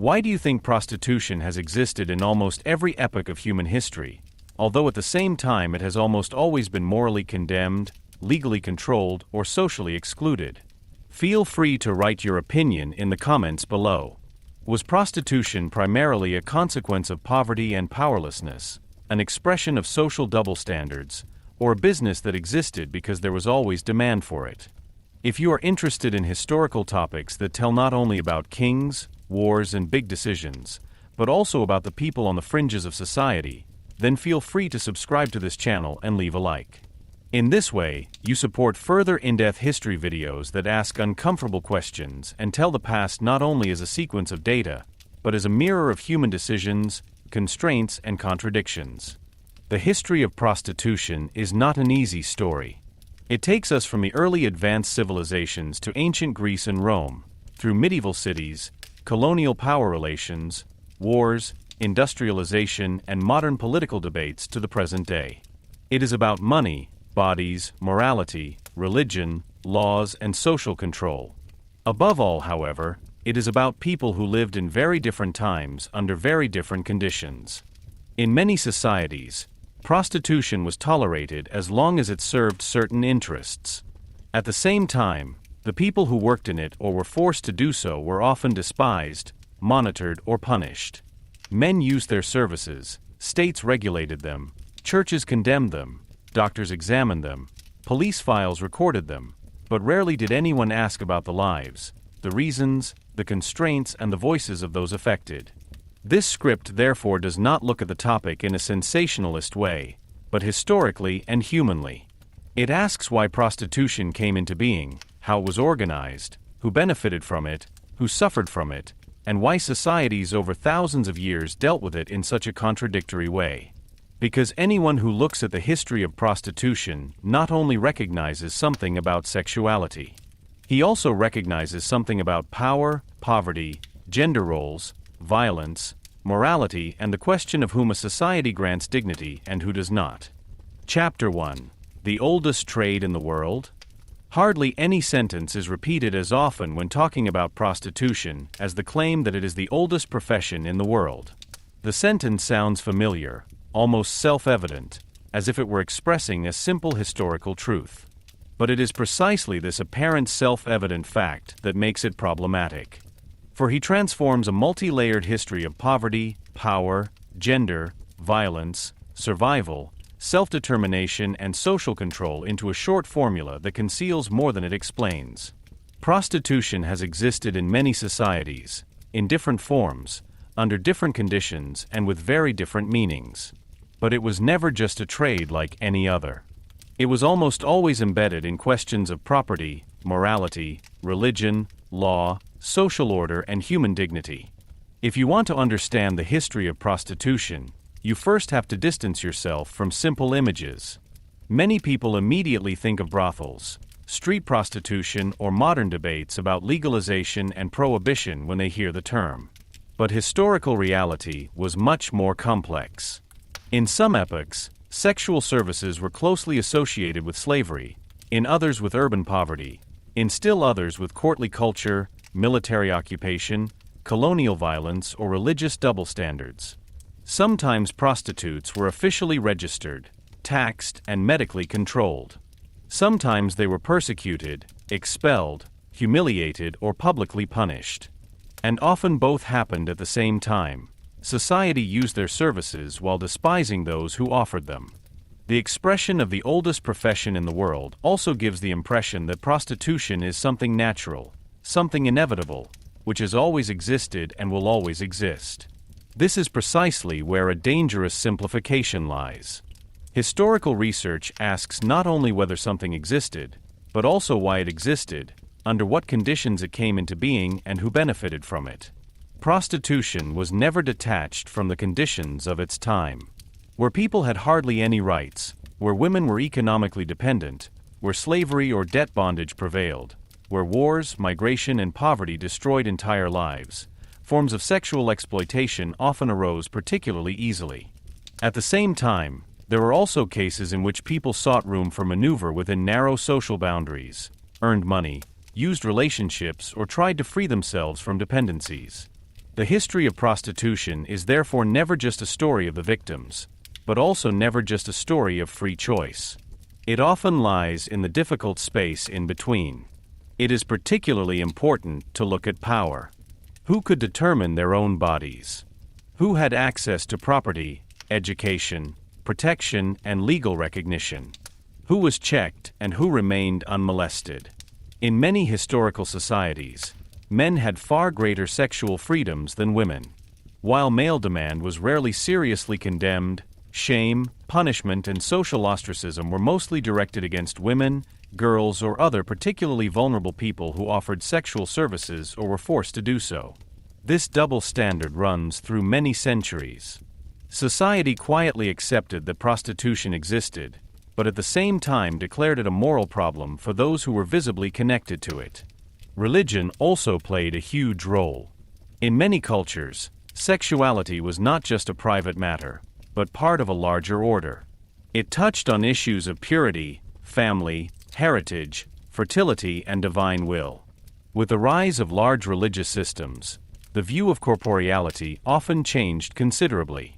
Why do you think prostitution has existed in almost every epoch of human history, although at the same time it has almost always been morally condemned, legally controlled, or socially excluded? Feel free to write your opinion in the comments below. Was prostitution primarily a consequence of poverty and powerlessness, an expression of social double standards, or a business that existed because there was always demand for it? If you are interested in historical topics that tell not only about kings, wars, and big decisions, but also about the people on the fringes of society, then feel free to subscribe to this channel and leave a like. In this way, you support further in-depth history videos that ask uncomfortable questions and tell the past not only as a sequence of data, but as a mirror of human decisions, constraints, and contradictions. The history of prostitution is not an easy story. It takes us from the early advanced civilizations to ancient Greece and Rome, through medieval cities, colonial power relations, wars, industrialization, and modern political debates to the present day. It is about money, bodies, morality, religion, laws, and social control. Above all, however, it is about people who lived in very different times under very different conditions. In many societies, prostitution was tolerated as long as it served certain interests. At the same time, the people who worked in it or were forced to do so were often despised, monitored, or punished. Men used their services, states regulated them, churches condemned them, doctors examined them, police files recorded them, but rarely did anyone ask about the lives, the reasons, the constraints, and the voices of those affected. This script therefore does not look at the topic in a sensationalist way, but historically and humanly. It asks why prostitution came into being, how it was organized, who benefited from it, who suffered from it, and why societies over thousands of years dealt with it in such a contradictory way. Because anyone who looks at the history of prostitution not only recognizes something about sexuality, he also recognizes something about power, poverty, gender roles, violence, morality, and the question of whom a society grants dignity and who does not. Chapter 1. The oldest trade in the world? Hardly any sentence is repeated as often when talking about prostitution as the claim that it is the oldest profession in the world. The sentence sounds familiar, almost self-evident, as if it were expressing a simple historical truth. But it is precisely this apparent self-evident fact that makes it problematic. For he transforms a multi-layered history of poverty, power, gender, violence, survival, self-determination, and social control into a short formula that conceals more than it explains. Prostitution has existed in many societies, in different forms, under different conditions, and with very different meanings. But it was never just a trade like any other. It was almost always embedded in questions of property, morality, religion, law, social order, and human dignity. If you want to understand the history of prostitution, you first have to distance yourself from simple images. Many people immediately think of brothels, street prostitution, or modern debates about legalization and prohibition when they hear the term. But historical reality was much more complex. In some epochs, sexual services were closely associated with slavery, in others with urban poverty, in still others with courtly culture, military occupation, colonial violence, or religious double standards. Sometimes prostitutes were officially registered, taxed, and medically controlled. Sometimes they were persecuted, expelled, humiliated, or publicly punished. And often both happened at the same time. Society used their services while despising those who offered them. The expression of the oldest profession in the world also gives the impression that prostitution is something natural, something inevitable, which has always existed and will always exist. This is precisely where a dangerous simplification lies. Historical research asks not only whether something existed, but also why it existed, under what conditions it came into being, and who benefited from it. Prostitution was never detached from the conditions of its time. Where people had hardly any rights, where women were economically dependent, where slavery or debt bondage prevailed, where wars, migration, and poverty destroyed entire lives, forms of sexual exploitation often arose particularly easily. At the same time, there were also cases in which people sought room for maneuver within narrow social boundaries, earned money, used relationships, or tried to free themselves from dependencies. The history of prostitution is therefore never just a story of the victims, but also never just a story of free choice. It often lies in the difficult space in between. It is particularly important to look at power. Who could determine their own bodies? Who had access to property, education, protection, and legal recognition? Who was checked and who remained unmolested? In many historical societies, men had far greater sexual freedoms than women. While male demand was rarely seriously condemned, shame, punishment, and social ostracism were mostly directed against women, girls, or other particularly vulnerable people who offered sexual services or were forced to do so. This double standard runs through many centuries. Society quietly accepted that prostitution existed, but at the same time declared it a moral problem for those who were visibly connected to it. Religion also played a huge role. In many cultures, sexuality was not just a private matter, but part of a larger order. It touched on issues of purity, family, heritage, fertility, and divine will. With the rise of large religious systems, the view of corporeality often changed considerably.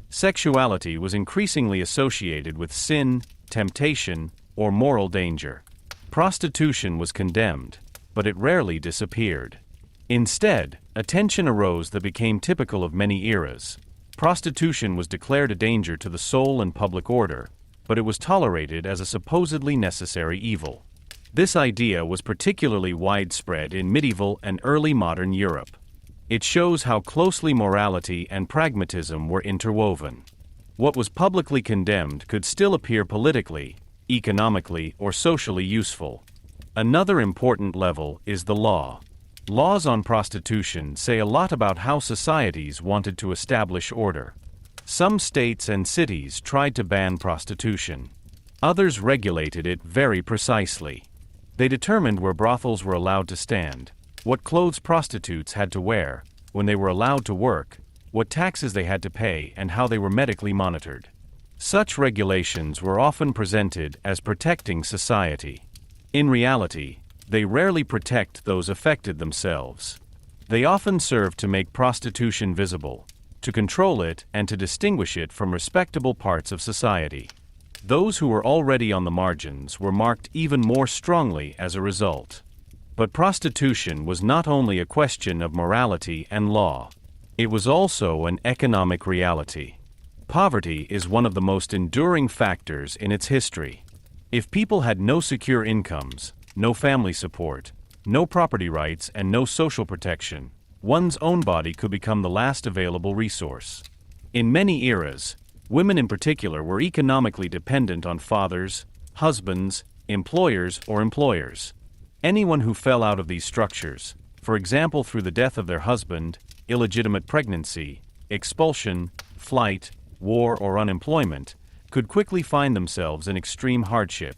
Sexuality was increasingly associated with sin, temptation, or moral danger. Prostitution was condemned, but it rarely disappeared. Instead, a tension arose that became typical of many eras. Prostitution was declared a danger to the soul and public order, but it was tolerated as a supposedly necessary evil. This idea was particularly widespread in medieval and early modern Europe. It shows how closely morality and pragmatism were interwoven. What was publicly condemned could still appear politically, economically, or socially useful. Another important level is the law. Laws on prostitution say a lot about how societies wanted to establish order. Some states and cities tried to ban prostitution. Others regulated it very precisely. They determined where brothels were allowed to stand, what clothes prostitutes had to wear, when they were allowed to work, what taxes they had to pay, and how they were medically monitored. Such regulations were often presented as protecting society. In reality, they rarely protect those affected themselves. They often serve to make prostitution visible, to control it, and to distinguish it from respectable parts of society. Those who were already on the margins were marked even more strongly as a result. But prostitution was not only a question of morality and law. It was also an economic reality. Poverty is one of the most enduring factors in its history. If people had no secure incomes, no family support, no property rights, and no social protection, one's own body could become the last available resource. In many eras, women in particular were economically dependent on fathers, husbands, employers, or employers. Anyone who fell out of these structures, for example through the death of their husband, illegitimate pregnancy, expulsion, flight, war, or unemployment, could quickly find themselves in extreme hardship.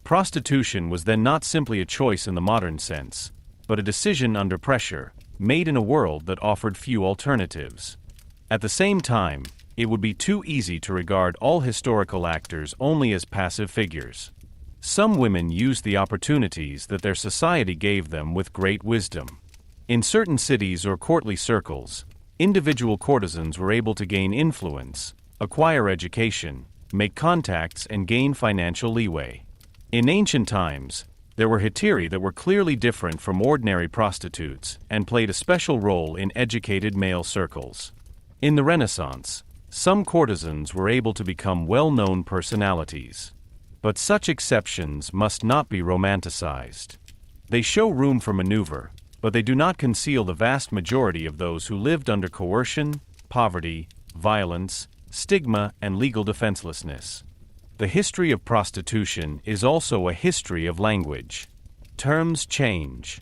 Prostitution was then not simply a choice in the modern sense, but a decision under pressure, made in a world that offered few alternatives. At the same time, it would be too easy to regard all historical actors only as passive figures. Some women used the opportunities that their society gave them with great wisdom. In certain cities or courtly circles, individual courtesans were able to gain influence, acquire education, make contacts, and gain financial leeway. In ancient times, there were Hetaerae that were clearly different from ordinary prostitutes and played a special role in educated male circles. In the Renaissance, some courtesans were able to become well-known personalities. But such exceptions must not be romanticized. They show room for maneuver, but they do not conceal the vast majority of those who lived under coercion, poverty, violence, stigma, and legal defenselessness. The history of prostitution is also a history of language. Terms change.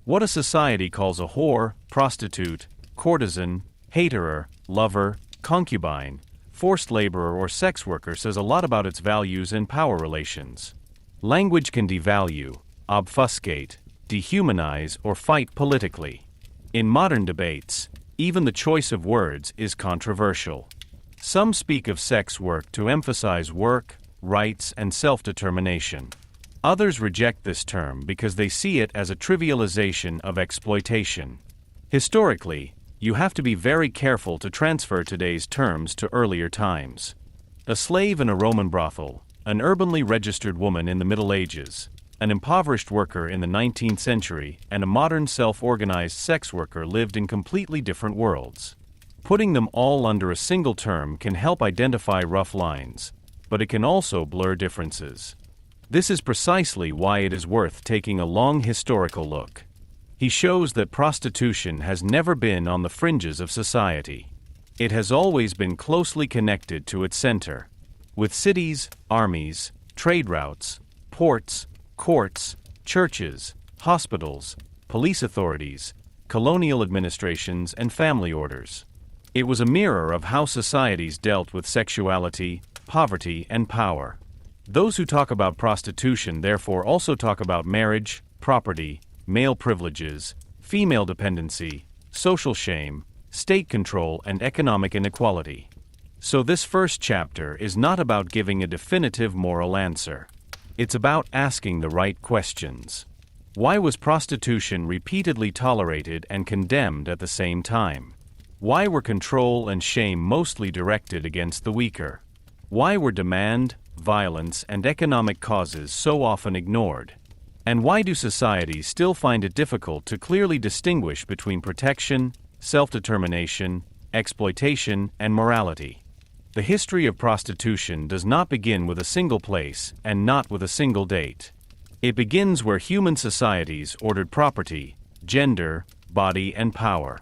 What a society calls a whore, prostitute, courtesan, Hetaerae, lover, concubine, forced laborer, or sex worker says a lot about its values and power relations. Language can devalue, obfuscate, dehumanize, or fight politically. In modern debates, even the choice of words is controversial. Some speak of sex work to emphasize work, rights, and self-determination. Others reject this term because they see it as a trivialization of exploitation. Historically, You have to be very careful to transfer today's terms to earlier times. A slave in a Roman brothel, an urbanly registered woman in the Middle Ages, an impoverished worker in the 19th century, and a modern self-organized sex worker lived in completely different worlds. Putting them all under a single term can help identify rough lines, but it can also blur differences. This is precisely why it is worth taking a long historical look. He shows that prostitution has never been on the fringes of society. It has always been closely connected to its center, with cities, armies, trade routes, ports, courts, churches, hospitals, police authorities, colonial administrations, and family orders. It was a mirror of how societies dealt with sexuality, poverty, and power. Those who talk about prostitution therefore also talk about marriage, property, male privileges, female dependency, social shame, state control, and economic inequality. So this first chapter is not about giving a definitive moral answer. It's about asking the right questions. Why was prostitution repeatedly tolerated and condemned at the same time? Why were control and shame mostly directed against the weaker? Why were demand, violence, and economic causes so often ignored? And why do societies still find it difficult to clearly distinguish between protection, self-determination, exploitation, and morality? The history of prostitution does not begin with a single place and not with a single date. It begins where human societies ordered property, gender, body, and power.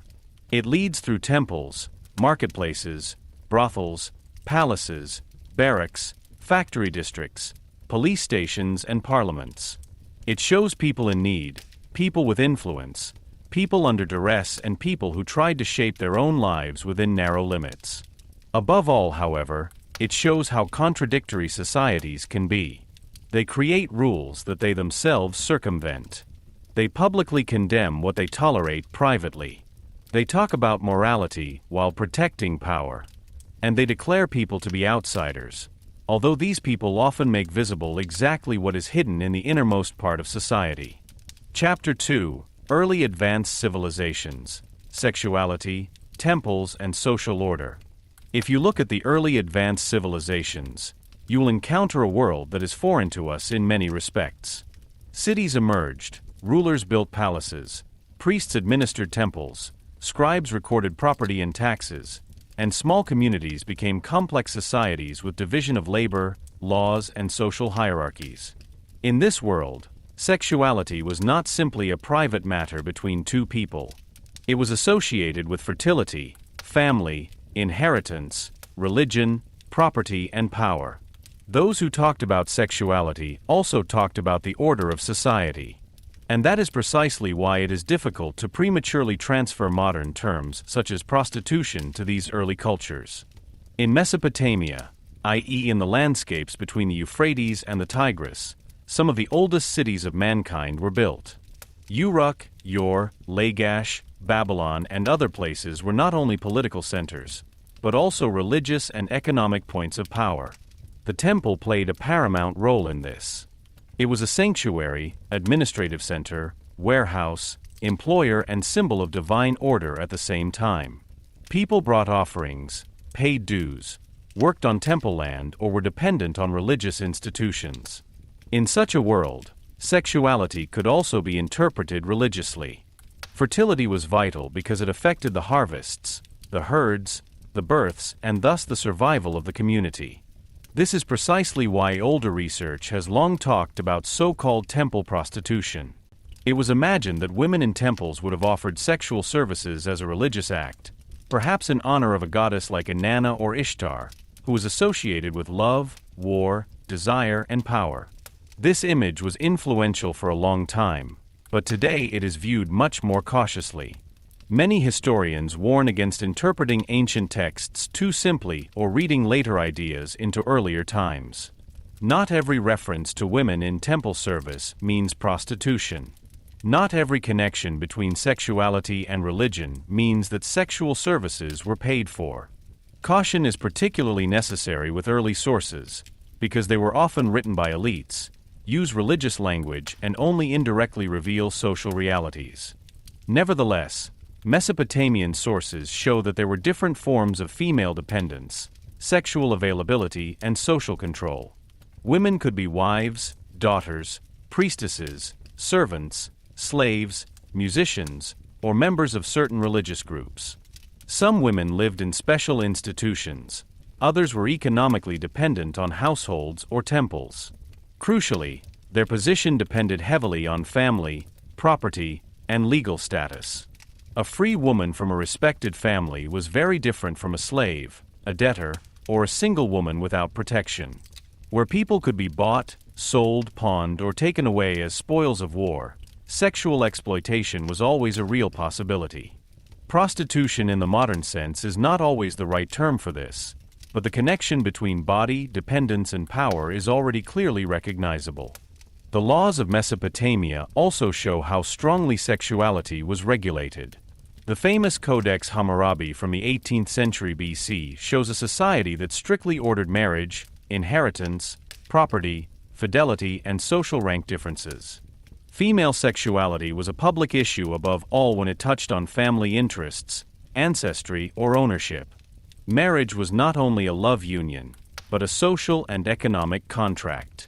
It leads through temples, marketplaces, brothels, palaces, barracks, factory districts, police stations, and parliaments. It shows people in need, people with influence, people under duress, and people who tried to shape their own lives within narrow limits. Above all, however, it shows how contradictory societies can be. They create rules that they themselves circumvent. They publicly condemn what they tolerate privately. They talk about morality while protecting power. And they declare people to be outsiders, although these people often make visible exactly what is hidden in the innermost part of society. Chapter 2: Early Advanced Civilizations, Sexuality, Temples, and Social Order. If you look at the early advanced civilizations, you will encounter a world that is foreign to us in many respects. Cities emerged, rulers built palaces, priests administered temples, scribes recorded property and taxes, and small communities became complex societies with division of labor, laws, and social hierarchies. In this world, sexuality was not simply a private matter between two people. It was associated with fertility, family, inheritance, religion, property, and power. Those who talked about sexuality also talked about the order of society. And that is precisely why it is difficult to prematurely transfer modern terms such as prostitution to these early cultures. In Mesopotamia, i.e. in the landscapes between the Euphrates and the Tigris, some of the oldest cities of mankind were built. Uruk, Ur, Lagash, Babylon, and other places were not only political centers, but also religious and economic points of power. The temple played a paramount role in this. It was a sanctuary, administrative center, warehouse, employer, and symbol of divine order at the same time. People brought offerings, paid dues, worked on temple land, or were dependent on religious institutions. In such a world, sexuality could also be interpreted religiously. Fertility was vital because it affected the harvests, the herds, the births, and thus the survival of the community. This is precisely why older research has long talked about so-called temple prostitution. It was imagined that women in temples would have offered sexual services as a religious act, perhaps in honor of a goddess like Inanna or Ishtar, who was associated with love, war, desire, and power. This image was influential for a long time, but today it is viewed much more cautiously. Many historians warn against interpreting ancient texts too simply or reading later ideas into earlier times. Not every reference to women in temple service means prostitution. Not every connection between sexuality and religion means that sexual services were paid for. Caution is particularly necessary with early sources, because they were often written by elites, use religious language, and only indirectly reveal social realities. Nevertheless, Mesopotamian sources show that there were different forms of female dependence, sexual availability, and social control. Women could be wives, daughters, priestesses, servants, slaves, musicians, or members of certain religious groups. Some women lived in special institutions. Others were economically dependent on households or temples. Crucially, their position depended heavily on family, property, and legal status. A free woman from a respected family was very different from a slave, a debtor, or a single woman without protection. Where people could be bought, sold, pawned, or taken away as spoils of war, sexual exploitation was always a real possibility. Prostitution in the modern sense is not always the right term for this, but the connection between body, dependence, and power is already clearly recognizable. The laws of Mesopotamia also show how strongly sexuality was regulated. The famous Codex Hammurabi from the 18th century BC shows a society that strictly ordered marriage, inheritance, property, fidelity, and social rank differences. Female sexuality was a public issue above all when it touched on family interests, ancestry, or ownership. Marriage was not only a love union, but a social and economic contract.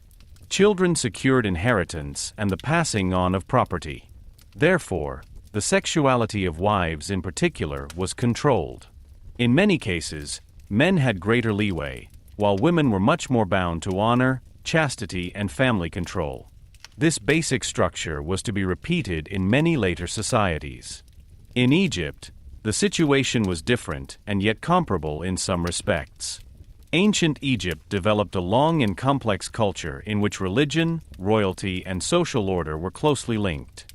Children secured inheritance and the passing on of property. Therefore, the sexuality of wives in particular was controlled. In many cases, men had greater leeway, while women were much more bound to honor, chastity, and family control. This basic structure was to be repeated in many later societies. In Egypt, the situation was different and yet comparable in some respects. Ancient Egypt developed a long and complex culture in which religion, royalty, and social order were closely linked.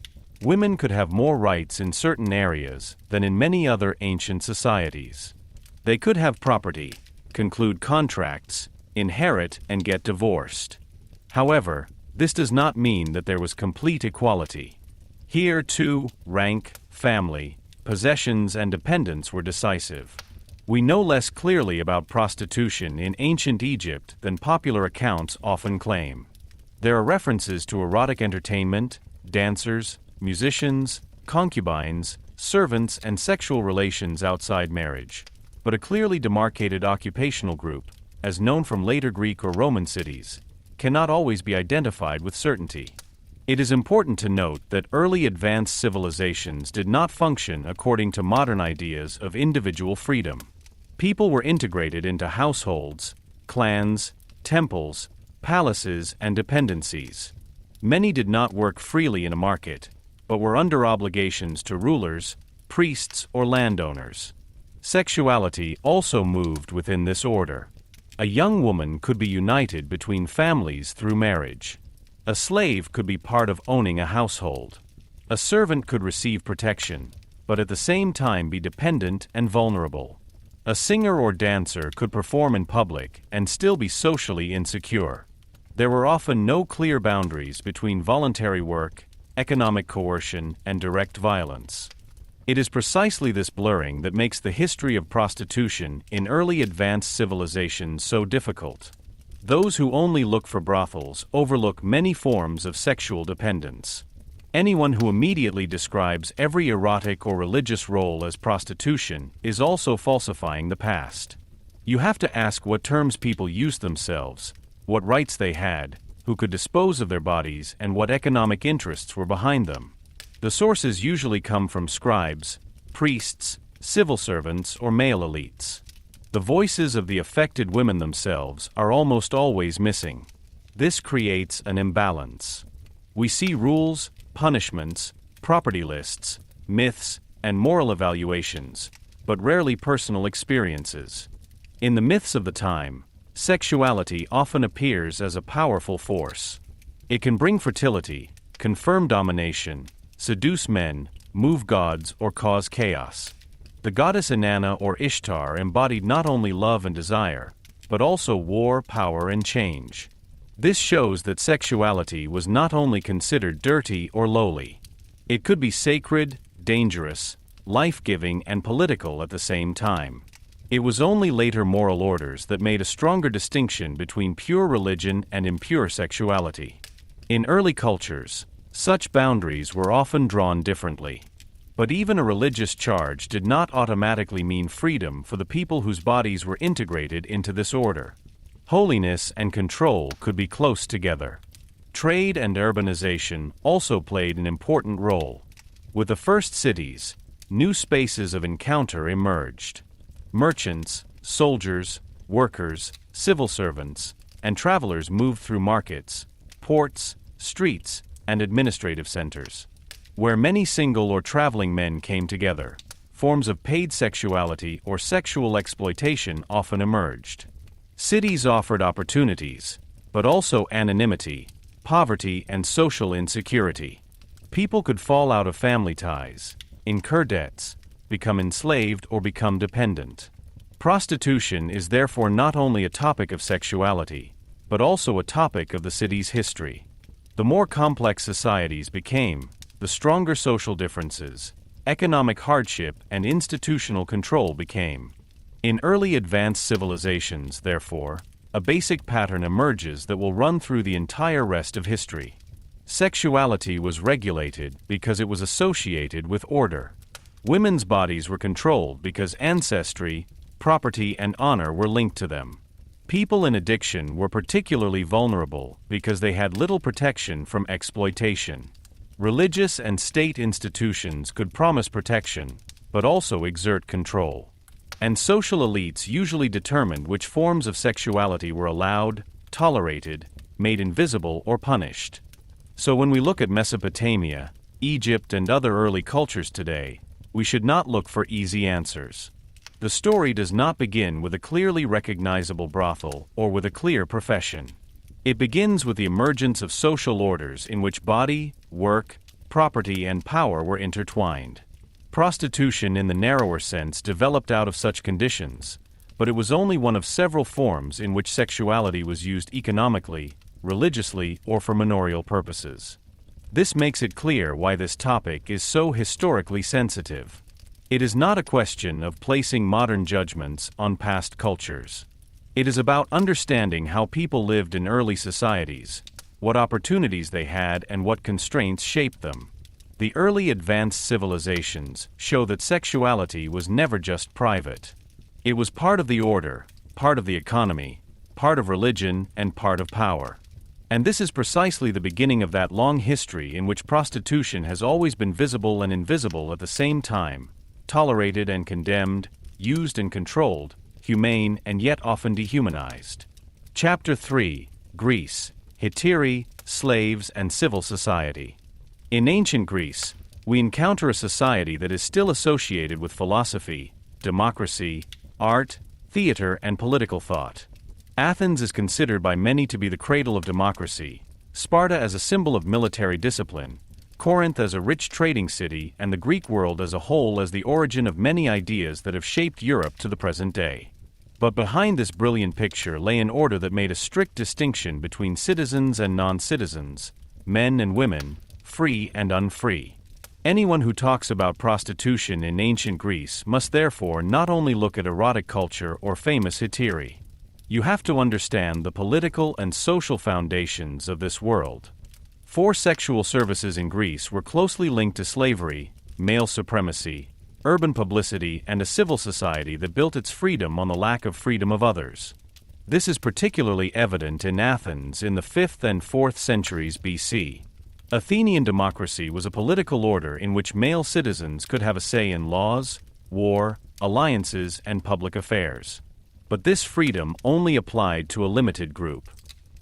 Women could have more rights in certain areas than in many other ancient societies. They could have property, conclude contracts, inherit, and get divorced. However, this does not mean that there was complete equality. Here, too, rank, family, possessions, and dependence were decisive. We know less clearly about prostitution in ancient Egypt than popular accounts often claim. There are references to erotic entertainment, dancers, musicians, concubines, servants, and sexual relations outside marriage, but a clearly demarcated occupational group, as known from later Greek or Roman cities, cannot always be identified with certainty. It is important to note that early advanced civilizations did not function according to modern ideas of individual freedom. People were integrated into households, clans, temples, palaces, and dependencies. Many did not work freely in a market, but were under obligations to rulers, priests, or landowners. Sexuality also moved within this order. A young woman could be united between families through marriage. A slave could be part of owning a household. A servant could receive protection, but at the same time be dependent and vulnerable. A singer or dancer could perform in public and still be socially insecure. There were often no clear boundaries between voluntary work, economic coercion, and direct violence. It is precisely this blurring that makes the history of prostitution in early advanced civilizations so difficult. Those who only look for brothels overlook many forms of sexual dependence. Anyone who immediately describes every erotic or religious role as prostitution is also falsifying the past. You have to ask what terms people used themselves, what rights they had, who could dispose of their bodies, and what economic interests were behind them. The sources usually come from scribes, priests, civil servants, or male elites. The voices of the affected women themselves are almost always missing. This creates an imbalance. We see rules, punishments, property lists, myths, and moral evaluations, but rarely personal experiences. In the myths of the time, sexuality often appears as a powerful force. It can bring fertility, confirm domination, seduce men, move gods, or cause chaos. The goddess Inanna or Ishtar embodied not only love and desire, but also war, power, and change. This shows that sexuality was not only considered dirty or lowly. It could be sacred, dangerous, life-giving, and political at the same time. It was only later moral orders that made a stronger distinction between pure religion and impure sexuality. In early cultures, such boundaries were often drawn differently. But even a religious charge did not automatically mean freedom for the people whose bodies were integrated into this order. Holiness and control could be close together. Trade and urbanization also played an important role. With the first cities, new spaces of encounter emerged. Merchants, soldiers, workers, civil servants, and travelers moved through markets, ports, streets, and administrative centers. Where many single or traveling men came together, forms of paid sexuality or sexual exploitation often emerged. Cities offered opportunities, but also anonymity, poverty, and social insecurity. People could fall out of family ties, incur debts, become enslaved, or become dependent. Prostitution is therefore not only a topic of sexuality, but also a topic of the city's history. The more complex societies became, the stronger social differences, economic hardship, and institutional control became. In early advanced civilizations, therefore, a basic pattern emerges that will run through the entire rest of history. Sexuality was regulated because it was associated with order. Women's bodies were controlled because ancestry, property, and honor were linked to them. People in addiction were particularly vulnerable because they had little protection from exploitation. Religious and state institutions could promise protection, but also exert control. And social elites usually determined which forms of sexuality were allowed, tolerated, made invisible, or punished. So when we look at Mesopotamia, Egypt, and other early cultures today, we should not look for easy answers. The story does not begin with a clearly recognizable brothel or with a clear profession. It begins with the emergence of social orders in which body, work, property, and power were intertwined. Prostitution in the narrower sense developed out of such conditions, but it was only one of several forms in which sexuality was used economically, religiously, or for manorial purposes. This makes it clear why this topic is so historically sensitive. It is not a question of placing modern judgments on past cultures. It is about understanding how people lived in early societies, what opportunities they had, and what constraints shaped them. The early advanced civilizations show that sexuality was never just private. It was part of the order, part of the economy, part of religion, and part of power. And this is precisely the beginning of that long history in which prostitution has always been visible and invisible at the same time, tolerated and condemned, used and controlled, humane and yet often dehumanized. Chapter 3: Greece, Hetaerae, Slaves, and Civil Society. In ancient Greece, we encounter a society that is still associated with philosophy, democracy, art, theater, and political thought. Athens is considered by many to be the cradle of democracy, Sparta as a symbol of military discipline, Corinth as a rich trading city, and the Greek world as a whole as the origin of many ideas that have shaped Europe to the present day. But behind this brilliant picture lay an order that made a strict distinction between citizens and non-citizens, men and women, free and unfree. Anyone who talks about prostitution in ancient Greece must therefore not only look at erotic culture or famous Hetaerae. You have to understand the political and social foundations of this world. For sexual services in Greece were closely linked to slavery, male supremacy, urban publicity, and a civil society that built its freedom on the lack of freedom of others. This is particularly evident in Athens in the 5th and 4th centuries BC. Athenian democracy was a political order in which male citizens could have a say in laws, war, alliances, and public affairs. But this freedom only applied to a limited group.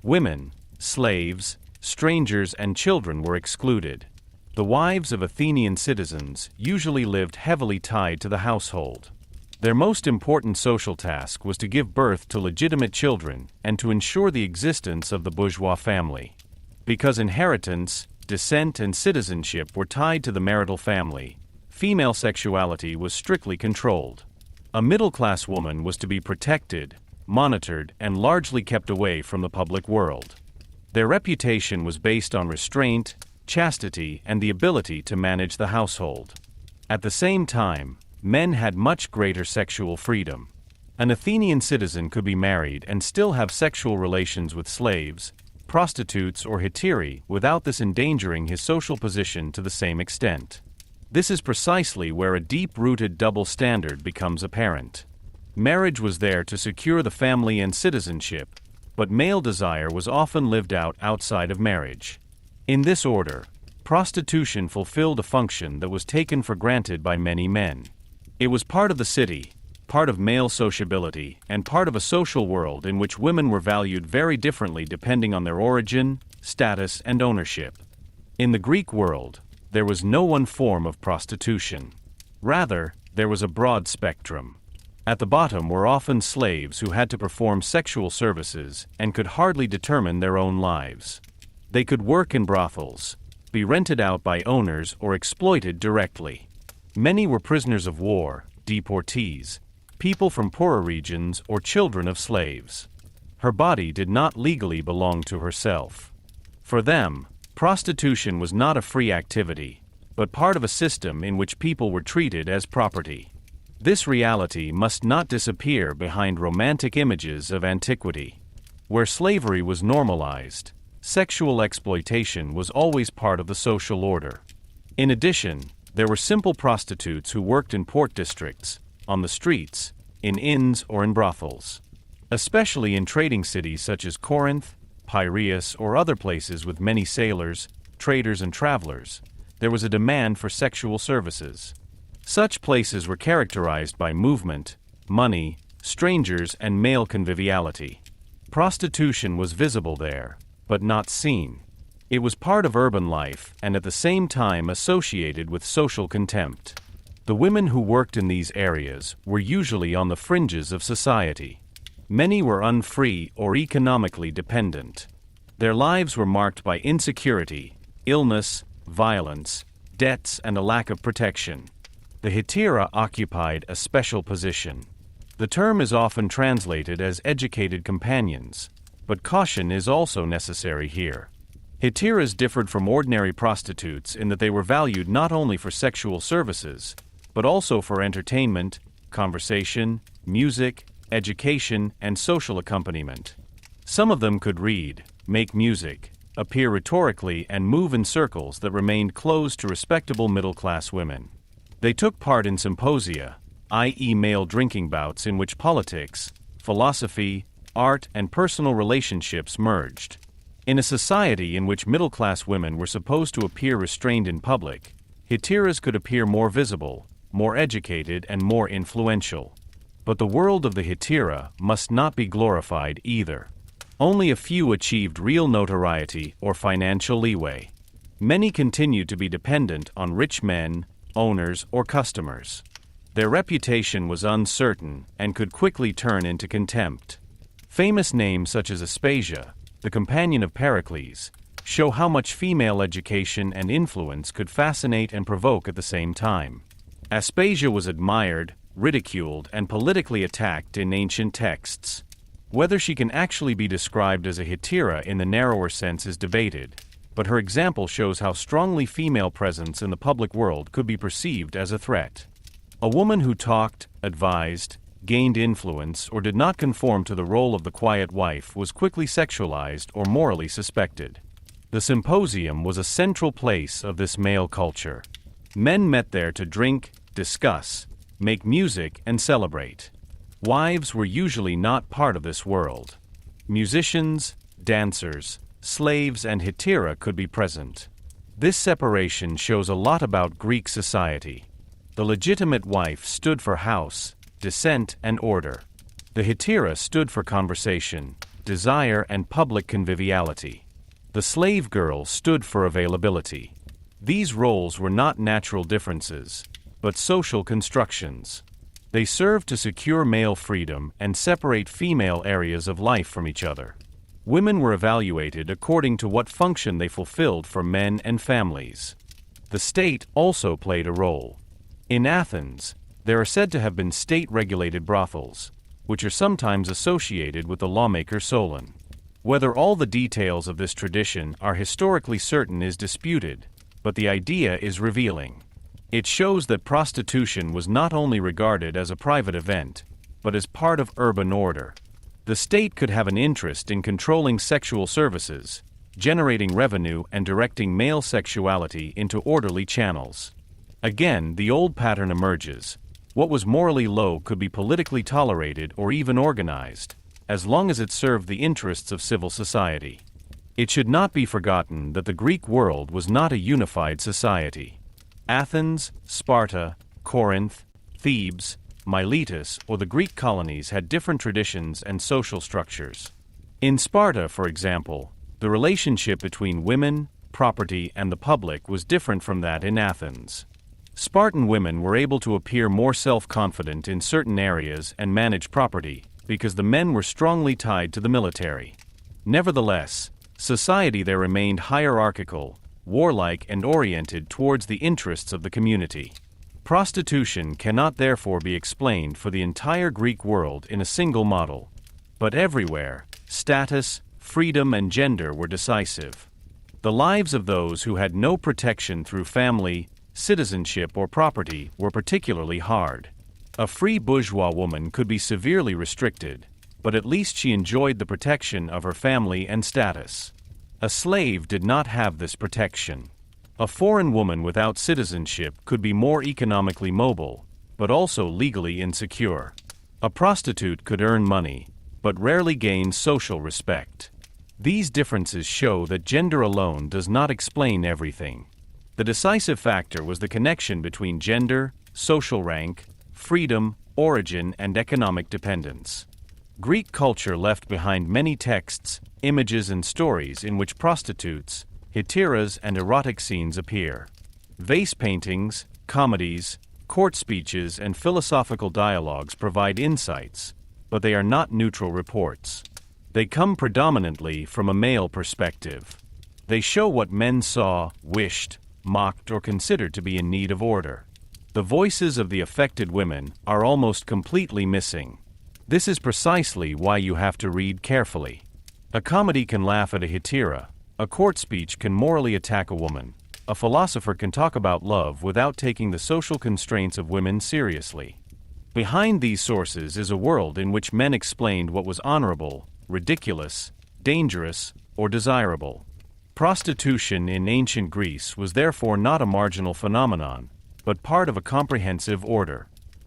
Women, slaves, strangers, and children were excluded. The wives of Athenian citizens usually lived heavily tied to the household. Their most important social task was to give birth to legitimate children and to ensure the existence of the bourgeois family. Because inheritance, descent, and citizenship were tied to the marital family, female sexuality was strictly controlled. A middle-class woman was to be protected, monitored, and largely kept away from the public world. Their reputation was based on restraint, chastity, and the ability to manage the household. At the same time, men had much greater sexual freedom. An Athenian citizen could be married and still have sexual relations with slaves, prostitutes, or Hetaerae without this endangering his social position to the same extent. This is precisely where a deep-rooted double standard becomes apparent. Marriage was there to secure the family and citizenship, but male desire was often lived out outside of marriage. In this order, prostitution fulfilled a function that was taken for granted by many men. It was part of the city, part of male sociability, and part of a social world in which women were valued very differently depending on their origin, status, and ownership. In the Greek world, there was no one form of prostitution. Rather, there was a broad spectrum. At the bottom were often slaves who had to perform sexual services and could hardly determine their own lives. They could work in brothels, be rented out by owners, or exploited directly. Many were prisoners of war, deportees, people from poorer regions, or children of slaves. Her body did not legally belong to herself. For them, prostitution was not a free activity, but part of a system in which people were treated as property. This reality must not disappear behind romantic images of antiquity. Where slavery was normalized, sexual exploitation was always part of the social order. In addition, there were simple prostitutes who worked in port districts, on the streets, in inns, or in brothels. Especially in trading cities such as Corinth, Piraeus, or other places with many sailors, traders, and travelers, there was a demand for sexual services. Such places were characterized by movement, money, strangers, and male conviviality. Prostitution was visible there, but not seen. It was part of urban life and at the same time associated with social contempt. The women who worked in these areas were usually on the fringes of society. Many were unfree or economically dependent. Their lives were marked by insecurity, illness, violence, debts, and a lack of protection. The Hetaerae occupied a special position. The term is often translated as educated companions, but caution is also necessary here. Hetaeraes differed from ordinary prostitutes in that they were valued not only for sexual services, but also for entertainment, conversation, music, education, and social accompaniment. Some of them could read, make music, appear rhetorically, and move in circles that remained closed to respectable middle-class women. They took part in symposia, i.e. male drinking bouts in which politics, philosophy, art, and personal relationships merged. In a society in which middle-class women were supposed to appear restrained in public, Hetaeraes could appear more visible, more educated, and more influential. But the world of the Hetaerae must not be glorified either. Only a few achieved real notoriety or financial leeway. Many continued to be dependent on rich men, owners, or customers. Their reputation was uncertain and could quickly turn into contempt. Famous names such as Aspasia, the companion of Pericles, show how much female education and influence could fascinate and provoke at the same time. Aspasia was admired, ridiculed, and politically attacked in ancient texts. Whether she can actually be described as a Hetaerae in the narrower sense is debated, but her example shows how strongly female presence in the public world could be perceived as a threat. A woman who talked, advised, gained influence, or did not conform to the role of the quiet wife was quickly sexualized or morally suspected. The symposium was a central place of this male culture. Men met there to drink, discuss, make music, and celebrate. Wives were usually not part of this world. Musicians, dancers, slaves, and Hetaerae could be present. This separation shows a lot about Greek society. The legitimate wife stood for house, descent, and order. The Hetaerae stood for conversation, desire, and public conviviality. The slave girl stood for availability. These roles were not natural differences, but social constructions. They served to secure male freedom and separate female areas of life from each other. Women were evaluated according to what function they fulfilled for men and families. The state also played a role. In Athens, there are said to have been state-regulated brothels, which are sometimes associated with the lawmaker Solon. Whether all the details of this tradition are historically certain is disputed, but the idea is revealing. It shows that prostitution was not only regarded as a private event, but as part of urban order. The state could have an interest in controlling sexual services, generating revenue, and directing male sexuality into orderly channels. Again, the old pattern emerges. What was morally low could be politically tolerated or even organized, as long as it served the interests of civil society. It should not be forgotten that the Greek world was not a unified society. Athens, Sparta, Corinth, Thebes, Miletus, or the Greek colonies had different traditions and social structures. In Sparta, for example, the relationship between women, property, and the public was different from that in Athens. Spartan women were able to appear more self-confident in certain areas and manage property, because the men were strongly tied to the military. Nevertheless, society there remained hierarchical, warlike, and oriented towards the interests of the community. Prostitution cannot therefore be explained for the entire Greek world in a single model. But everywhere, status, freedom, and gender were decisive. The lives of those who had no protection through family, citizenship, or property were particularly hard. A free bourgeois woman could be severely restricted, but at least she enjoyed the protection of her family and status. A slave did not have this protection. A foreign woman without citizenship could be more economically mobile, but also legally insecure. A prostitute could earn money, but rarely gain social respect. These differences show that gender alone does not explain everything. The decisive factor was the connection between gender, social rank, freedom, origin, and economic dependence. Greek culture left behind many texts, images, and stories in which prostitutes, Hetaerae, and erotic scenes appear. Vase paintings, comedies, court speeches, and philosophical dialogues provide insights, but they are not neutral reports. They come predominantly from a male perspective. They show what men saw, wished, mocked, or considered to be in need of order. The voices of the affected women are almost completely missing. This is precisely why you have to read carefully. A comedy can laugh at a hetaera, a court speech can morally attack a woman, a philosopher can talk about love without taking the social constraints of women seriously. Behind these sources is a world in which men explained what was honorable, ridiculous, dangerous, or desirable. Prostitution in ancient Greece was therefore not a marginal phenomenon, but part of a comprehensive order.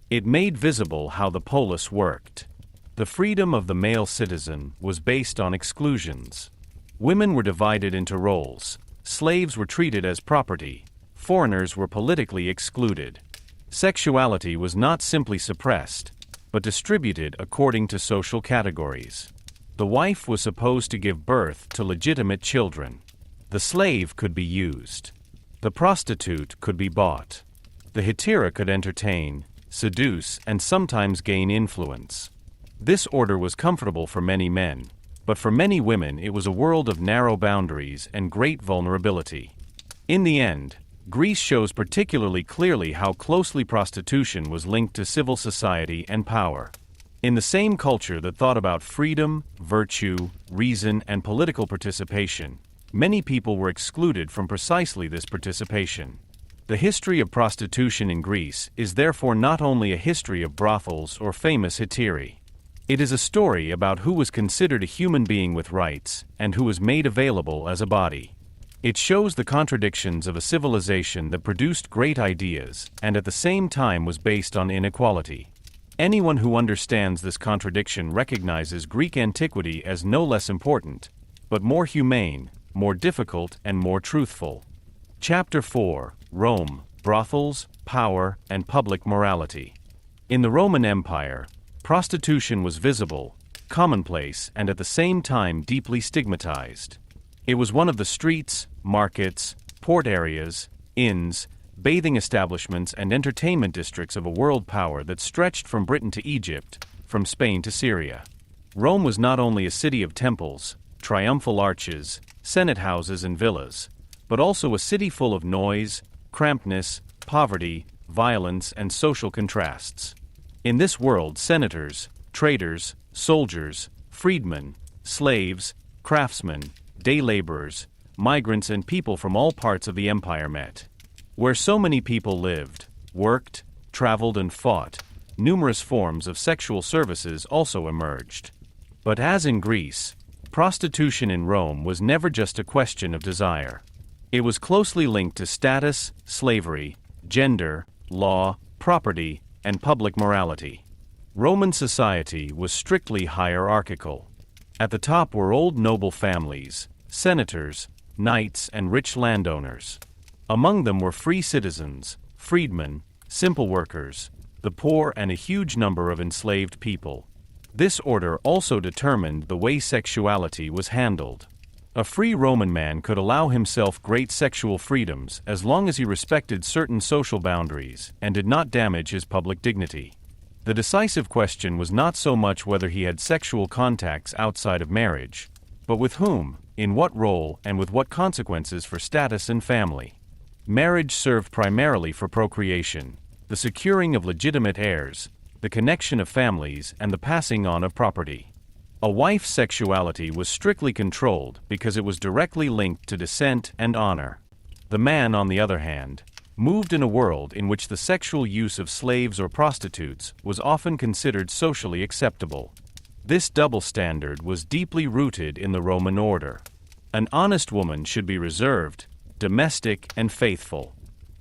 It made visible how the polis worked. The freedom of the male citizen was based on exclusions. Women were divided into roles. Slaves were treated as property. Foreigners were politically excluded. Sexuality was not simply suppressed, but distributed according to social categories. The wife was supposed to give birth to legitimate children. The slave could be used. The prostitute could be bought. The hetaera could entertain, seduce, and sometimes gain influence. This order was comfortable for many men, but for many women it was a world of narrow boundaries and great vulnerability. In the end, Greece shows particularly clearly how closely prostitution was linked to civil society and power. In the same culture that thought about freedom, virtue, reason, and political participation, many people were excluded from precisely this participation. The history of prostitution in Greece is therefore not only a history of brothels or famous Hetaerae. It is a story about who was considered a human being with rights and who was made available as a body. It shows the contradictions of a civilization that produced great ideas and at the same time was based on inequality. Anyone who understands this contradiction recognizes Greek antiquity as no less important, but more humane, more difficult, and more truthful. Chapter 4: Rome, Brothels, Power, and Public Morality. In the Roman Empire, prostitution was visible, commonplace, and at the same time deeply stigmatized. It was one of the streets, markets, port areas, inns, bathing establishments, and entertainment districts of a world power that stretched from Britain to Egypt, from Spain to Syria. Rome was not only a city of temples, triumphal arches, senate houses, and villas, but also a city full of noise, crampedness, poverty, violence, and social contrasts. In this world, senators, traders, soldiers, freedmen, slaves, craftsmen, day laborers, migrants, and people from all parts of the empire met. Where so many people lived, worked, traveled, and fought, numerous forms of sexual services also emerged. But as in Greece, prostitution in Rome was never just a question of desire. It was closely linked to status, slavery, gender, law, property, and public morality. Roman society was strictly hierarchical. At the top were old noble families, senators, knights, and rich landowners. Among them were free citizens, freedmen, simple workers, the poor, and a huge number of enslaved people. This order also determined the way sexuality was handled. A free Roman man could allow himself great sexual freedoms as long as he respected certain social boundaries and did not damage his public dignity. The decisive question was not so much whether he had sexual contacts outside of marriage, but with whom, in what role, and with what consequences for status and family. Marriage served primarily for procreation, the securing of legitimate heirs, the connection of families, and the passing on of property. A wife's sexuality was strictly controlled because it was directly linked to descent and honor. The man, on the other hand, moved in a world in which the sexual use of slaves or prostitutes was often considered socially acceptable. This double standard was deeply rooted in the Roman order. An honest woman should be reserved, domestic, and faithful.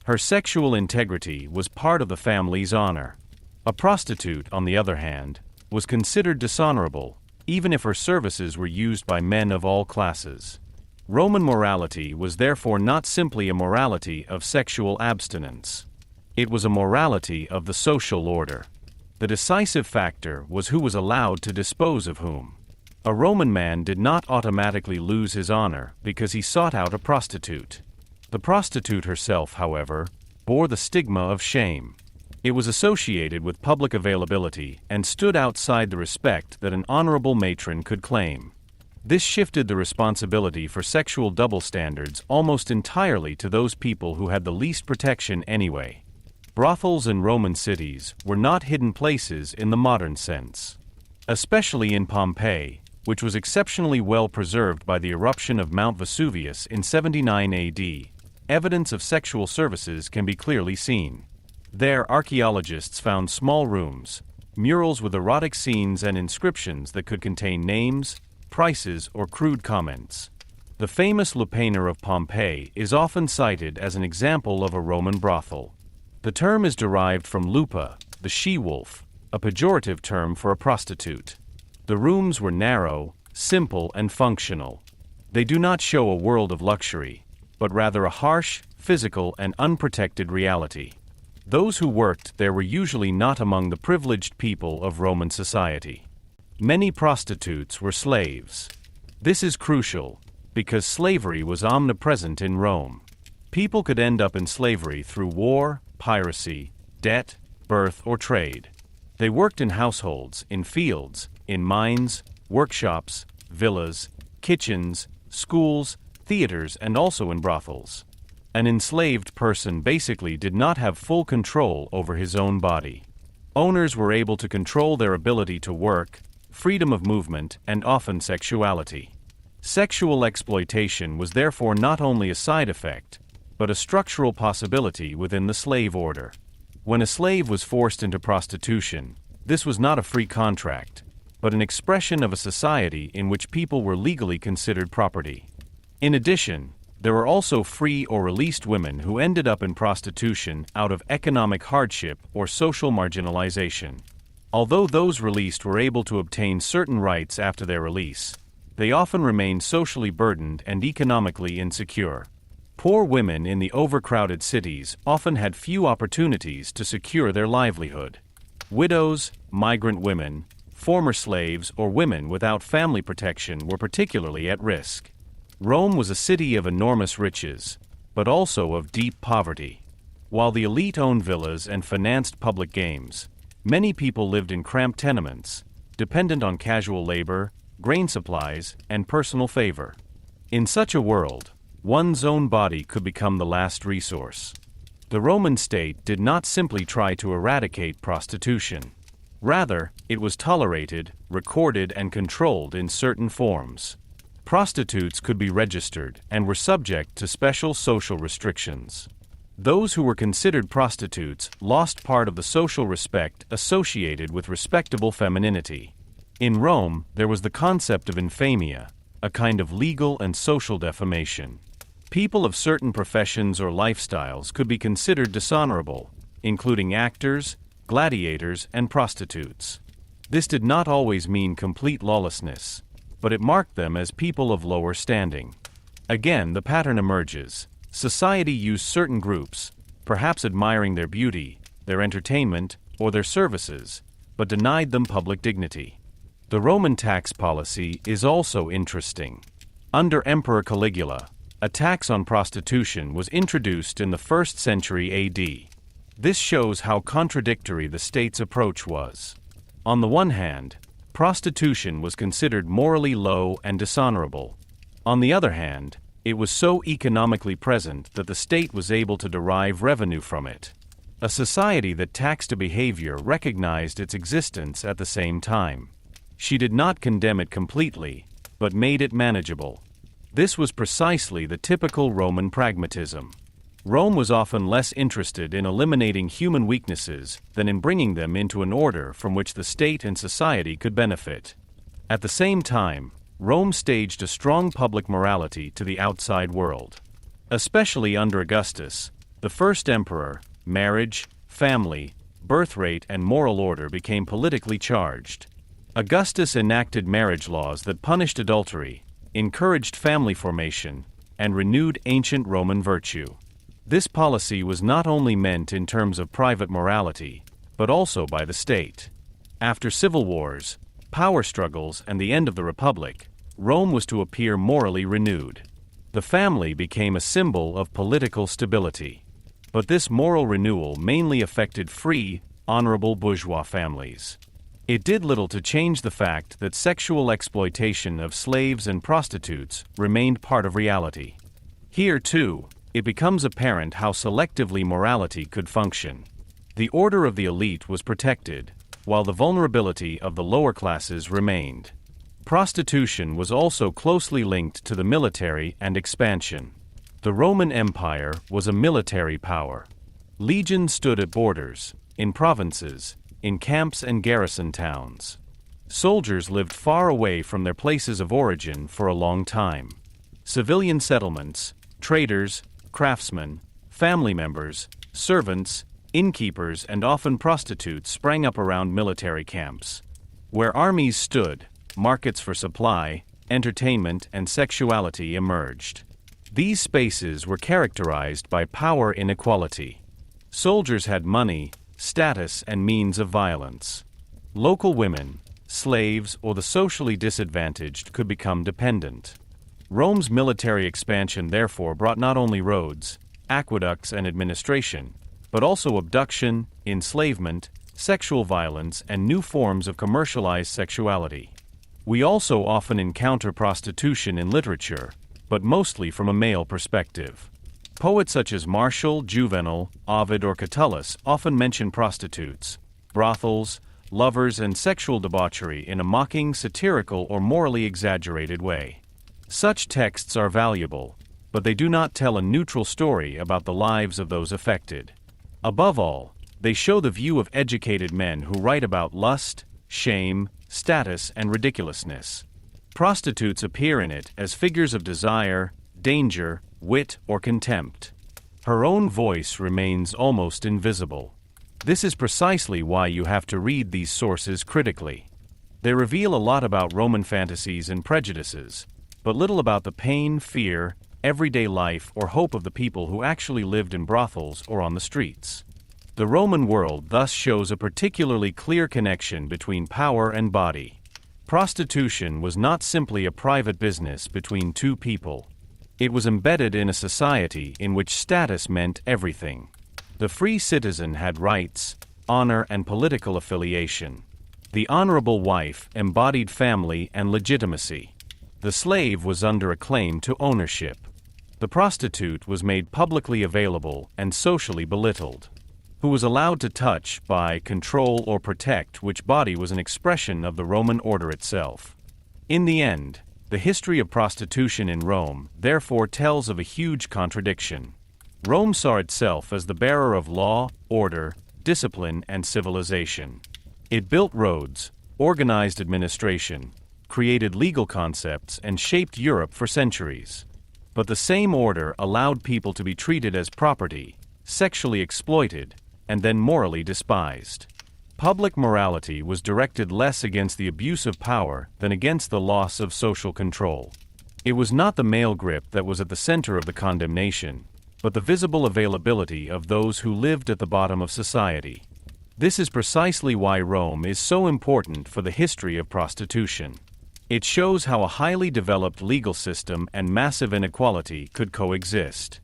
Her sexual integrity was part of the family's honor. A prostitute, on the other hand, was considered dishonorable, even if her services were used by men of all classes. Roman morality was therefore not simply a morality of sexual abstinence. It was a morality of the social order. The decisive factor was who was allowed to dispose of whom. A Roman man did not automatically lose his honor because he sought out a prostitute. The prostitute herself, however, bore the stigma of shame. It was associated with public availability and stood outside the respect that an honorable matron could claim. This shifted the responsibility for sexual double standards almost entirely to those people who had the least protection anyway. Brothels in Roman cities were not hidden places in the modern sense. Especially in Pompeii, which was exceptionally well preserved by the eruption of Mount Vesuvius in 79 AD, evidence of sexual services can be clearly seen. There, archaeologists found small rooms, murals with erotic scenes and inscriptions that could contain names, prices, or crude comments. The famous Lupanar of Pompeii is often cited as an example of a Roman brothel. The term is derived from lupa, the she-wolf, a pejorative term for a prostitute. The rooms were narrow, simple, and functional. They do not show a world of luxury, but rather a harsh, physical, and unprotected reality. Those who worked there were usually not among the privileged people of Roman society. Many prostitutes were slaves. This is crucial, because slavery was omnipresent in Rome. People could end up in slavery through war, piracy, debt, birth, or trade. They worked in households, in fields, in mines, workshops, villas, kitchens, schools, theaters, and also in brothels. An enslaved person basically did not have full control over his own body. Owners were able to control their ability to work, freedom of movement, and often sexuality. Sexual exploitation was therefore not only a side effect, but a structural possibility within the slave order. When a slave was forced into prostitution, this was not a free contract, but an expression of a society in which people were legally considered property. In addition, there were also free or released women who ended up in prostitution out of economic hardship or social marginalization. Although those released were able to obtain certain rights after their release, they often remained socially burdened and economically insecure. Poor women in the overcrowded cities often had few opportunities to secure their livelihood. Widows, migrant women, former slaves, or women without family protection were particularly at risk. Rome was a city of enormous riches, but also of deep poverty. While the elite owned villas and financed public games, many people lived in cramped tenements, dependent on casual labor, grain supplies, and personal favor. In such a world, one's own body could become the last resource. The Roman state did not simply try to eradicate prostitution. Rather, it was tolerated, recorded, and controlled in certain forms. Prostitutes could be registered and were subject to special social restrictions. Those who were considered prostitutes lost part of the social respect associated with respectable femininity. In Rome, there was the concept of infamia, a kind of legal and social defamation. People of certain professions or lifestyles could be considered dishonorable, including actors, gladiators, and prostitutes. This did not always mean complete lawlessness, but it marked them as people of lower standing. Again, the pattern emerges. Society used certain groups, perhaps admiring their beauty, their entertainment, or their services, but denied them public dignity. The Roman tax policy is also interesting. Under Emperor Caligula, a tax on prostitution was introduced in the 1st century AD. This shows how contradictory the state's approach was. On the one hand, prostitution was considered morally low and dishonorable. On the other hand, it was so economically present that the state was able to derive revenue from it. A society that taxed a behavior recognized its existence at the same time. She did not condemn it completely, but made it manageable. This was precisely the typical Roman pragmatism. Rome was often less interested in eliminating human weaknesses than in bringing them into an order from which the state and society could benefit. At the same time, Rome staged a strong public morality to the outside world. Especially under Augustus, the first emperor, marriage, family, birth rate, and moral order became politically charged. Augustus enacted marriage laws that punished adultery, encouraged family formation, and renewed ancient Roman virtue. This policy was not only meant in terms of private morality, but also by the state. After civil wars, power struggles, and the end of the Republic, Rome was to appear morally renewed. The family became a symbol of political stability. But this moral renewal mainly affected free, honorable bourgeois families. It did little to change the fact that sexual exploitation of slaves and prostitutes remained part of reality. Here, too, it becomes apparent how selectively morality could function. The order of the elite was protected, while the vulnerability of the lower classes remained. Prostitution was also closely linked to the military and expansion. The Roman Empire was a military power. Legions stood at borders, in provinces, in camps and garrison towns. Soldiers lived far away from their places of origin for a long time. Civilian settlements, traders, craftsmen, family members, servants, innkeepers, and often prostitutes sprang up around military camps. Where armies stood, markets for supply, entertainment, and sexuality emerged. These spaces were characterized by power inequality. Soldiers had money, status, and means of violence. Local women, slaves, or the socially disadvantaged could become dependent. Rome's military expansion therefore brought not only roads, aqueducts, and administration, but also abduction, enslavement, sexual violence, and new forms of commercialized sexuality. We also often encounter prostitution in literature, but mostly from a male perspective. Poets such as Martial, Juvenal, Ovid, or Catullus often mention prostitutes, brothels, lovers, and sexual debauchery in a mocking, satirical, or morally exaggerated way. Such texts are valuable, but they do not tell a neutral story about the lives of those affected. Above all, they show the view of educated men who write about lust, shame, status, and ridiculousness. Prostitutes appear in it as figures of desire, danger, wit, or contempt. Her own voice remains almost invisible. This is precisely why you have to read these sources critically. They reveal a lot about Roman fantasies and prejudices, but little about the pain, fear, everyday life, or hope of the people who actually lived in brothels or on the streets. The Roman world thus shows a particularly clear connection between power and body. Prostitution was not simply a private business between two people. It was embedded in a society in which status meant everything. The free citizen had rights, honor, and political affiliation. The honorable wife embodied family and legitimacy. The slave was under a claim to ownership. The prostitute was made publicly available and socially belittled. Who was allowed to touch, buy, control, or protect which body was an expression of the Roman order itself. In the end, the history of prostitution in Rome therefore tells of a huge contradiction. Rome saw itself as the bearer of law, order, discipline, and civilization. It built roads, organized administration, created legal concepts, and shaped Europe for centuries. But the same order allowed people to be treated as property, sexually exploited, and then morally despised. Public morality was directed less against the abuse of power than against the loss of social control. It was not the male grip that was at the center of the condemnation, but the visible availability of those who lived at the bottom of society. This is precisely why Rome is so important for the history of prostitution. It shows how a highly developed legal system and massive inequality could coexist.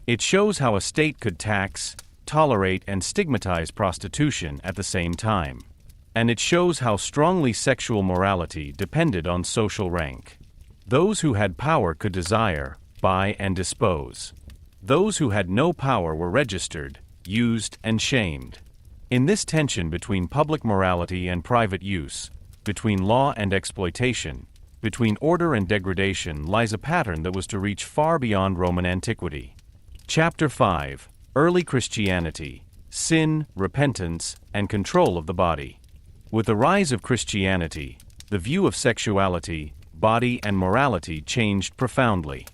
It shows how a state could tax, tolerate, and stigmatize prostitution at the same time. And it shows how strongly sexual morality depended on social rank. Those who had power could desire, buy, and dispose. Those who had no power were registered, used, and shamed. In this tension between public morality and private use, between law and exploitation, between order and degradation lies a pattern that was to reach far beyond Roman antiquity. Chapter 5: Early Christianity, Sin, Repentance, and Control of the Body. With the rise of Christianity, the view of sexuality, body, and morality changed profoundly.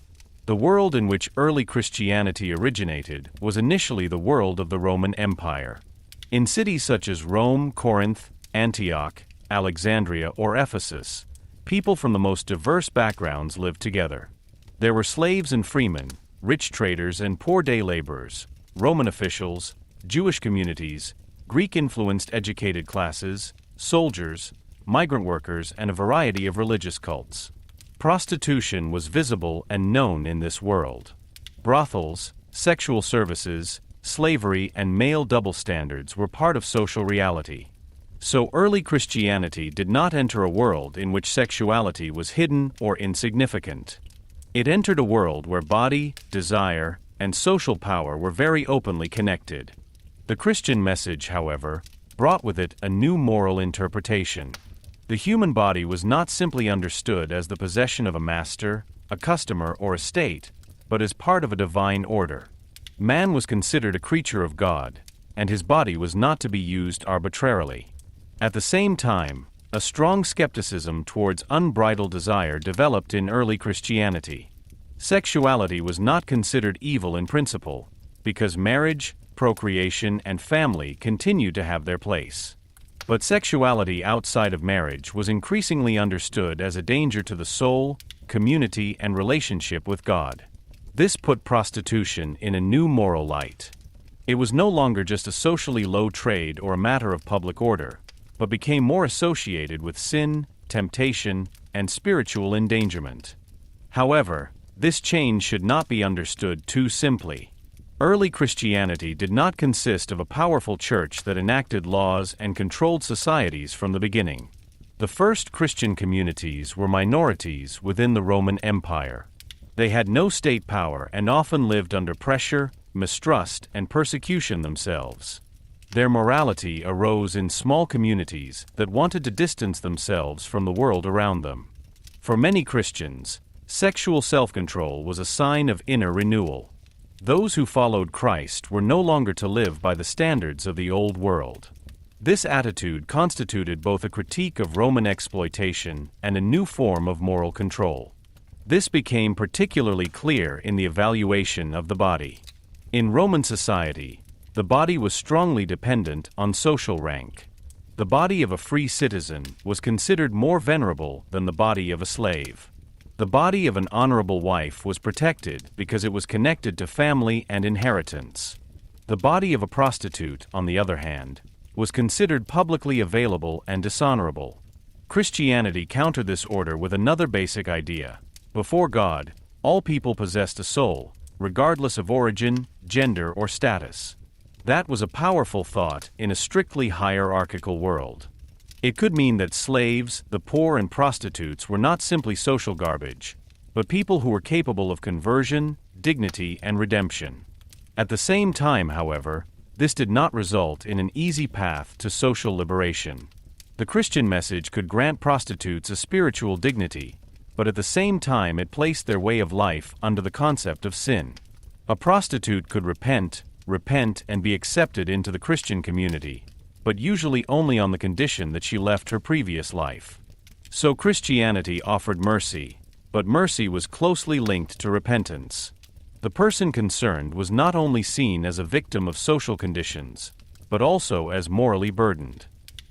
The world in which early Christianity originated was initially the world of the Roman Empire. In cities such as Rome, Corinth, Antioch, Alexandria, or Ephesus, people from the most diverse backgrounds lived together. There were slaves and freemen, rich traders and poor day laborers, Roman officials, Jewish communities, Greek-influenced educated classes, soldiers, migrant workers, and a variety of religious cults. Prostitution was visible and known in this world. Brothels, sexual services, slavery, and male double standards were part of social reality. So early Christianity did not enter a world in which sexuality was hidden or insignificant. It entered a world where body, desire, and social power were very openly connected. The Christian message, however, brought with it a new moral interpretation. The human body was not simply understood as the possession of a master, a customer, or a state, but as part of a divine order. Man was considered a creature of God, and his body was not to be used arbitrarily. At the same time, a strong skepticism towards unbridled desire developed in early Christianity. Sexuality was not considered evil in principle, because marriage, procreation, and family continued to have their place. But sexuality outside of marriage was increasingly understood as a danger to the soul, community, and relationship with God. This put prostitution in a new moral light. It was no longer just a socially low trade or a matter of public order, but became more associated with sin, temptation, and spiritual endangerment. However, this change should not be understood too simply. Early Christianity did not consist of a powerful church that enacted laws and controlled societies from the beginning. The first Christian communities were minorities within the Roman Empire. They had no state power and often lived under pressure, mistrust, and persecution themselves. Their morality arose in small communities that wanted to distance themselves from the world around them. For many Christians, sexual self-control was a sign of inner renewal. Those who followed Christ were no longer to live by the standards of the old world. This attitude constituted both a critique of Roman exploitation and a new form of moral control. This became particularly clear in the evaluation of the body. In Roman society, the body was strongly dependent on social rank. The body of a free citizen was considered more venerable than the body of a slave. The body of an honorable wife was protected because it was connected to family and inheritance. The body of a prostitute, on the other hand, was considered publicly available and dishonorable. Christianity countered this order with another basic idea. Before God, all people possessed a soul, regardless of origin, gender, or status. That was a powerful thought in a strictly hierarchical world. It could mean that slaves, the poor, and prostitutes were not simply social garbage, but people who were capable of conversion, dignity, and redemption. At the same time, however, this did not result in an easy path to social liberation. The Christian message could grant prostitutes a spiritual dignity, but at the same time it placed their way of life under the concept of sin. A prostitute could repent, and be accepted into the Christian community, but usually only on the condition that she left her previous life. So Christianity offered mercy, but mercy was closely linked to repentance. The person concerned was not only seen as a victim of social conditions, but also as morally burdened.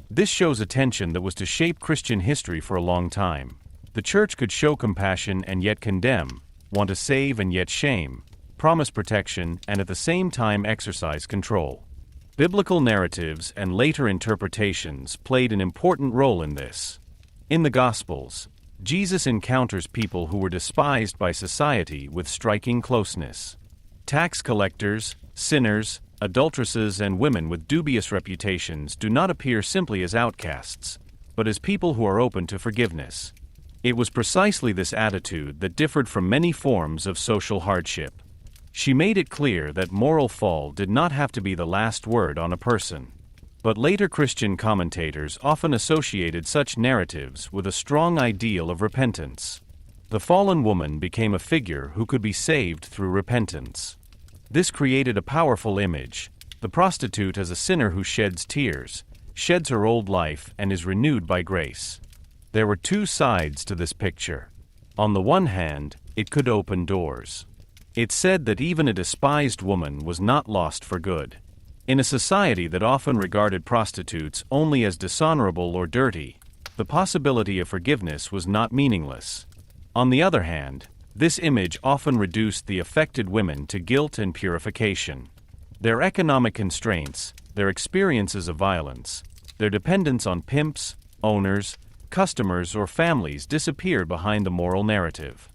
This shows a tension that was to shape Christian history for a long time. The church could show compassion and yet condemn, want to save and yet shame, promise protection and at the same time exercise control. Biblical narratives and later interpretations played an important role in this. In the Gospels, Jesus encounters people who were despised by society with striking closeness. Tax collectors, sinners, adulteresses, and women with dubious reputations do not appear simply as outcasts, but as people who are open to forgiveness. It was precisely this attitude that differed from many forms of social hardship. She made it clear that moral fall did not have to be the last word on a person. But later Christian commentators often associated such narratives with a strong ideal of repentance. The fallen woman became a figure who could be saved through repentance. This created a powerful image: the prostitute as a sinner who sheds tears, sheds her old life, and is renewed by grace. There were two sides to this picture. On the one hand, it could open doors. It said that even a despised woman was not lost for good. In a society that often regarded prostitutes only as dishonorable or dirty, the possibility of forgiveness was not meaningless. On the other hand, this image often reduced the affected women to guilt and purification. Their economic constraints, their experiences of violence, their dependence on pimps, owners, customers, or families disappeared behind the moral narrative.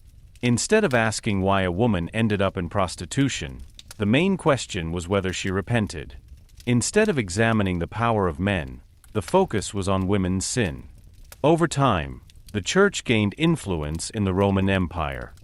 Instead of asking why a woman ended up in prostitution, the main question was whether she repented. Instead of examining the power of men, the focus was on women's sin. Over time, the church gained influence in the Roman Empire,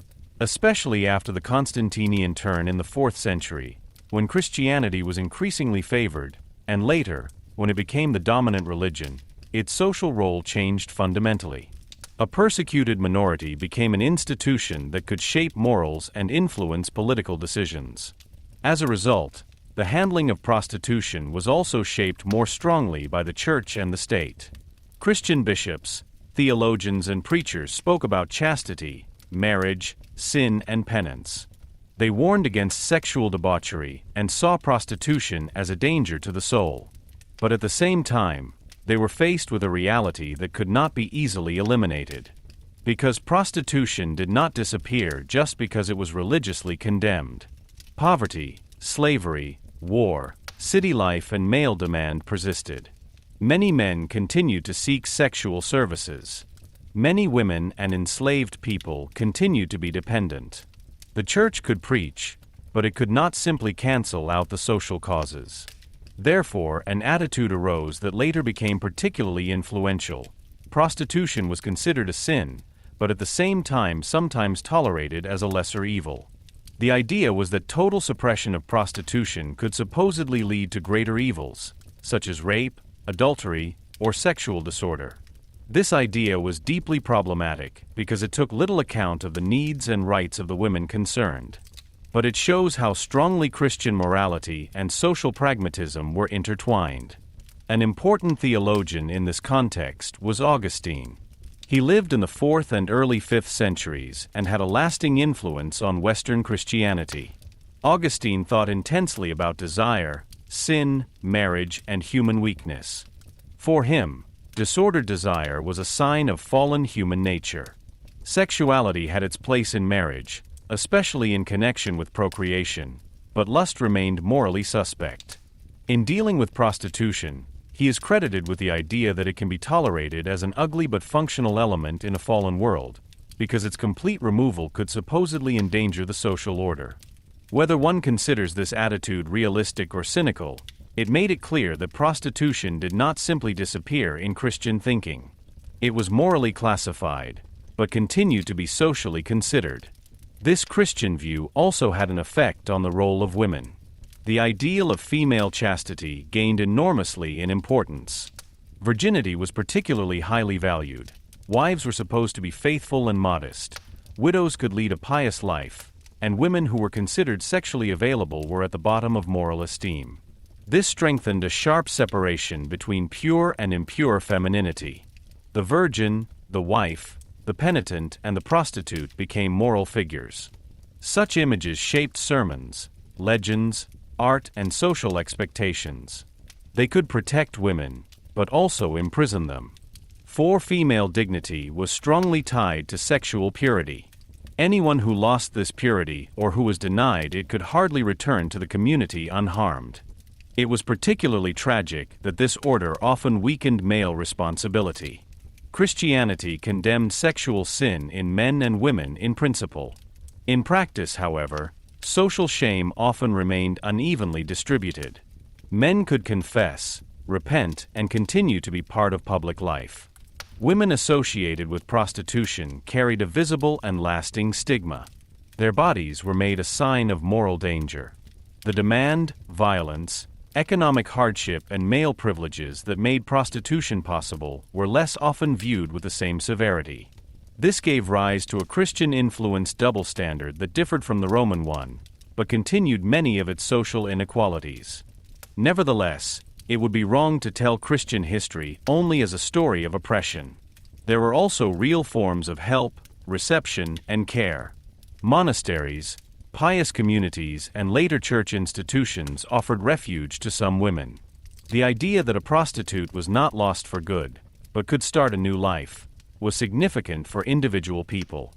especially after the Constantinian turn in the 4th century, when Christianity was increasingly favored, and later, when it became the dominant religion, its social role changed fundamentally. A persecuted minority became an institution that could shape morals and influence political decisions. As a result, the handling of prostitution was also shaped more strongly by the church and the state. Christian bishops, theologians, and preachers spoke about chastity, marriage, sin, and penance. They warned against sexual debauchery and saw prostitution as a danger to the soul. But at the same time, they were faced with a reality that could not be easily eliminated. Because prostitution did not disappear just because it was religiously condemned. Poverty, slavery, war, city life, and male demand persisted. Many men continued to seek sexual services. Many women and enslaved people continued to be dependent. The church could preach, but it could not simply cancel out the social causes. Therefore, an attitude arose that later became particularly influential. Prostitution was considered a sin, but at the same time sometimes tolerated as a lesser evil. The idea was that total suppression of prostitution could supposedly lead to greater evils, such as rape, adultery, or sexual disorder. This idea was deeply problematic because it took little account of the needs and rights of the women concerned. But it shows how strongly Christian morality and social pragmatism were intertwined. An important theologian in this context was Augustine. He lived in the 4th and early 5th centuries and had a lasting influence on Western Christianity. Augustine thought intensely about desire, sin, marriage, and human weakness. For him, disordered desire was a sign of fallen human nature. Sexuality had its place in marriage, especially in connection with procreation, but lust remained morally suspect. In dealing with prostitution, he is credited with the idea that it can be tolerated as an ugly but functional element in a fallen world, because its complete removal could supposedly endanger the social order. Whether one considers this attitude realistic or cynical, it made it clear that prostitution did not simply disappear in Christian thinking. It was morally classified, but continued to be socially considered. This Christian view also had an effect on the role of women. The ideal of female chastity gained enormously in importance. Virginity was particularly highly valued. Wives were supposed to be faithful and modest. Widows could lead a pious life, and women who were considered sexually available were at the bottom of moral esteem. This strengthened a sharp separation between pure and impure femininity. The virgin, the wife, the penitent and the prostitute became moral figures. Such images shaped sermons, legends, art, and social expectations. They could protect women, but also imprison them. For female dignity was strongly tied to sexual purity. Anyone who lost this purity or who was denied it could hardly return to the community unharmed. It was particularly tragic that this order often weakened male responsibility. Christianity condemned sexual sin in men and women in principle. In practice, however, social shame often remained unevenly distributed. Men could confess, repent, and continue to be part of public life. Women associated with prostitution carried a visible and lasting stigma. Their bodies were made a sign of moral danger. The demand, violence, economic hardship, and male privileges that made prostitution possible were less often viewed with the same severity. This gave rise to a Christian-influenced double standard that differed from the Roman one, but continued many of its social inequalities. Nevertheless, it would be wrong to tell Christian history only as a story of oppression. There were also real forms of help, reception, and care. Monasteries, pious communities, and later church institutions offered refuge to some women. The idea that a prostitute was not lost for good, but could start a new life, was significant for individual people.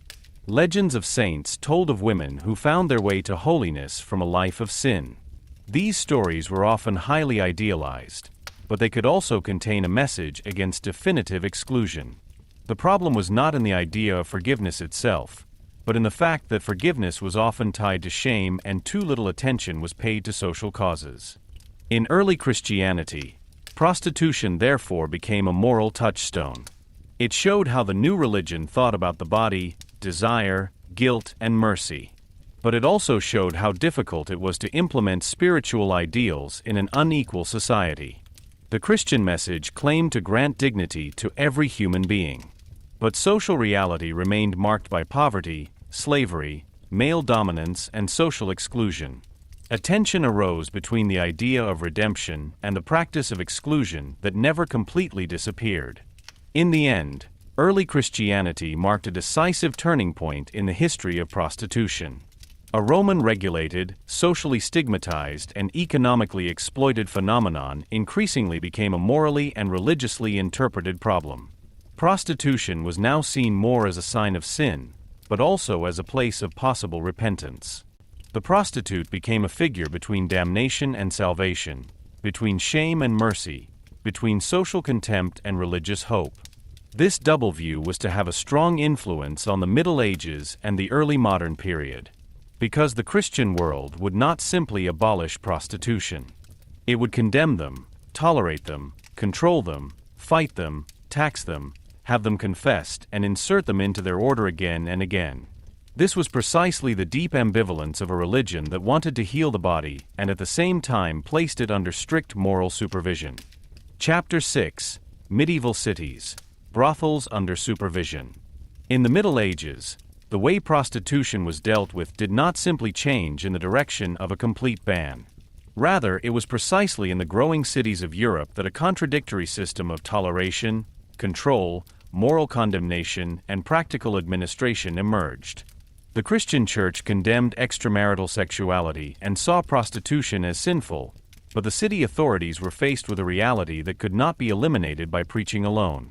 Legends of saints told of women who found their way to holiness from a life of sin. These stories were often highly idealized, but they could also contain a message against definitive exclusion. The problem was not in the idea of forgiveness itself, but in the fact that forgiveness was often tied to shame and too little attention was paid to social causes. In early Christianity, prostitution therefore became a moral touchstone. It showed how the new religion thought about the body, desire, guilt, and mercy. But it also showed how difficult it was to implement spiritual ideals in an unequal society. The Christian message claimed to grant dignity to every human being. But social reality remained marked by poverty, slavery, male dominance, and social exclusion. A tension arose between the idea of redemption and the practice of exclusion that never completely disappeared. In the end, early Christianity marked a decisive turning point in the history of prostitution. A Roman-regulated, socially stigmatized, and economically exploited phenomenon increasingly became a morally and religiously interpreted problem. Prostitution was now seen more as a sign of sin, but also as a place of possible repentance. The prostitute became a figure between damnation and salvation, between shame and mercy, between social contempt and religious hope. This double view was to have a strong influence on the Middle Ages and the early modern period. Because the Christian world would not simply abolish prostitution. It would condemn them, tolerate them, control them, fight them, tax them, have them confessed, and insert them into their order again and again. This was precisely the deep ambivalence of a religion that wanted to heal the body and at the same time placed it under strict moral supervision. Chapter 6: Medieval Cities, Brothels under Supervision. In the Middle Ages, the way prostitution was dealt with did not simply change in the direction of a complete ban. Rather, it was precisely in the growing cities of Europe that a contradictory system of toleration, control, moral condemnation, and practical administration emerged. The Christian Church condemned extramarital sexuality and saw prostitution as sinful, but the city authorities were faced with a reality that could not be eliminated by preaching alone.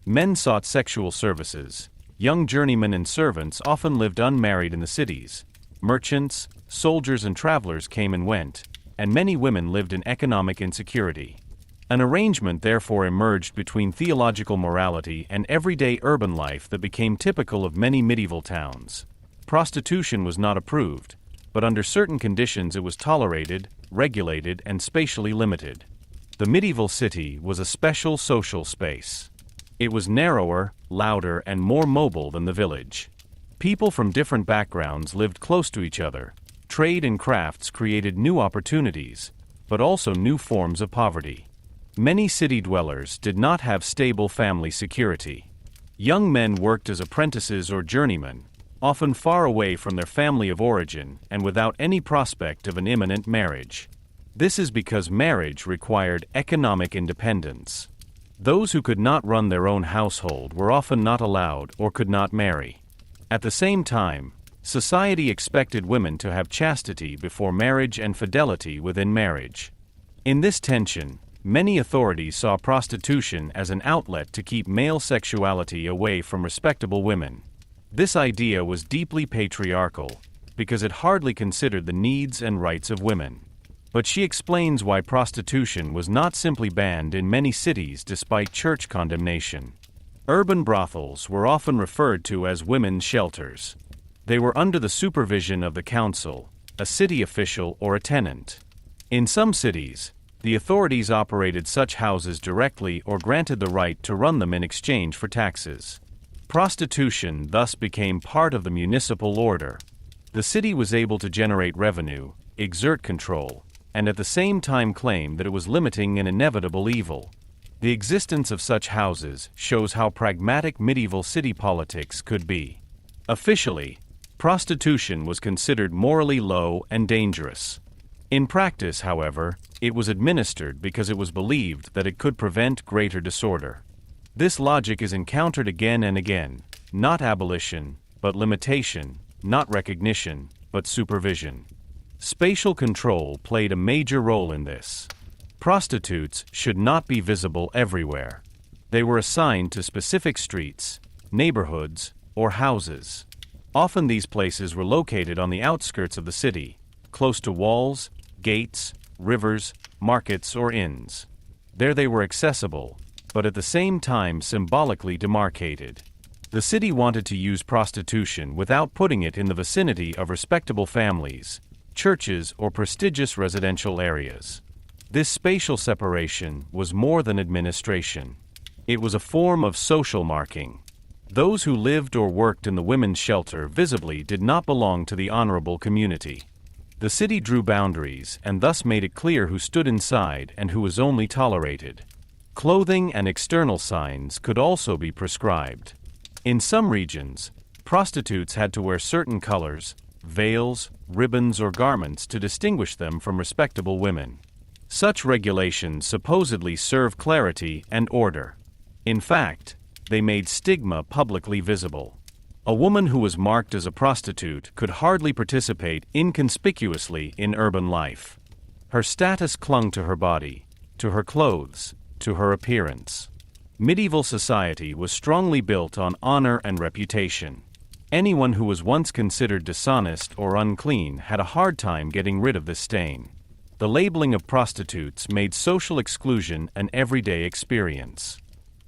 Men sought sexual services. Young journeymen and servants often lived unmarried in the cities. Merchants, soldiers, and travelers came and went, and many women lived in economic insecurity. An arrangement therefore emerged between theological morality and everyday urban life that became typical of many medieval towns. Prostitution was not approved, but under certain conditions it was tolerated, regulated, and spatially limited. The medieval city was a special social space. It was narrower, louder, and more mobile than the village. People from different backgrounds lived close to each other. Trade and crafts created new opportunities, but also new forms of poverty. Many city dwellers did not have stable family security. Young men worked as apprentices or journeymen, often far away from their family of origin and without any prospect of an imminent marriage. This is because marriage required economic independence. Those who could not run their own household were often not allowed or could not marry. At the same time, society expected women to have chastity before marriage and fidelity within marriage. In this tension, many authorities saw prostitution as an outlet to keep male sexuality away from respectable women. This idea was deeply patriarchal, because it hardly considered the needs and rights of women. But she explains why prostitution was not simply banned in many cities despite church condemnation. Urban brothels were often referred to as women's shelters. They were under the supervision of the council, a city official, or a tenant. In some cities, the authorities operated such houses directly or granted the right to run them in exchange for taxes. Prostitution thus became part of the municipal order. The city was able to generate revenue, exert control, and at the same time claim that it was limiting an inevitable evil. The existence of such houses shows how pragmatic medieval city politics could be. Officially, prostitution was considered morally low and dangerous. In practice, however, it was administered because it was believed that it could prevent greater disorder. This logic is encountered again and again: not abolition, but limitation; not recognition, but supervision. Spatial control played a major role in this. Prostitutes should not be visible everywhere. They were assigned to specific streets, neighborhoods, or houses. Often these places were located on the outskirts of the city, close to walls, gates, rivers, markets, or inns. There they were accessible, but at the same time symbolically demarcated. The city wanted to use prostitution without putting it in the vicinity of respectable families, churches, or prestigious residential areas. This spatial separation was more than administration. It was a form of social marking. Those who lived or worked in the women's shelter visibly did not belong to the honorable community. The city drew boundaries and thus made it clear who stood inside and who was only tolerated. Clothing and external signs could also be prescribed. In some regions, prostitutes had to wear certain colors, veils, ribbons, or garments to distinguish them from respectable women. Such regulations supposedly serve clarity and order. In fact, they made stigma publicly visible. A woman who was marked as a prostitute could hardly participate inconspicuously in urban life. Her status clung to her body, to her clothes, to her appearance. Medieval society was strongly built on honor and reputation. Anyone who was once considered dishonest or unclean had a hard time getting rid of this stain. The labeling of prostitutes made social exclusion an everyday experience.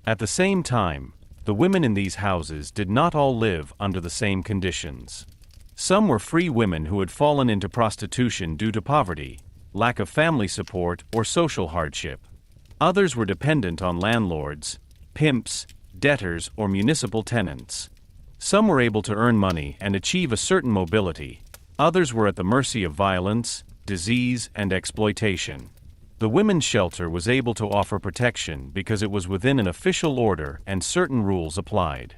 At the same time, the women in these houses did not all live under the same conditions. Some were free women who had fallen into prostitution due to poverty, lack of family support, or social hardship. Others were dependent on landlords, pimps, debtors, or municipal tenants. Some were able to earn money and achieve a certain mobility. Others were at the mercy of violence, disease, and exploitation. The women's shelter was able to offer protection because it was within an official order and certain rules applied.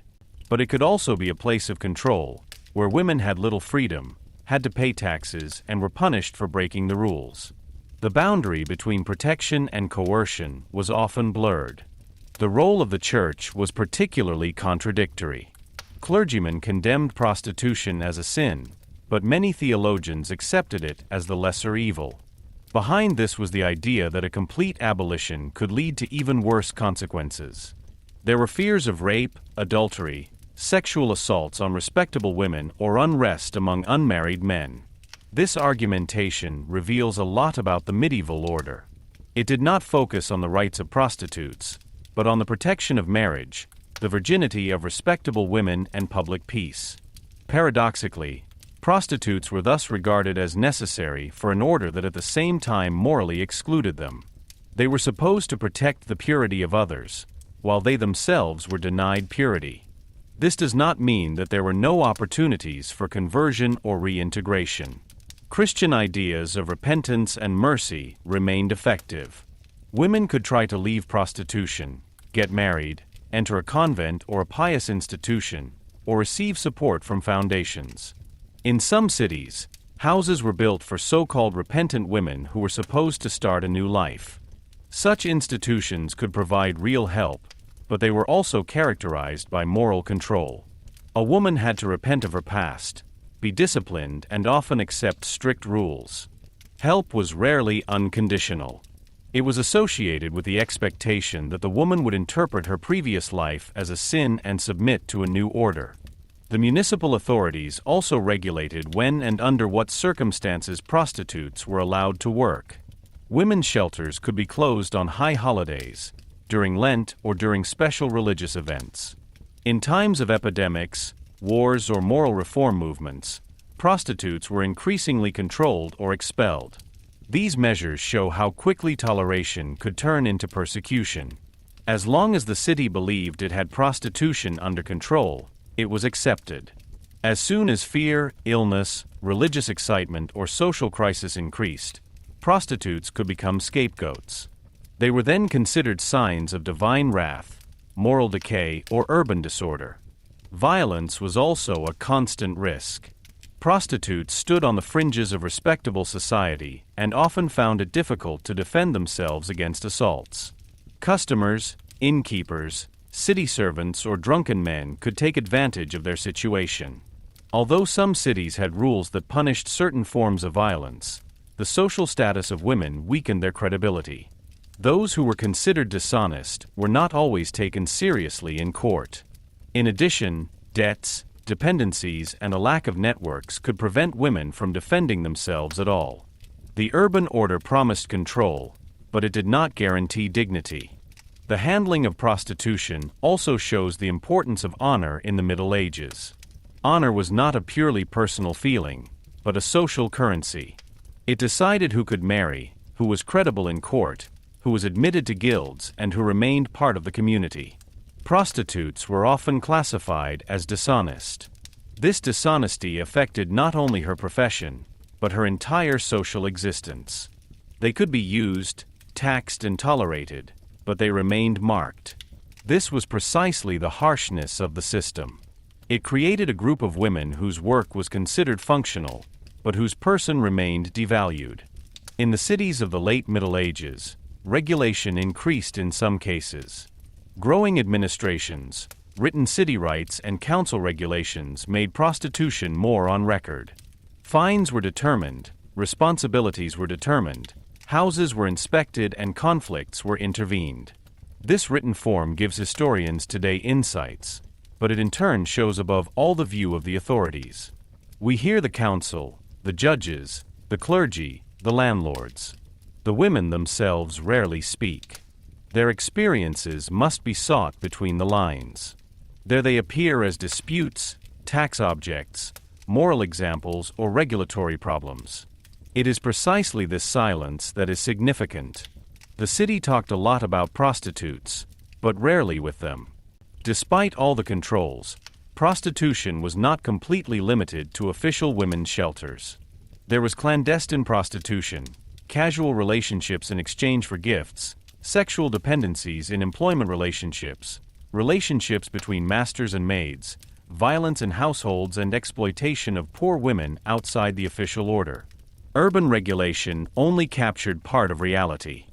But it could also be a place of control, where women had little freedom, had to pay taxes, and were punished for breaking the rules. The boundary between protection and coercion was often blurred. The role of the church was particularly contradictory. Clergymen condemned prostitution as a sin, but many theologians accepted it as the lesser evil. Behind this was the idea that a complete abolition could lead to even worse consequences. There were fears of rape, adultery, sexual assaults on respectable women, or unrest among unmarried men. This argumentation reveals a lot about the medieval order. It did not focus on the rights of prostitutes, but on the protection of marriage, the virginity of respectable women, and public peace. Paradoxically, prostitutes were thus regarded as necessary for an order that at the same time morally excluded them. They were supposed to protect the purity of others, while they themselves were denied purity. This does not mean that there were no opportunities for conversion or reintegration. Christian ideas of repentance and mercy remained effective. Women could try to leave prostitution, get married, enter a convent or a pious institution, or receive support from foundations. In some cities, houses were built for so-called repentant women who were supposed to start a new life. Such institutions could provide real help, but they were also characterized by moral control. A woman had to repent of her past, be disciplined, and often accept strict rules. Help was rarely unconditional. It was associated with the expectation that the woman would interpret her previous life as a sin and submit to a new order. The municipal authorities also regulated when and under what circumstances prostitutes were allowed to work. Women's shelters could be closed on high holidays, during Lent, or during special religious events. In times of epidemics, wars, or moral reform movements, prostitutes were increasingly controlled or expelled. These measures show how quickly toleration could turn into persecution. As long as the city believed it had prostitution under control, it was accepted. As soon as fear, illness, religious excitement, or social crisis increased, prostitutes could become scapegoats. They were then considered signs of divine wrath, moral decay, or urban disorder. Violence was also a constant risk. Prostitutes stood on the fringes of respectable society and often found it difficult to defend themselves against assaults. Customers, innkeepers, city servants, or drunken men could take advantage of their situation. Although some cities had rules that punished certain forms of violence, the social status of women weakened their credibility. Those who were considered dishonest were not always taken seriously in court. In addition, debts, dependencies, and a lack of networks could prevent women from defending themselves at all. The urban order promised control, but it did not guarantee dignity. The handling of prostitution also shows the importance of honor in the Middle Ages. Honor was not a purely personal feeling, but a social currency. It decided who could marry, who was credible in court, who was admitted to guilds, and who remained part of the community. Prostitutes were often classified as dishonest. This dishonesty affected not only her profession, but her entire social existence. They could be used, taxed, and tolerated, but they remained marked. This was precisely the harshness of the system. It created a group of women whose work was considered functional, but whose person remained devalued. In the cities of the late Middle Ages, regulation increased in some cases. Growing administrations, written city rights, and council regulations made prostitution more on record. Fines were determined, responsibilities were determined, houses were inspected, and conflicts were intervened. This written form gives historians today insights, but it in turn shows above all the view of the authorities. We hear the council, the judges, the clergy, the landlords. The women themselves rarely speak. Their experiences must be sought between the lines. There they appear as disputes, tax objects, moral examples, or regulatory problems. It is precisely this silence that is significant. The city talked a lot about prostitutes, but rarely with them. Despite all the controls, prostitution was not completely limited to official women's shelters. There was clandestine prostitution, casual relationships in exchange for gifts, sexual dependencies in employment relationships, relationships between masters and maids, violence in households, and exploitation of poor women outside the official order. Urban regulation only captured part of reality.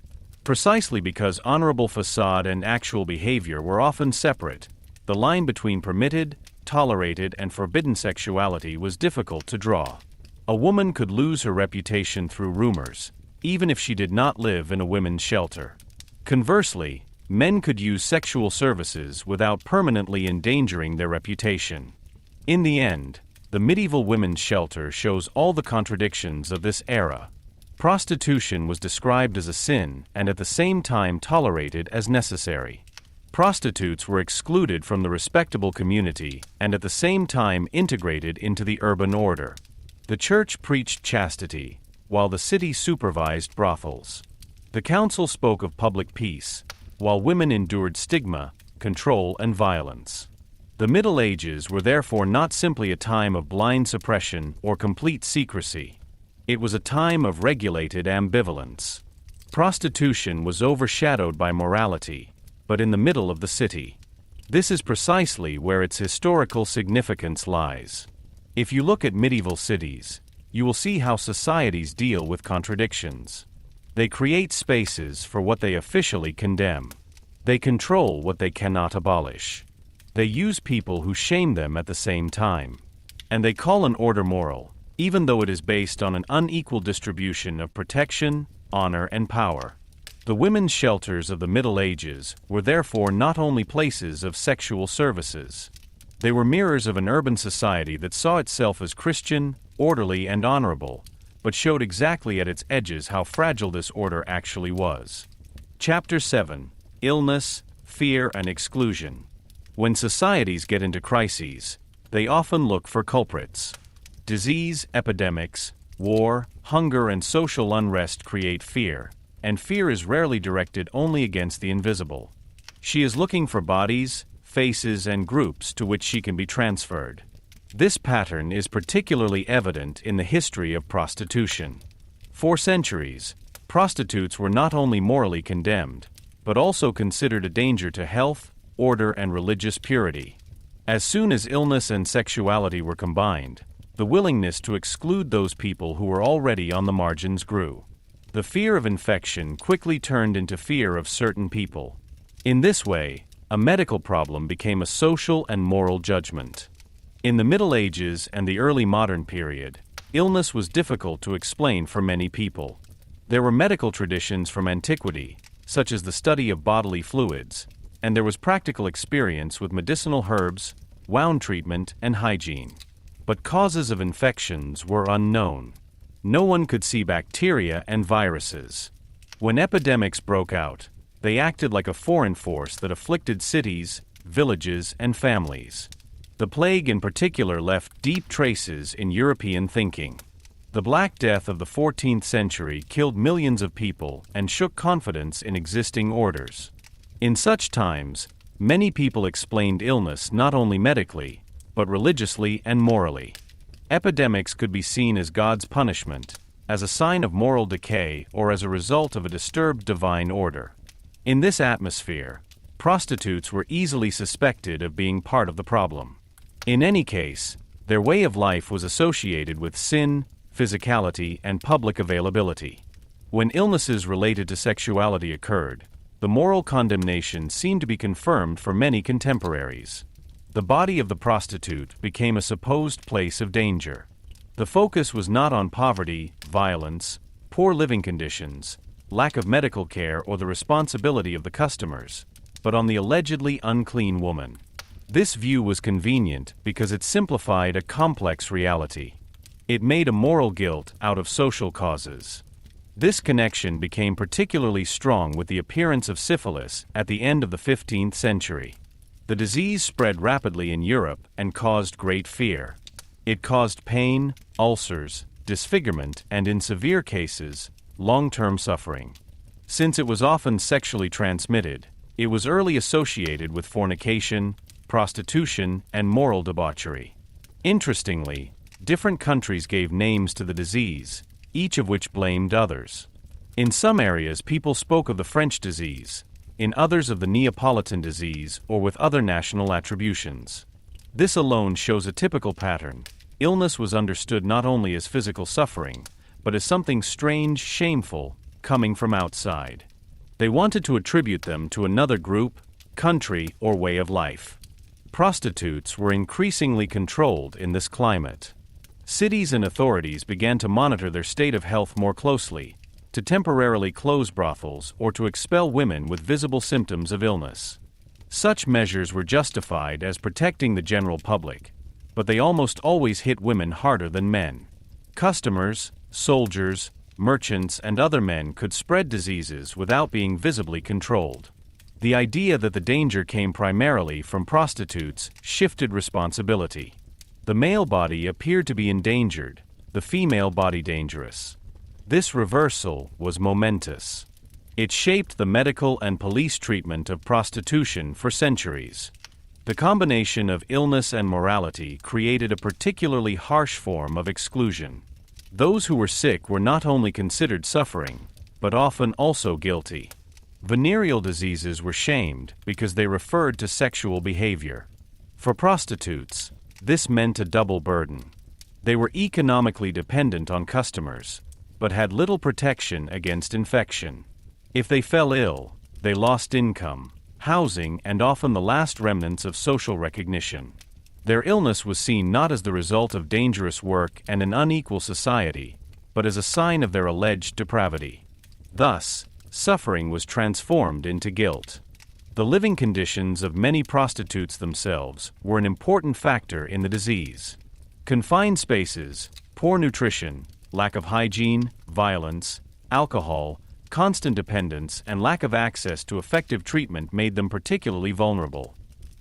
Precisely because honorable facade and actual behavior were often separate, the line between permitted, tolerated, and forbidden sexuality was difficult to draw. A woman could lose her reputation through rumors, even if she did not live in a women's shelter. Conversely, men could use sexual services without permanently endangering their reputation. In the end, the medieval women's shelter shows all the contradictions of this era. Prostitution was described as a sin and at the same time tolerated as necessary. Prostitutes were excluded from the respectable community and at the same time integrated into the urban order. The church preached chastity, while the city supervised brothels. The council spoke of public peace, while women endured stigma, control, and violence. The Middle Ages were therefore not simply a time of blind suppression or complete secrecy. It was a time of regulated ambivalence. Prostitution was overshadowed by morality, but in the middle of the city. This is precisely where its historical significance lies. If you look at medieval cities, you will see how societies deal with contradictions. They create spaces for what they officially condemn. They control what they cannot abolish. They use people who shame them at the same time. And they call an order moral, even though it is based on an unequal distribution of protection, honor, and power. The women's shelters of the Middle Ages were therefore not only places of sexual services. They were mirrors of an urban society that saw itself as Christian, orderly, and honorable, but showed exactly at its edges how fragile this order actually was. Chapter 7: Illness, Fear, and Exclusion. When societies get into crises, they often look for culprits. Disease, epidemics, war, hunger, and social unrest create fear, and fear is rarely directed only against the invisible. She is looking for bodies, faces, and groups to which she can be transferred. This pattern is particularly evident in the history of prostitution. For centuries, prostitutes were not only morally condemned, but also considered a danger to health, order, and religious purity. As soon as illness and sexuality were combined, the willingness to exclude those people who were already on the margins grew. The fear of infection quickly turned into fear of certain people. In this way, a medical problem became a social and moral judgment. In the Middle Ages and the early modern period, illness was difficult to explain for many people. There were medical traditions from antiquity, such as the study of bodily fluids, and there was practical experience with medicinal herbs, wound treatment, and hygiene. But causes of infections were unknown. No one could see bacteria and viruses. When epidemics broke out, they acted like a foreign force that afflicted cities, villages, and families. The plague in particular left deep traces in European thinking. The Black Death of the 14th century killed millions of people and shook confidence in existing orders. In such times, many people explained illness not only medically, but religiously and morally. Epidemics could be seen as God's punishment, as a sign of moral decay, or as a result of a disturbed divine order. In this atmosphere, prostitutes were easily suspected of being part of the problem. In any case, their way of life was associated with sin, physicality, and public availability. When illnesses related to sexuality occurred, the moral condemnation seemed to be confirmed for many contemporaries. The body of the prostitute became a supposed place of danger. The focus was not on poverty, violence, poor living conditions, lack of medical care, or the responsibility of the customers, but on the allegedly unclean woman. This view was convenient because it simplified a complex reality. It made a moral guilt out of social causes. This connection became particularly strong with the appearance of syphilis at the end of the 15th century. The disease spread rapidly in Europe and caused great fear. It caused pain, ulcers, disfigurement, and in severe cases, long-term suffering. Since it was often sexually transmitted, it was early associated with fornication, prostitution, and moral debauchery. Interestingly, different countries gave names to the disease, each of which blamed others. In some areas, people spoke of the French disease, in others of the Neapolitan disease, or with other national attributions. This alone shows a typical pattern. Illness was understood not only as physical suffering, but as something strange, shameful, coming from outside. They wanted to attribute them to another group, country, or way of life. Prostitutes were increasingly controlled in this climate. Cities and authorities began to monitor their state of health more closely, to temporarily close brothels or to expel women with visible symptoms of illness. Such measures were justified as protecting the general public, but they almost always hit women harder than men. Customers, soldiers, merchants, and other men could spread diseases without being visibly controlled. The idea that the danger came primarily from prostitutes shifted responsibility. The male body appeared to be endangered, the female body dangerous. This reversal was momentous. It shaped the medical and police treatment of prostitution for centuries. The combination of illness and morality created a particularly harsh form of exclusion. Those who were sick were not only considered suffering, but often also guilty. Venereal diseases were shamed because they referred to sexual behavior. For prostitutes, this meant a double burden. They were economically dependent on customers, but had little protection against infection. If they fell ill, they lost income, housing, and often the last remnants of social recognition. Their illness was seen not as the result of dangerous work and an unequal society, but as a sign of their alleged depravity. Thus, suffering was transformed into guilt. The living conditions of many prostitutes themselves were an important factor in the disease. Confined spaces, poor nutrition, lack of hygiene, violence, alcohol, constant dependence, and lack of access to effective treatment made them particularly vulnerable.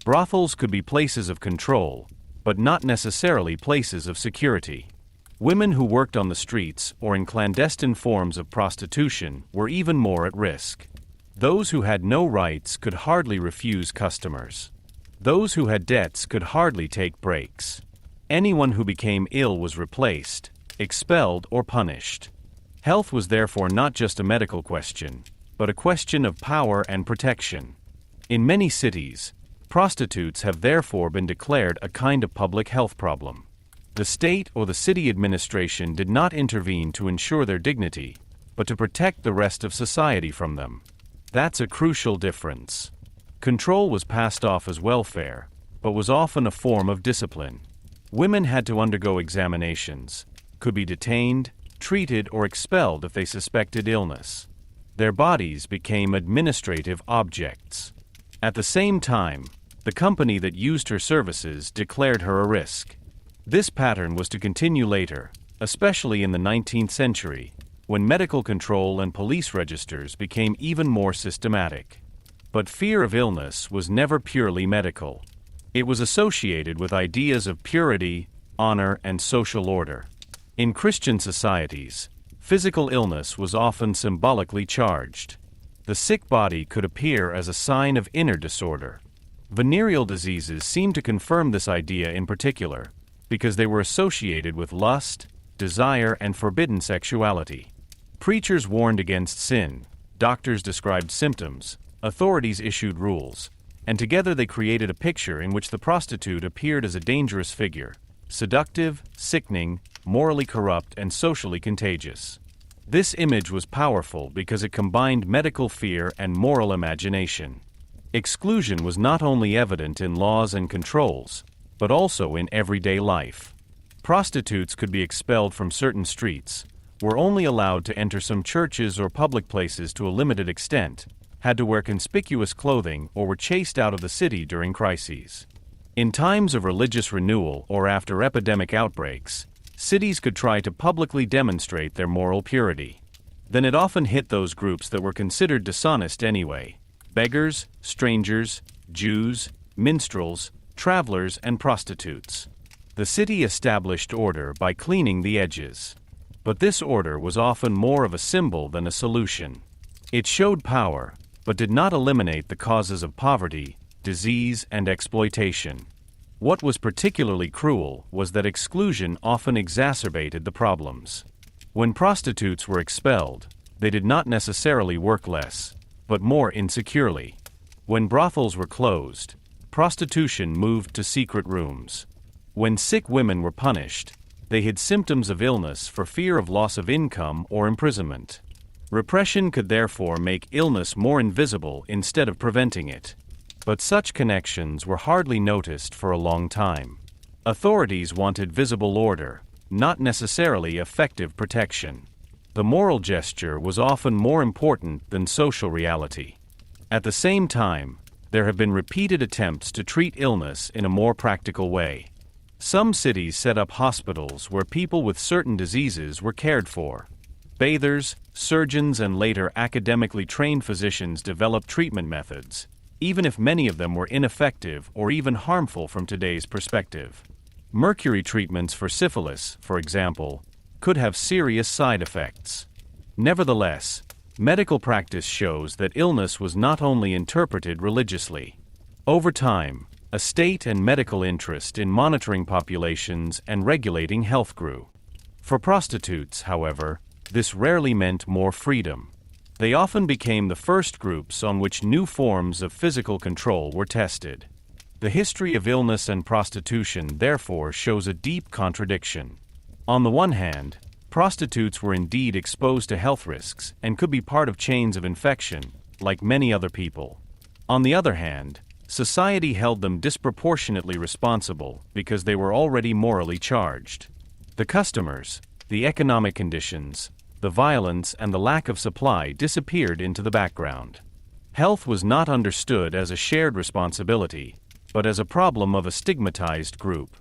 Brothels could be places of control, but not necessarily places of security. Women who worked on the streets or in clandestine forms of prostitution were even more at risk. Those who had no rights could hardly refuse customers. Those who had debts could hardly take breaks. Anyone who became ill was replaced, expelled, or punished. Health was therefore not just a medical question, but a question of power and protection. In many cities, prostitutes have therefore been declared a kind of public health problem. The state or the city administration did not intervene to ensure their dignity, but to protect the rest of society from them. That's a crucial difference. Control was passed off as welfare, but was often a form of discipline. Women had to undergo examinations, could be detained, treated, or expelled if they suspected illness. Their bodies became administrative objects. At the same time, the company that used her services declared her a risk. This pattern was to continue later, especially in the 19th century, when medical control and police registers became even more systematic. But fear of illness was never purely medical. It was associated with ideas of purity, honor, and social order. In Christian societies, physical illness was often symbolically charged. The sick body could appear as a sign of inner disorder. Venereal diseases seem to confirm this idea in particular, because they were associated with lust, desire, and forbidden sexuality. Preachers warned against sin, doctors described symptoms, authorities issued rules, and together they created a picture in which the prostitute appeared as a dangerous figure, seductive, sickening, morally corrupt, and socially contagious. This image was powerful because it combined medical fear and moral imagination. Exclusion was not only evident in laws and controls, but also in everyday life. Prostitutes could be expelled from certain streets, were only allowed to enter some churches or public places to a limited extent, had to wear conspicuous clothing, or were chased out of the city during crises. In times of religious renewal or after epidemic outbreaks, cities could try to publicly demonstrate their moral purity. Then it often hit those groups that were considered dishonest anyway: beggars, strangers, Jews, minstrels, travelers, and prostitutes. The city established order by cleaning the edges. But this order was often more of a symbol than a solution. It showed power, but did not eliminate the causes of poverty, disease, and exploitation. What was particularly cruel was that exclusion often exacerbated the problems. When prostitutes were expelled, they did not necessarily work less, but more insecurely. When brothels were closed, prostitution moved to secret rooms. When sick women were punished, they hid symptoms of illness for fear of loss of income or imprisonment. Repression could therefore make illness more invisible instead of preventing it. But such connections were hardly noticed for a long time. Authorities wanted visible order, not necessarily effective protection. The moral gesture was often more important than social reality. At the same time, there have been repeated attempts to treat illness in a more practical way. Some cities set up hospitals where people with certain diseases were cared for. Bathers, surgeons, and later academically trained physicians developed treatment methods, even if many of them were ineffective or even harmful from today's perspective. Mercury treatments for syphilis, for example, could have serious side effects. Nevertheless, medical practice shows that illness was not only interpreted religiously. Over time, a state and medical interest in monitoring populations and regulating health grew. For prostitutes, however, this rarely meant more freedom. They often became the first groups on which new forms of physical control were tested. The history of illness and prostitution therefore shows a deep contradiction. On the one hand, Prostitutes were indeed exposed to health risks and could be part of chains of infection, like many other people. On the other hand, society held them disproportionately responsible because they were already morally charged. The customers, the economic conditions, the violence and the lack of supply disappeared into the background. Health was not understood as a shared responsibility, but as a problem of a stigmatized group.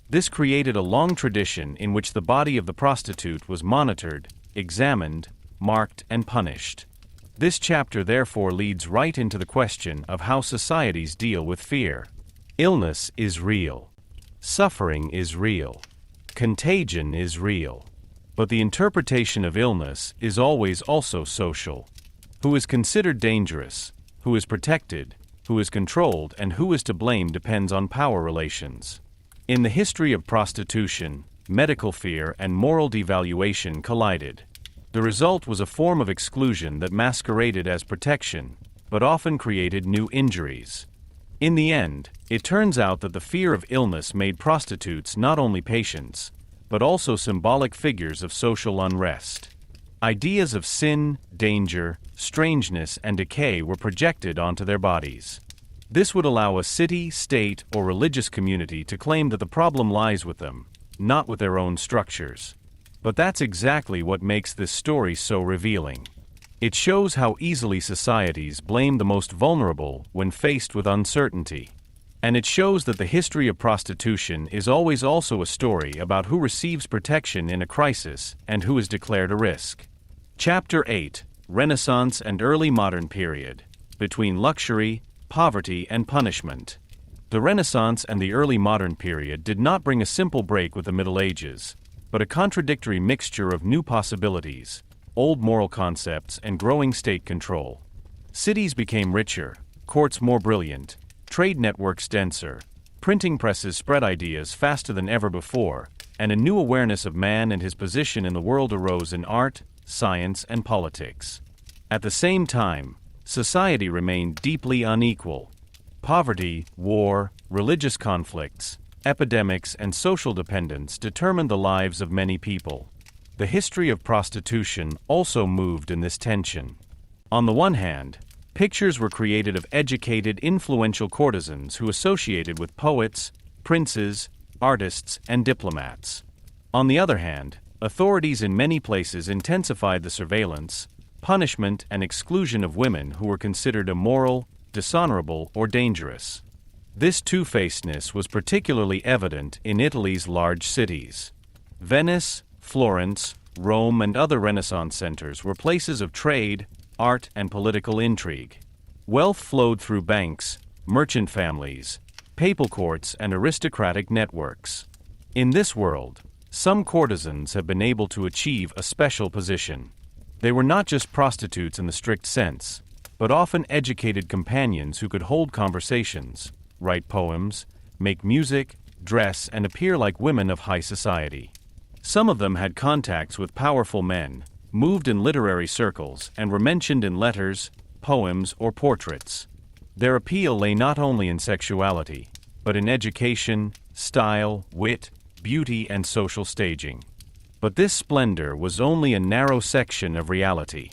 This created a long tradition in which the body of the prostitute was monitored, examined, marked, and punished. This chapter therefore leads right into the question of how societies deal with fear. Illness is real. Suffering is real. Contagion is real. But the interpretation of illness is always also social. Who is considered dangerous, who is protected, who is controlled, and who is to blame depends on power relations. In the history of prostitution, medical fear and moral devaluation collided. The result was a form of exclusion that masqueraded as protection, but often created new injuries. In the end, it turns out that the fear of illness made prostitutes not only patients, but also symbolic figures of social unrest. Ideas of sin, danger, strangeness, and decay were projected onto their bodies. This would allow a city, state, or religious community to claim that the problem lies with them, not with their own structures. But that's exactly what makes this story so revealing. It shows how easily societies blame the most vulnerable when faced with uncertainty. And it shows that the history of prostitution is always also a story about who receives protection in a crisis and who is declared a risk. Chapter 8: Renaissance and Early Modern Period. Between Luxury, Poverty, and Punishment. The Renaissance and the early modern period did not bring a simple break with the Middle Ages, but a contradictory mixture of new possibilities, old moral concepts, and growing state control. Cities became richer, courts more brilliant, trade networks denser, printing presses spread ideas faster than ever before, and a new awareness of man and his position in the world arose in art, science, and politics. At the same time, society remained deeply unequal. Poverty, war, religious conflicts, epidemics, and social dependence determined the lives of many people. The history of prostitution also moved in this tension. On the one hand, pictures were created of educated, influential courtesans who associated with poets, princes, artists, and diplomats. On the other hand, authorities in many places intensified the surveillance, punishment, and exclusion of women who were considered immoral, dishonorable, or dangerous. This two-facedness was particularly evident in Italy's large cities. Venice, Florence, Rome, and other Renaissance centers were places of trade, art, and political intrigue. Wealth flowed through banks, merchant families, papal courts, and aristocratic networks. In this world, some courtesans have been able to achieve a special position. They were not just prostitutes in the strict sense, but often educated companions who could hold conversations, write poems, make music, dress, and appear like women of high society. Some of them had contacts with powerful men, moved in literary circles, and were mentioned in letters, poems, or portraits. Their appeal lay not only in sexuality, but in education, style, wit, beauty, and social staging. But this splendor was only a narrow section of reality.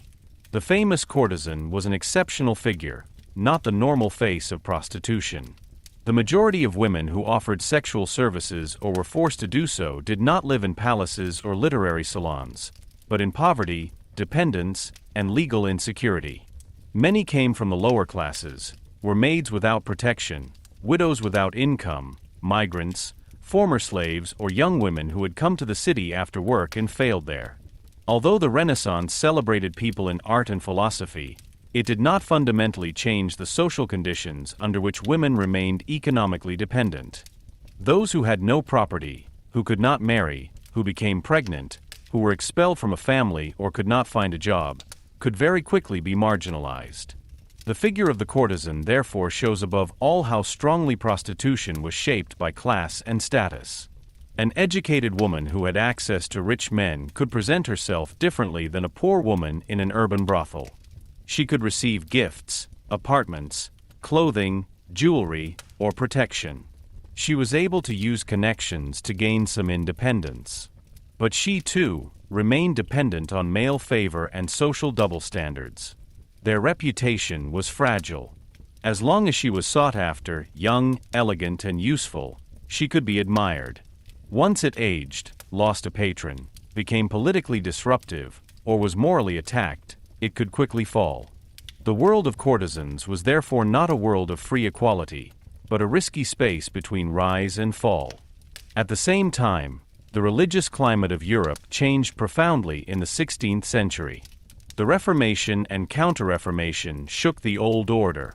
The famous courtesan was an exceptional figure, not the normal face of prostitution. The majority of women who offered sexual services or were forced to do so did not live in palaces or literary salons, but in poverty, dependence, and legal insecurity. Many came from the lower classes, were maids without protection, widows without income, migrants, former slaves, or young women who had come to the city after work and failed there. Although the Renaissance celebrated people in art and philosophy, it did not fundamentally change the social conditions under which women remained economically dependent. Those who had no property, who could not marry, who became pregnant, who were expelled from a family or could not find a job, could very quickly be marginalized. The figure of the courtesan therefore shows above all how strongly prostitution was shaped by class and status. An educated woman who had access to rich men could present herself differently than a poor woman in an urban brothel. She could receive gifts, apartments, clothing, jewelry, or protection. She was able to use connections to gain some independence. But she, too, remained dependent on male favor and social double standards. Their reputation was fragile. As long as she was sought after, young, elegant, and useful, she could be admired. Once it aged, lost a patron, became politically disruptive, or was morally attacked, it could quickly fall. The world of courtesans was therefore not a world of free equality, but a risky space between rise and fall. At the same time, the religious climate of Europe changed profoundly in the 16th century. The Reformation and Counter-Reformation shook the old order.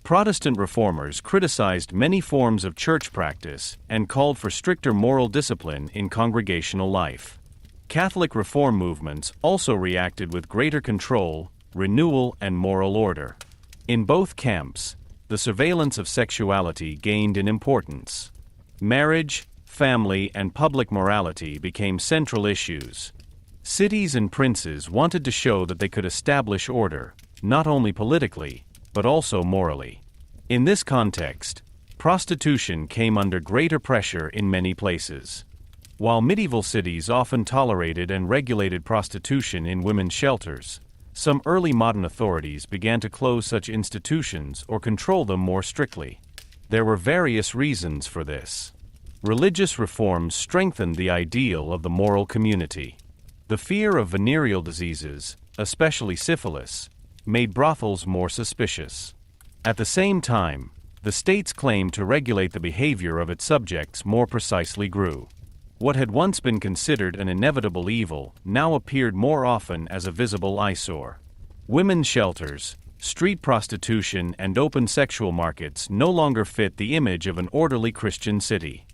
Protestant reformers criticized many forms of church practice and called for stricter moral discipline in congregational life. Catholic reform movements also reacted with greater control, renewal, and moral order. In both camps, the surveillance of sexuality gained in importance. Marriage, family, and public morality became central issues. Cities and princes wanted to show that they could establish order, not only politically, but also morally. In this context, prostitution came under greater pressure in many places. While medieval cities often tolerated and regulated prostitution in women's shelters, some early modern authorities began to close such institutions or control them more strictly. There were various reasons for this. Religious reforms strengthened the ideal of the moral community. The fear of venereal diseases, especially syphilis, made brothels more suspicious. At the same time, the state's claim to regulate the behavior of its subjects more precisely grew. What had once been considered an inevitable evil now appeared more often as a visible eyesore. Women's shelters, street prostitution, and open sexual markets no longer fit the image of an orderly Christian city.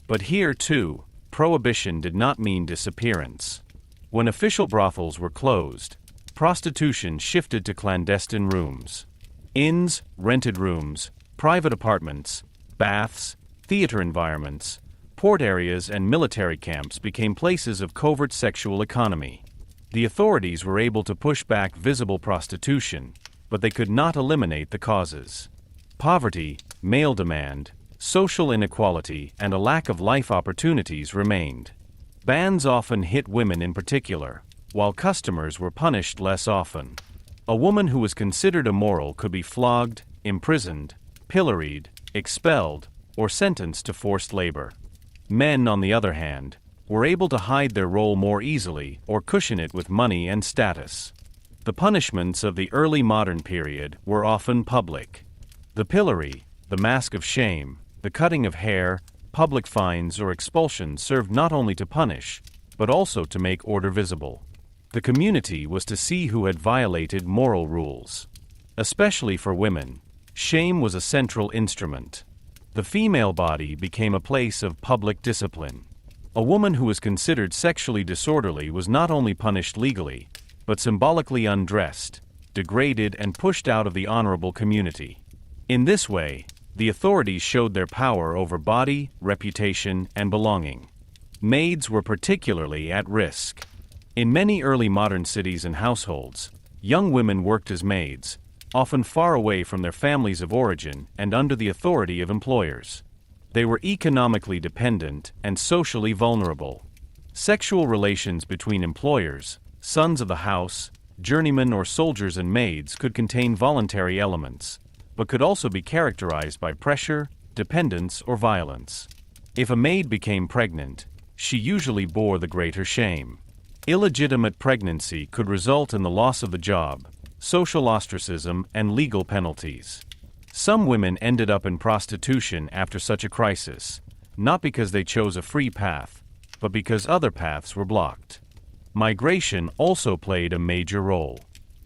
But here, too, prohibition did not mean disappearance. When official brothels were closed, prostitution shifted to clandestine rooms. Inns, rented rooms, private apartments, baths, theater environments, port areas, and military camps became places of covert sexual economy. The authorities were able to push back visible prostitution, but they could not eliminate the causes. Poverty, male demand, social inequality, and a lack of life opportunities remained. Bans often hit women in particular, while customers were punished less often. A woman who was considered immoral could be flogged, imprisoned, pilloried, expelled, or sentenced to forced labor. Men, on the other hand, were able to hide their role more easily or cushion it with money and status. The punishments of the early modern period were often public. The pillory, the mask of shame, the cutting of hair, public fines or expulsion served not only to punish, but also to make order visible. The community was to see who had violated moral rules. Especially for women, shame was a central instrument. The female body became a place of public discipline. A woman who was considered sexually disorderly was not only punished legally, but symbolically undressed, degraded, and pushed out of the honorable community. In this way, the authorities showed their power over body, reputation, and belonging. Maids were particularly at risk. In many early modern cities and households, young women worked as maids, often far away from their families of origin and under the authority of employers. They were economically dependent and socially vulnerable. Sexual relations between employers, sons of the house, journeymen, or soldiers and maids could contain voluntary elements, but could also be characterized by pressure, dependence, or violence. If a maid became pregnant, she usually bore the greater shame. Illegitimate pregnancy could result in the loss of the job, social ostracism, and legal penalties. Some women ended up in prostitution after such a crisis, not because they chose a free path, but because other paths were blocked. Migration also played a major role.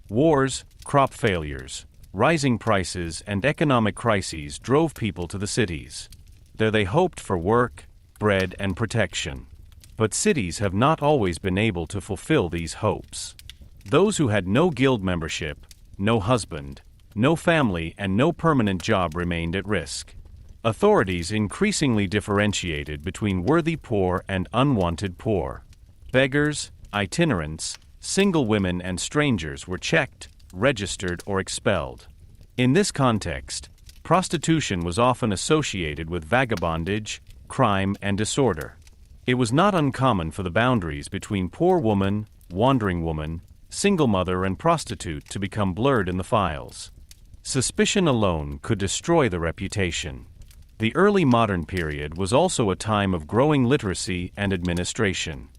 Wars, crop failures, rising prices, and economic crises drove people to the cities. There they hoped for work, bread, and protection. But cities have not always been able to fulfill these hopes. Those who had no guild membership, no husband, no family, and no permanent job remained at risk. Authorities increasingly differentiated between worthy poor and unwanted poor. Beggars, itinerants, single women, and strangers were checked, registered, or expelled. In this context, prostitution was often associated with vagabondage, crime, and disorder. It was not uncommon for the boundaries between poor woman, wandering woman, single mother, and prostitute to become blurred in the files. Suspicion alone could destroy the reputation. The early modern period was also a time of growing literacy and administration.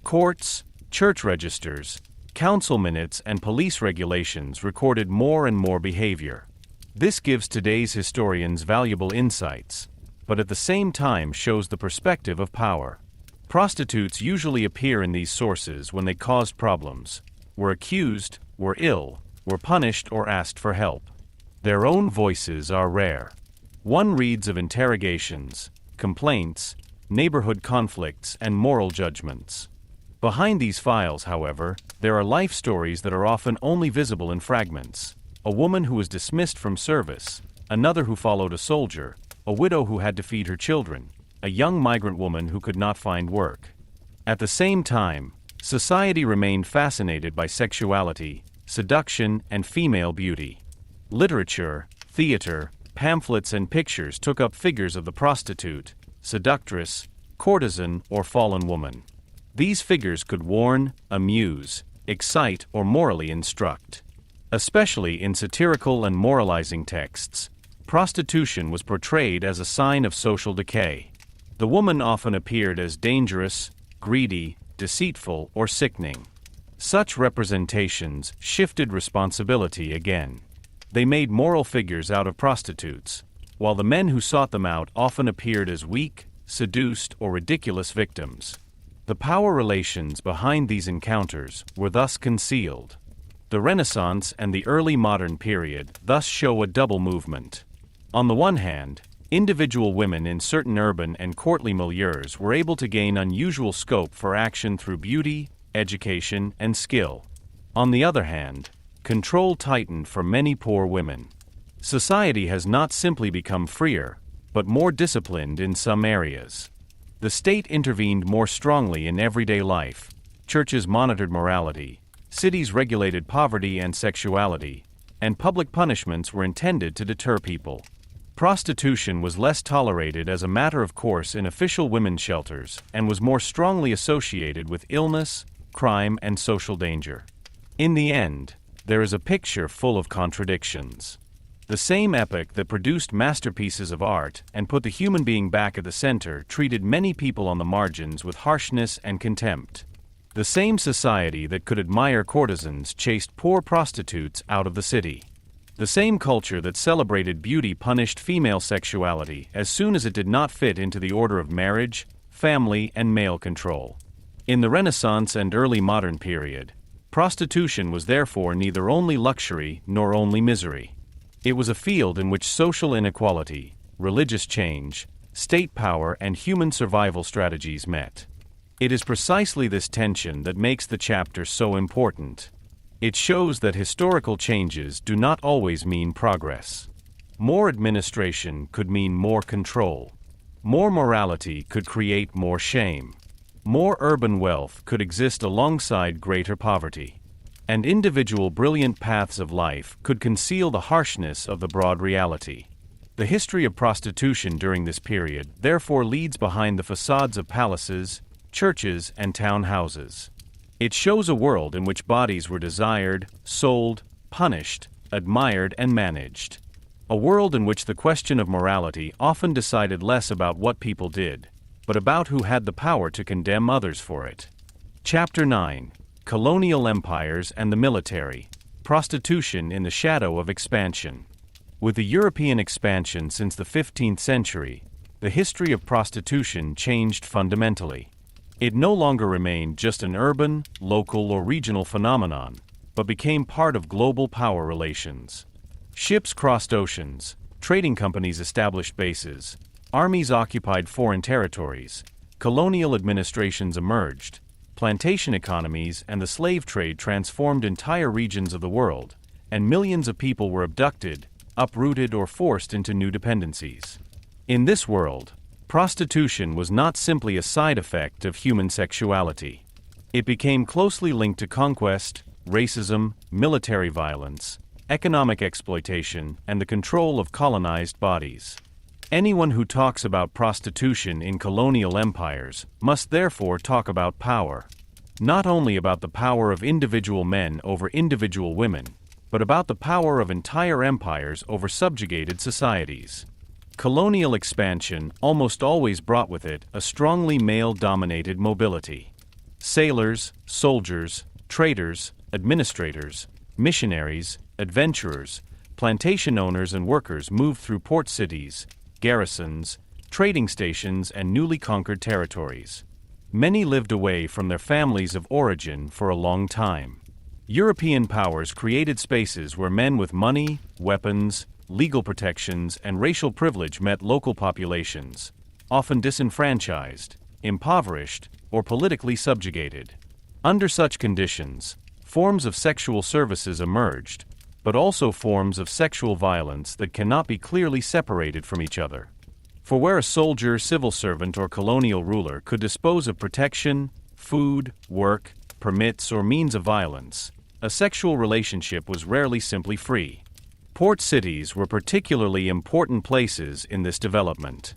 Courts, church registers, council minutes, and police regulations recorded more and more behavior. This gives today's historians valuable insights, but at the same time shows the perspective of power. Prostitutes usually appear in these sources when they caused problems, were accused, were ill, were punished, or asked for help. Their own voices are rare. One reads of interrogations, complaints, neighborhood conflicts, and moral judgments. Behind these files, however, there are life stories that are often only visible in fragments. A woman who was dismissed from service, another who followed a soldier, a widow who had to feed her children, a young migrant woman who could not find work. At the same time, society remained fascinated by sexuality, seduction, and female beauty. Literature, theater, pamphlets, and pictures took up figures of the prostitute, seductress, courtesan, or fallen woman. These figures could warn, amuse, excite, or morally instruct. Especially in satirical and moralizing texts, prostitution was portrayed as a sign of social decay. The woman often appeared as dangerous, greedy, deceitful, or sickening. Such representations shifted responsibility again. They made moral figures out of prostitutes, while the men who sought them out often appeared as weak, seduced, or ridiculous victims. The power relations behind these encounters were thus concealed. The Renaissance and the early modern period thus show a double movement. On the one hand, individual women in certain urban and courtly milieus were able to gain unusual scope for action through beauty, education, and skill. On the other hand, control tightened for many poor women. Society has not simply become freer, but more disciplined in some areas. The state intervened more strongly in everyday life, churches monitored morality, cities regulated poverty and sexuality, and public punishments were intended to deter people. Prostitution was less tolerated as a matter of course in official women's shelters and was more strongly associated with illness, crime, and social danger. In the end, there is a picture full of contradictions. The same epoch that produced masterpieces of art and put the human being back at the center treated many people on the margins with harshness and contempt. The same society that could admire courtesans chased poor prostitutes out of the city. The same culture that celebrated beauty punished female sexuality as soon as it did not fit into the order of marriage, family, and male control. In the Renaissance and early modern period, prostitution was therefore neither only luxury nor only misery. It was a field in which social inequality, religious change, state power, and human survival strategies met. It is precisely this tension that makes the chapter so important. It shows that historical changes do not always mean progress. More administration could mean more control. More morality could create more shame. More urban wealth could exist alongside greater poverty. And individual brilliant paths of life could conceal the harshness of the broad reality. The history of prostitution during this period therefore leads behind the facades of palaces, churches, and town houses. It shows a world in which bodies were desired, sold, punished, admired, and managed. A world in which the question of morality often decided less about what people did, but about who had the power to condemn others for it. Chapter 9: Colonial Empires and the Military. Prostitution in the Shadow of Expansion. With the European expansion since the 15th century, the history of prostitution changed fundamentally. It no longer remained just an urban, local, or regional phenomenon, but became part of global power relations. Ships crossed oceans, trading companies established bases, armies occupied foreign territories, colonial administrations emerged, plantation economies and the slave trade transformed entire regions of the world, and millions of people were abducted, uprooted, or forced into new dependencies. In this world, prostitution was not simply a side effect of human sexuality. It became closely linked to conquest, racism, military violence, economic exploitation, and the control of colonized bodies. Anyone who talks about prostitution in colonial empires must therefore talk about power. Not only about the power of individual men over individual women, but about the power of entire empires over subjugated societies. Colonial expansion almost always brought with it a strongly male-dominated mobility. Sailors, soldiers, traders, administrators, missionaries, adventurers, plantation owners and workers moved through port cities, garrisons, trading stations and newly conquered territories. Many lived away from their families of origin for a long time. European powers created spaces where men with money, weapons, legal protections, and racial privilege met local populations, often disenfranchised, impoverished, or politically subjugated. Under such conditions, forms of sexual services emerged, but also forms of sexual violence that cannot be clearly separated from each other. For where a soldier, civil servant, or colonial ruler could dispose of protection, food, work, permits, or means of violence, a sexual relationship was rarely simply free. Port cities were particularly important places in this development.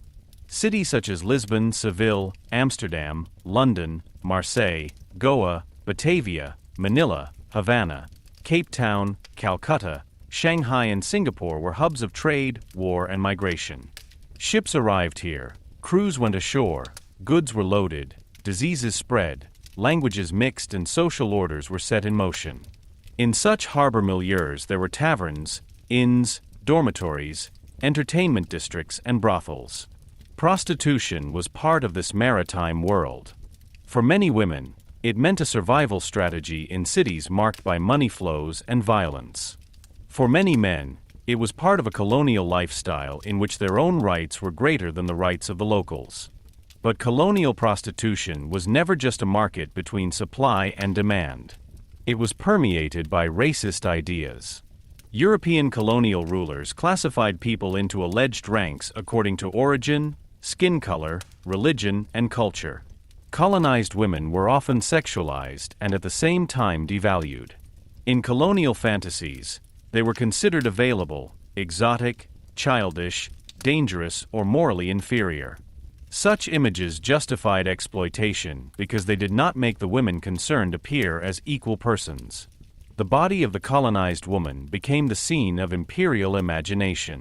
Cities such as Lisbon, Seville, Amsterdam, London, Marseille, Goa, Batavia, Manila, Havana, Cape Town, Calcutta, Shanghai, and Singapore were hubs of trade, war, and migration. Ships arrived here, crews went ashore, goods were loaded, diseases spread, languages mixed, and social orders were set in motion. In such harbor milieus there were taverns, inns, dormitories, entertainment districts, and brothels. Prostitution was part of this maritime world. For many women, it meant a survival strategy in cities marked by money flows and violence. For many men, it was part of a colonial lifestyle in which their own rights were greater than the rights of the locals. But colonial prostitution was never just a market between supply and demand. It was permeated by racist ideas. European colonial rulers classified people into alleged ranks according to origin, skin color, religion, and culture. Colonized women were often sexualized and at the same time devalued. In colonial fantasies, they were considered available, exotic, childish, dangerous, or morally inferior. Such images justified exploitation because they did not make the women concerned appear as equal persons. The body of the colonized woman became the scene of imperial imagination.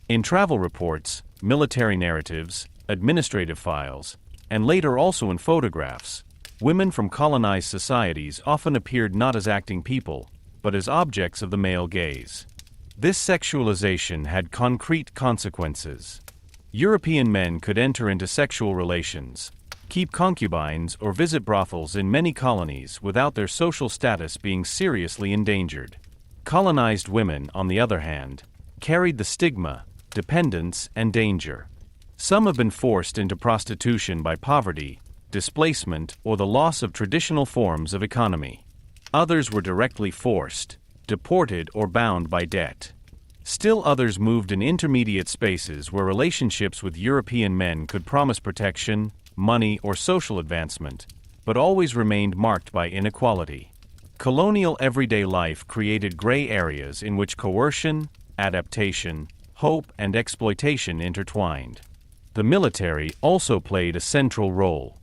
In travel reports, military narratives, administrative files, and later also in photographs, women from colonized societies often appeared not as acting people, but as objects of the male gaze. This sexualization had concrete consequences. European men could enter into sexual relations, keep concubines, or visit brothels in many colonies without their social status being seriously endangered. Colonized women, on the other hand, carried the stigma, dependence, and danger. Some have been forced into prostitution by poverty, displacement, or the loss of traditional forms of economy. Others were directly forced, deported, or bound by debt. Still others moved in intermediate spaces where relationships with European men could promise protection, money, or social advancement, but always remained marked by inequality. Colonial everyday life created gray areas in which coercion, adaptation, hope, and exploitation intertwined. The military also played a central role.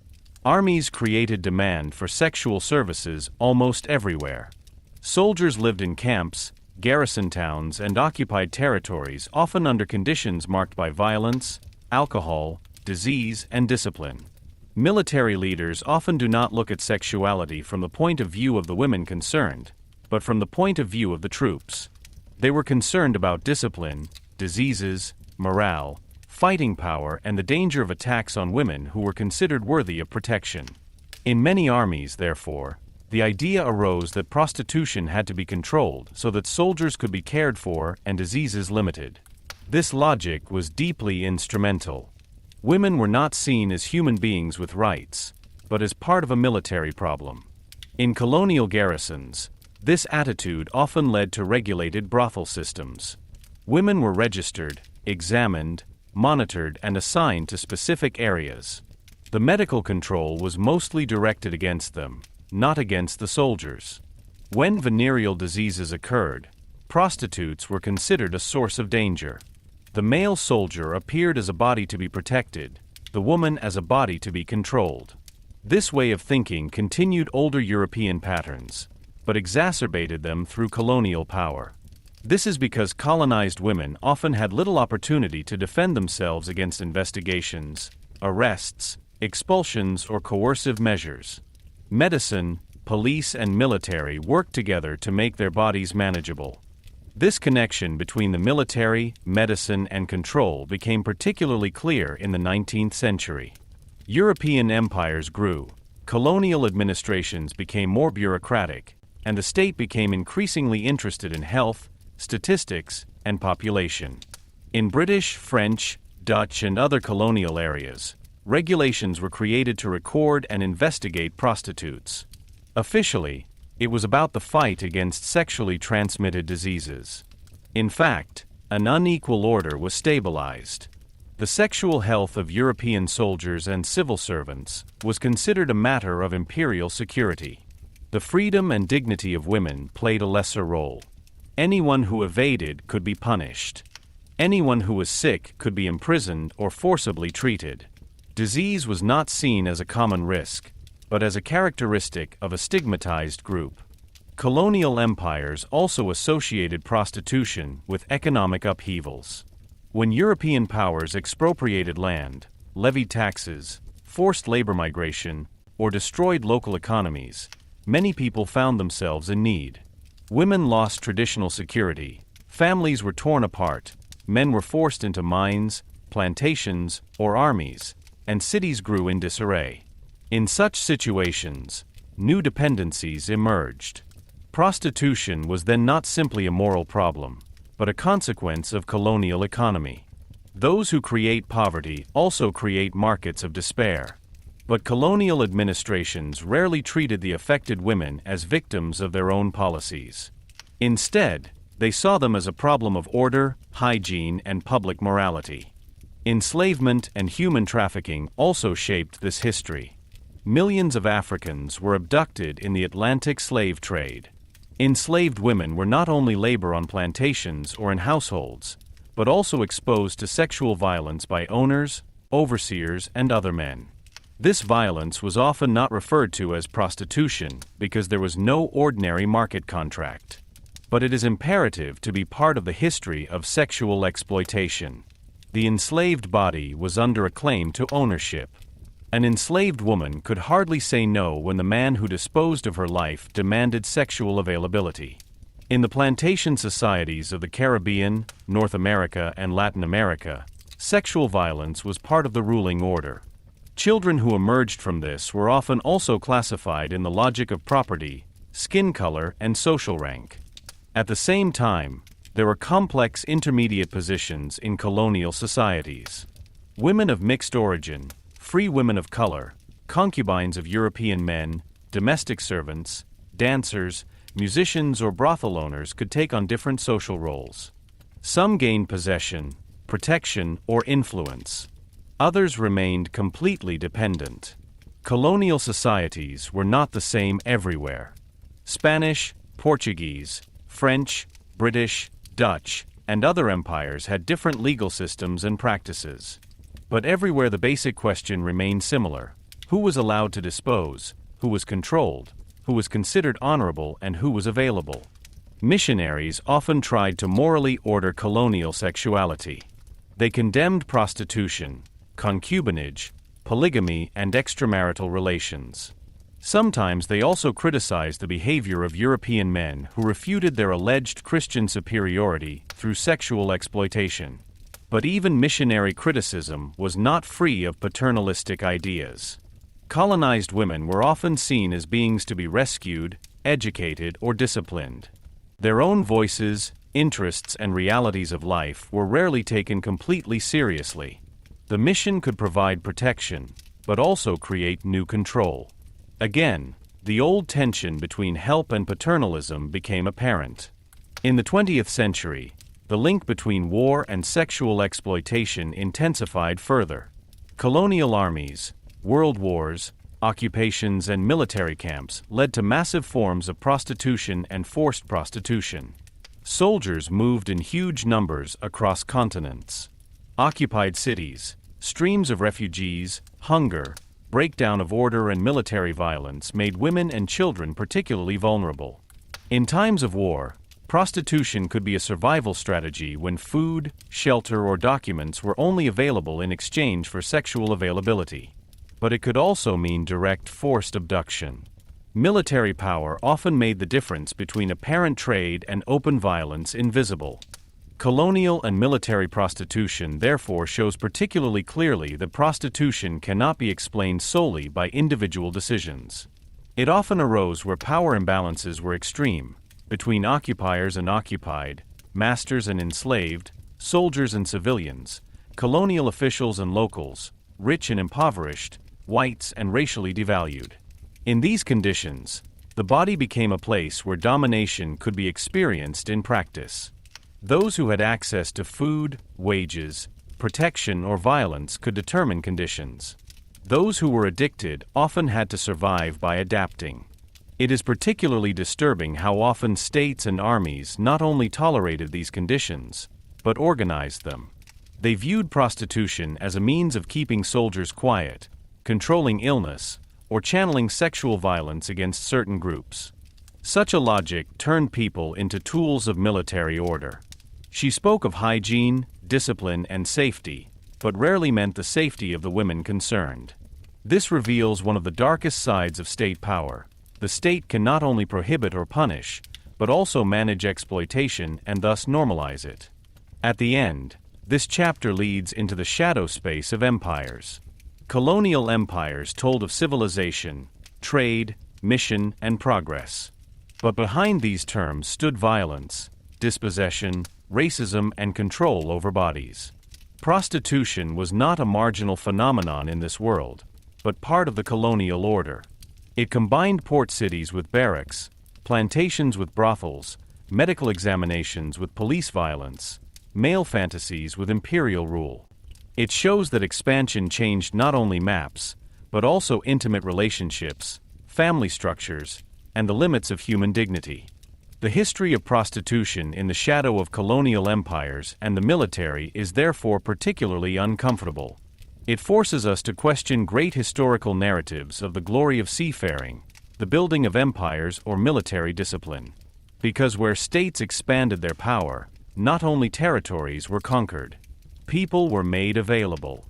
Armies created demand for sexual services almost everywhere. Soldiers lived in camps, garrison towns, and occupied territories, often under conditions marked by violence, alcohol, disease, and discipline. Military leaders often do not look at sexuality from the point of view of the women concerned, but from the point of view of the troops. They were concerned about discipline, diseases, morale, fighting power, and the danger of attacks on women who were considered worthy of protection. In many armies, therefore, the idea arose that prostitution had to be controlled so that soldiers could be cared for and diseases limited. This logic was deeply instrumental. Women were not seen as human beings with rights, but as part of a military problem. In colonial garrisons, this attitude often led to regulated brothel systems. Women were registered, examined, monitored, and assigned to specific areas. The medical control was mostly directed against them, not against the soldiers. When venereal diseases occurred, prostitutes were considered a source of danger. The male soldier appeared as a body to be protected, the woman as a body to be controlled. This way of thinking continued older European patterns, but exacerbated them through colonial power. This is because colonized women often had little opportunity to defend themselves against investigations, arrests, expulsions, or coercive measures. Medicine, police, and military worked together to make their bodies manageable. This connection between the military, medicine, and control became particularly clear in the 19th century. European empires grew, colonial administrations became more bureaucratic, and the state became increasingly interested in health, statistics, and population. In British, French, Dutch, and other colonial areas, regulations were created to record and investigate prostitutes. Officially, it was about the fight against sexually transmitted diseases. In fact, an unequal order was stabilized. The sexual health of European soldiers and civil servants was considered a matter of imperial security. The freedom and dignity of women played a lesser role. Anyone who evaded could be punished. Anyone who was sick could be imprisoned or forcibly treated. Disease was not seen as a common risk, but as a characteristic of a stigmatized group. Colonial empires also associated prostitution with economic upheavals. When European powers expropriated land, levied taxes, forced labor migration, or destroyed local economies, many people found themselves in need. Women lost traditional security, families were torn apart, men were forced into mines, plantations, or armies, and cities grew in disarray. In such situations, new dependencies emerged. Prostitution was then not simply a moral problem, but a consequence of colonial economy. Those who create poverty also create markets of despair. But colonial administrations rarely treated the affected women as victims of their own policies. Instead, they saw them as a problem of order, hygiene, and public morality. Enslavement and human trafficking also shaped this history. Millions of Africans were abducted in the Atlantic slave trade. Enslaved women were not only labor on plantations or in households, but also exposed to sexual violence by owners, overseers, and other men. This violence was often not referred to as prostitution because there was no ordinary market contract. But it is imperative to be part of the history of sexual exploitation. The enslaved body was under a claim to ownership. An enslaved woman could hardly say no when the man who disposed of her life demanded sexual availability. In the plantation societies of the Caribbean, North America, and Latin America, sexual violence was part of the ruling order. Children who emerged from this were often also classified in the logic of property, skin color, and social rank. At the same time, there were complex intermediate positions in colonial societies. Women of mixed origin, free women of color, concubines of European men, domestic servants, dancers, musicians, or brothel owners could take on different social roles. Some gained possession, protection, or influence. Others remained completely dependent. Colonial societies were not the same everywhere. Spanish, Portuguese, French, British, Dutch, and other empires had different legal systems and practices. But everywhere the basic question remained similar: who was allowed to dispose, who was controlled, who was considered honorable, and who was available. Missionaries often tried to morally order colonial sexuality. They condemned prostitution, concubinage, polygamy, and extramarital relations. Sometimes they also criticized the behavior of European men who refuted their alleged Christian superiority through sexual exploitation. But even missionary criticism was not free of paternalistic ideas. Colonized women were often seen as beings to be rescued, educated, or disciplined. Their own voices, interests, and realities of life were rarely taken completely seriously. The mission could provide protection, but also create new control. Again, the old tension between help and paternalism became apparent. In the 20th century, the link between war and sexual exploitation intensified further. Colonial armies, world wars, occupations, and military camps led to massive forms of prostitution and forced prostitution. Soldiers moved in huge numbers across continents. Occupied cities, streams of refugees, hunger, breakdown of order and military violence made women and children particularly vulnerable. In times of war, prostitution could be a survival strategy when food, shelter, or documents were only available in exchange for sexual availability. But it could also mean direct forced abduction. Military power often made the difference between apparent trade and open violence invisible. Colonial and military prostitution therefore shows particularly clearly that prostitution cannot be explained solely by individual decisions. It often arose where power imbalances were extreme, between occupiers and occupied, masters and enslaved, soldiers and civilians, colonial officials and locals, rich and impoverished, whites and racially devalued. In these conditions, the body became a place where domination could be experienced in practice. Those who had access to food, wages, protection, or violence could determine conditions. Those who were addicted often had to survive by adapting. It is particularly disturbing how often states and armies not only tolerated these conditions, but organized them. They viewed prostitution as a means of keeping soldiers quiet, controlling illness, or channeling sexual violence against certain groups. Such a logic turned people into tools of military order. She spoke of hygiene, discipline, and safety, but rarely meant the safety of the women concerned. This reveals one of the darkest sides of state power. The state can not only prohibit or punish, but also manage exploitation and thus normalize it. At the end, this chapter leads into the shadow space of empires. Colonial empires told of civilization, trade, mission, and progress. But behind these terms stood violence, dispossession, racism, and control over bodies. Prostitution was not a marginal phenomenon in this world, but part of the colonial order. It combined port cities with barracks, plantations with brothels, medical examinations with police violence, male fantasies with imperial rule. It shows that expansion changed not only maps, but also intimate relationships, family structures, and the limits of human dignity. The history of prostitution in the shadow of colonial empires and the military is therefore particularly uncomfortable. It forces us to question great historical narratives of the glory of seafaring, the building of empires, or military discipline. Because where states expanded their power, not only territories were conquered. People were made available.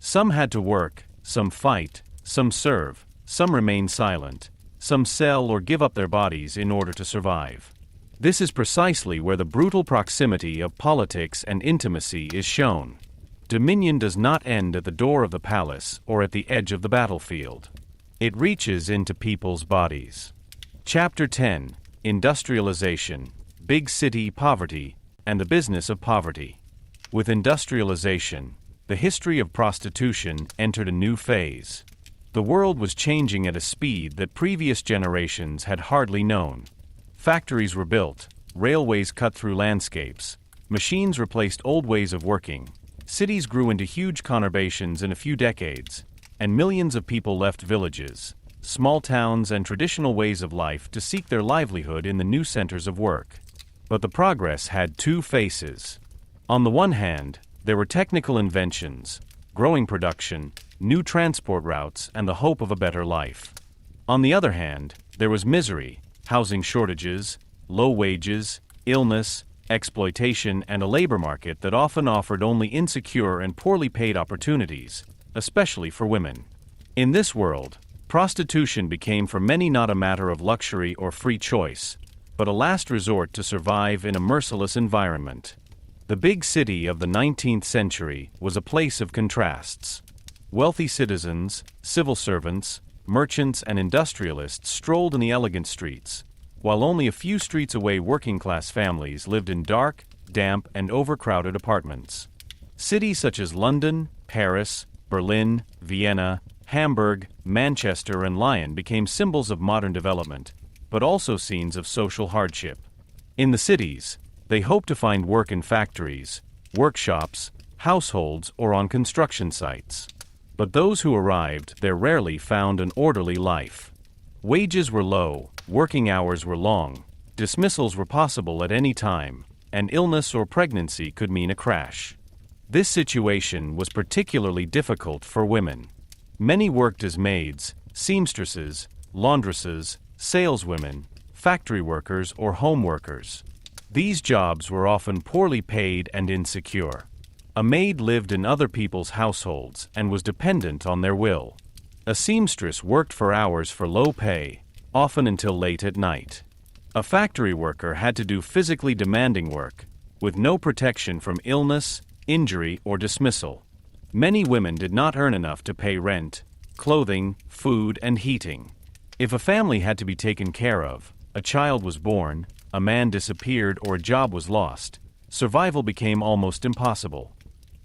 Some had to work, some fight, some serve, some remain silent, some sell or give up their bodies in order to survive. This is precisely where the brutal proximity of politics and intimacy is shown. Dominion does not end at the door of the palace or at the edge of the battlefield. It reaches into people's bodies. Chapter 10: Industrialization, Big City Poverty, and the Business of Poverty. With industrialization, the history of prostitution entered a new phase. The world was changing at a speed that previous generations had hardly known. Factories were built, railways cut through landscapes, machines replaced old ways of working, cities grew into huge conurbations in a few decades, and millions of people left villages, small towns, and traditional ways of life to seek their livelihood in the new centers of work. But the progress had two faces. On the one hand, there were technical inventions, growing production, new transport routes, and the hope of a better life. On the other hand, there was misery, housing shortages, low wages, illness, exploitation, and a labor market that often offered only insecure and poorly paid opportunities, especially for women. In this world, prostitution became for many not a matter of luxury or free choice, but a last resort to survive in a merciless environment. The big city of the 19th century was a place of contrasts. Wealthy citizens, civil servants, merchants, and industrialists strolled in the elegant streets, while only a few streets away working-class families lived in dark, damp, and overcrowded apartments. Cities such as London, Paris, Berlin, Vienna, Hamburg, Manchester, and Lyon became symbols of modern development, but also scenes of social hardship. In the cities, they hoped to find work in factories, workshops, households, or on construction sites. But those who arrived there rarely found an orderly life. Wages were low, working hours were long, Dismissals were possible at any time, and illness or pregnancy could mean a crash. This situation was particularly difficult for women. Many worked as maids, seamstresses, laundresses, saleswomen, factory workers, or home workers. These jobs were often poorly paid and insecure. A maid lived in other people's households and was dependent on their will. A seamstress worked for hours for low pay, often until late at night. A factory worker had to do physically demanding work, with no protection from illness, injury, or dismissal. Many women did not earn enough to pay rent, clothing, food, and heating. If a family had to be taken care of, a child was born, a man disappeared, or a job was lost, survival became almost impossible.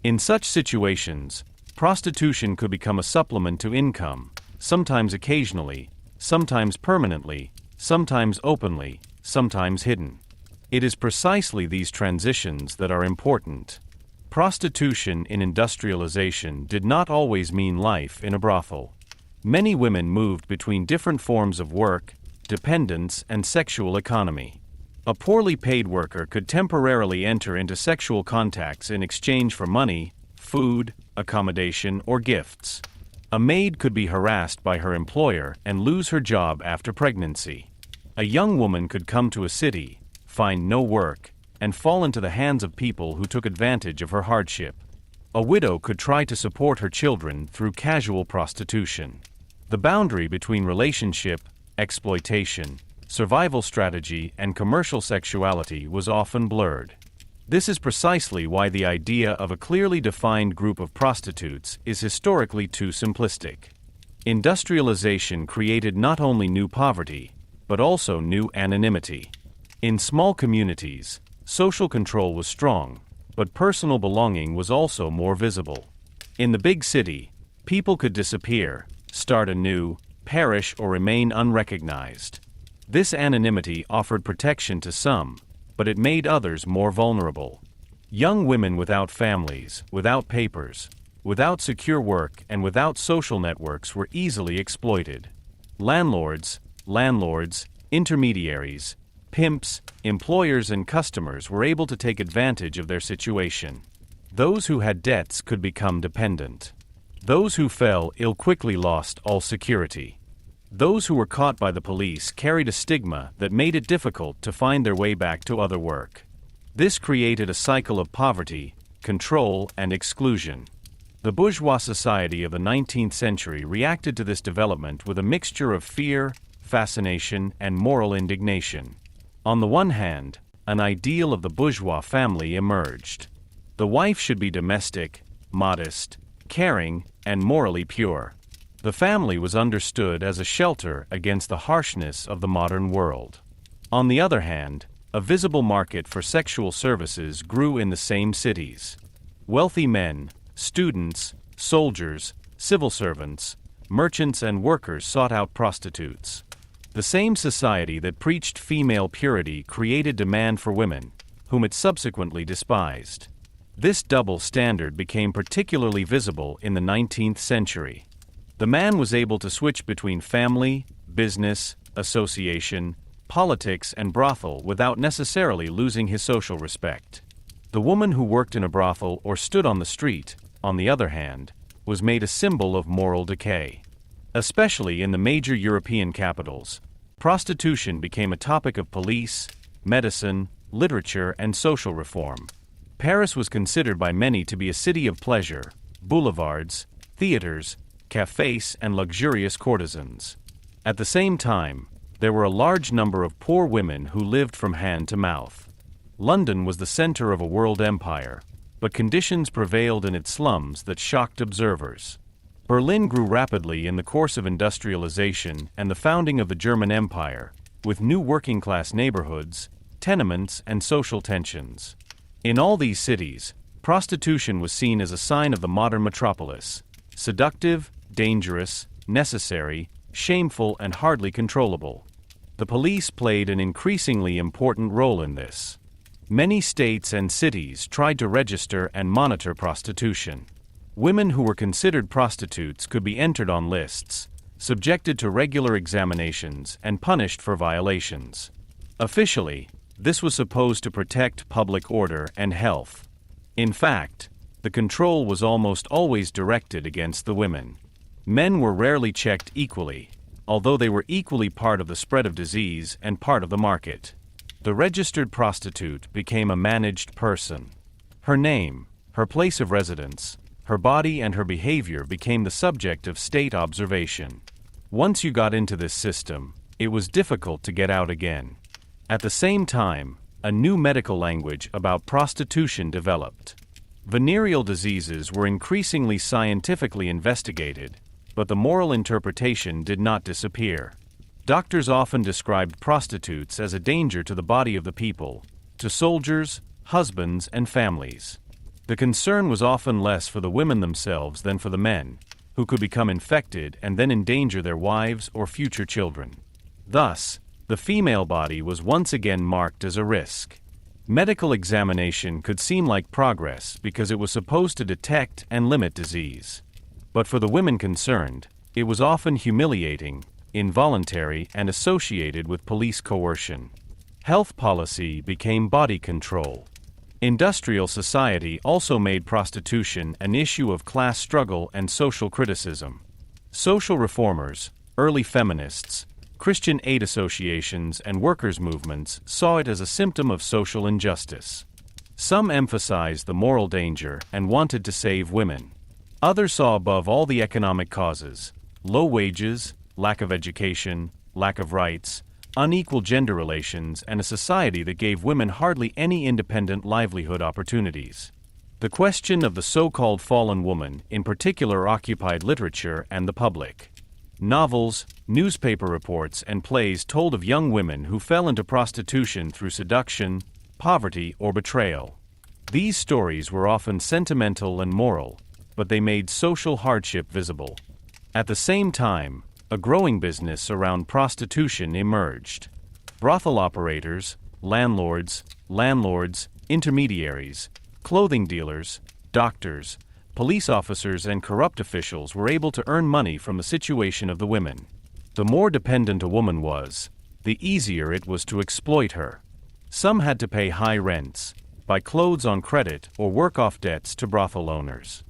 In such situations, prostitution could become a supplement to income, sometimes occasionally, sometimes permanently, sometimes openly, sometimes hidden. It is precisely these transitions that are important. Prostitution in industrialization did not always mean life in a brothel. Many women moved between different forms of work, dependence, and sexual economy. A poorly paid worker could temporarily enter into sexual contacts in exchange for money, food, accommodation, or gifts. A maid could be harassed by her employer and lose her job after pregnancy. A young woman could come to a city, find no work, and fall into the hands of people who took advantage of her hardship. A widow could try to support her children through casual prostitution. The boundary between relationship, exploitation, survival strategy, and commercial sexuality was often blurred. This is precisely why the idea of a clearly defined group of prostitutes is historically too simplistic. Industrialization created not only new poverty, but also new anonymity. In small communities, social control was strong, but personal belonging was also more visible. In the big city, people could disappear, start anew, perish, or remain unrecognized. This anonymity offered protection to some, but it made others more vulnerable. Young women without families, without papers, without secure work, and without social networks were easily exploited. Landlords, intermediaries, pimps, employers, and customers were able to take advantage of their situation. Those who had debts could become dependent. Those who fell ill quickly lost all security. Those who were caught by the police carried a stigma that made it difficult to find their way back to other work. This created a cycle of poverty, control, and exclusion. The bourgeois society of the 19th century reacted to this development with a mixture of fear, fascination, and moral indignation. On the one hand, an ideal of the bourgeois family emerged. The wife should be domestic, modest, caring, and morally pure. The family was understood as a shelter against the harshness of the modern world. On the other hand, a visible market for sexual services grew in the same cities. Wealthy men, students, soldiers, civil servants, merchants, and workers sought out prostitutes. The same society that preached female purity created demand for women, whom it subsequently despised. This double standard became particularly visible in the 19th century. The man was able to switch between family, business, association, politics, and brothel without necessarily losing his social respect. The woman who worked in a brothel or stood on the street, on the other hand, was made a symbol of moral decay. Especially in the major European capitals, prostitution became a topic of police, medicine, literature, and social reform. Paris was considered by many to be a city of pleasure, boulevards, theaters, cafes, and luxurious courtesans. At the same time, there were a large number of poor women who lived from hand to mouth. London was the center of a world empire, but conditions prevailed in its slums that shocked observers. Berlin grew rapidly in the course of industrialization and the founding of the German Empire, with new working-class neighborhoods, tenements, and social tensions. In all these cities, prostitution was seen as a sign of the modern metropolis: seductive, dangerous, necessary, shameful, and hardly controllable. The police played an increasingly important role in this. Many states and cities tried to register and monitor prostitution. Women who were considered prostitutes could be entered on lists, subjected to regular examinations, and punished for violations. Officially, this was supposed to protect public order and health. In fact, the control was almost always directed against the women. Men were rarely checked equally, although they were equally part of the spread of disease and part of the market. The registered prostitute became a managed person. Her name, her place of residence, her body and her behavior became the subject of state observation. Once you got into this system, it was difficult to get out again. At the same time, a new medical language about prostitution developed. Venereal diseases were increasingly scientifically investigated, but the moral interpretation did not disappear. Doctors often described prostitutes as a danger to the body of the people, to soldiers, husbands, and families. The concern was often less for the women themselves than for the men, who could become infected and then endanger their wives or future children. Thus, the female body was once again marked as a risk. Medical examination could seem like progress because it was supposed to detect and limit disease. But for the women concerned, it was often humiliating, involuntary, and associated with police coercion. Health policy became body control. Industrial society also made prostitution an issue of class struggle and social criticism. Social reformers, early feminists, Christian aid associations, and workers' movements saw it as a symptom of social injustice. Some emphasized the moral danger and wanted to save women. Others saw above all the economic causes: low wages, lack of education, lack of rights, unequal gender relations, and a society that gave women hardly any independent livelihood opportunities. The question of the so-called fallen woman in particular occupied literature and the public. Novels, newspaper reports, and plays told of young women who fell into prostitution through seduction, poverty, or betrayal. These stories were often sentimental and moral, but they made social hardship visible. At the same time, a growing business around prostitution emerged. Brothel operators, landlords, intermediaries, clothing dealers, doctors, police officers, and corrupt officials were able to earn money from the situation of the women. The more dependent a woman was, the easier it was to exploit her. Some had to pay high rents, buy clothes on credit, or work off debts to brothel owners.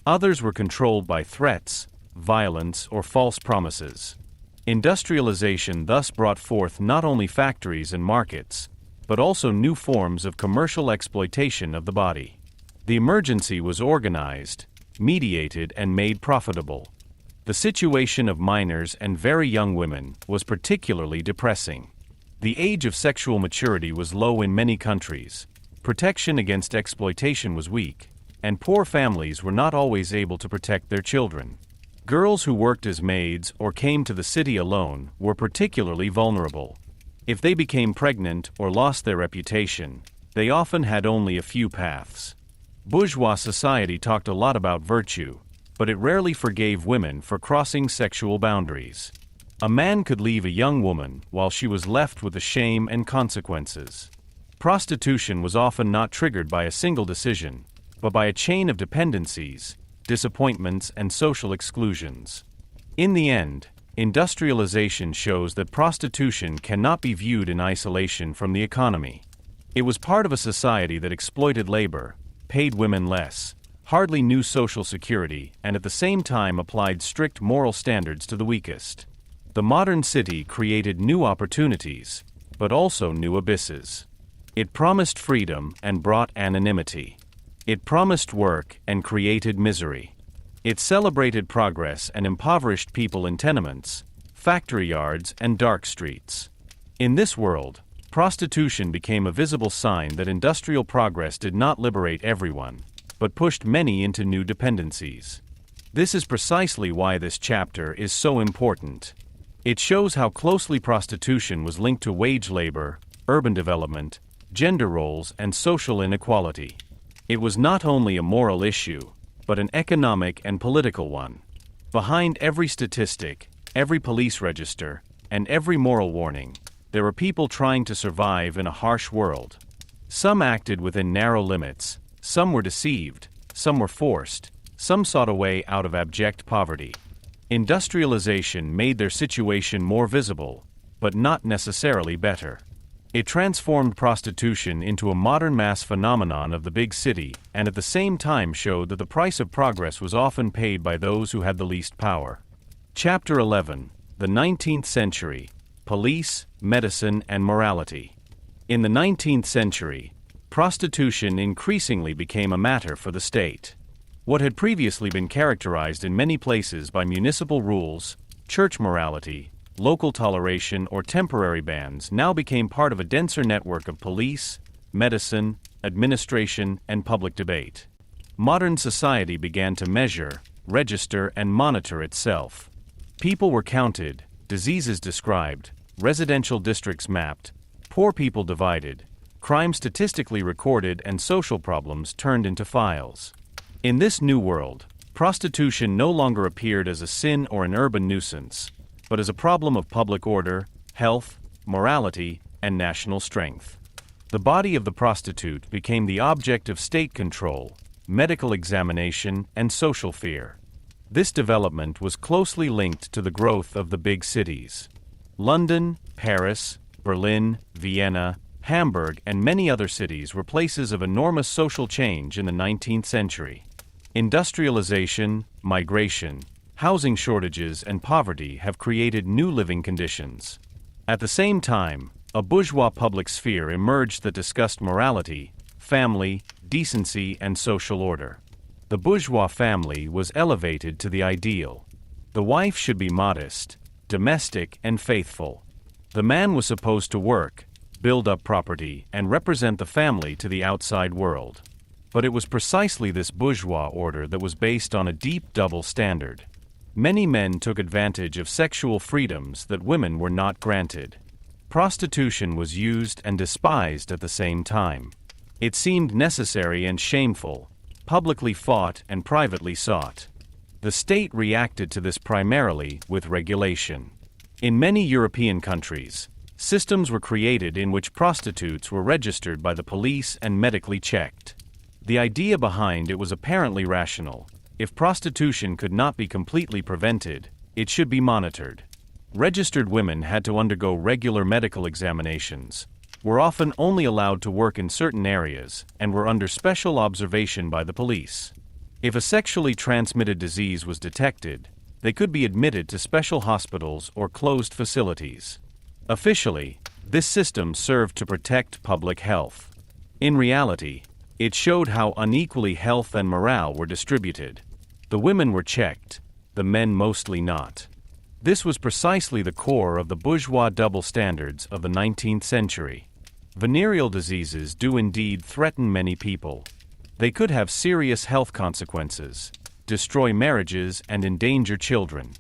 Others were controlled by threats, violence, or false promises. Industrialization thus brought forth not only factories and markets, but also new forms of commercial exploitation of the body. The emergency was organized, mediated, and made profitable. The situation of minors and very young women was particularly depressing. The age of sexual maturity was low in many countries, protection against exploitation was weak, and poor families were not always able to protect their children. Girls who worked as maids or came to the city alone were particularly vulnerable. If they became pregnant or lost their reputation, they often had only a few paths. Bourgeois society talked a lot about virtue, but it rarely forgave women for crossing sexual boundaries. A man could leave a young woman while she was left with the shame and consequences. Prostitution was often not triggered by a single decision, but by a chain of dependencies, disappointments, and social exclusions. In the end, industrialization shows that prostitution cannot be viewed in isolation from the economy. It was part of a society that exploited labor, paid women less, hardly knew social security, and at the same time applied strict moral standards to the weakest. The modern city created new opportunities, but also new abysses. It promised freedom and brought anonymity. It promised work and created misery. It celebrated progress and impoverished people in tenements, factory yards, and dark streets. In this world, prostitution became a visible sign that industrial progress did not liberate everyone, but pushed many into new dependencies. This is precisely why this chapter is so important. It shows how closely prostitution was linked to wage labor, urban development, gender roles, and social inequality. It was not only a moral issue, but an economic and political one. Behind every statistic, every police register, and every moral warning, there were people trying to survive in a harsh world. Some acted within narrow limits, some were deceived, some were forced, some sought a way out of abject poverty. Industrialization made their situation more visible, but not necessarily better. It transformed prostitution into a modern mass phenomenon of the big city, and at the same time showed that the price of progress was often paid by those who had the least power. Chapter 11. The 19th Century. Police, Medicine, and Morality. In the 19th century, prostitution increasingly became a matter for the state. What had previously been characterized in many places by municipal rules, church morality, local toleration, or temporary bans now became part of a denser network of police, medicine, administration, and public debate. Modern society began to measure, register, and monitor itself. People were counted, diseases described, residential districts mapped, poor people divided, crime statistically recorded, and social problems turned into files. In this new world, prostitution no longer appeared as a sin or an urban nuisance, but as a problem of public order, health, morality, and national strength. The body of the prostitute became the object of state control, medical examination, and social fear. This development was closely linked to the growth of the big cities. London, Paris, Berlin, Vienna, Hamburg, and many other cities were places of enormous social change in the 19th century. Industrialization, migration, housing shortages, and poverty have created new living conditions. At the same time, a bourgeois public sphere emerged that discussed morality, family, decency, and social order. The bourgeois family was elevated to the ideal. The wife should be modest, domestic, and faithful. The man was supposed to work, build up property, and represent the family to the outside world. But it was precisely this bourgeois order that was based on a deep double standard. Many men took advantage of sexual freedoms that women were not granted. Prostitution was used and despised at the same time. It seemed necessary and shameful, publicly fought and privately sought. The state reacted to this primarily with regulation. In many European countries, systems were created in which prostitutes were registered by the police and medically checked. The idea behind it was apparently rational. If prostitution could not be completely prevented, it should be monitored. Registered women had to undergo regular medical examinations, were often only allowed to work in certain areas, and were under special observation by the police. If a sexually transmitted disease was detected, they could be admitted to special hospitals or closed facilities. Officially, this system served to protect public health. In reality, it showed how unequally health and morale were distributed. The women were checked, the men mostly not. This was precisely the core of the bourgeois double standards of the 19th century. Venereal diseases do indeed threaten many people. They could have serious health consequences, destroy marriages, and endanger children.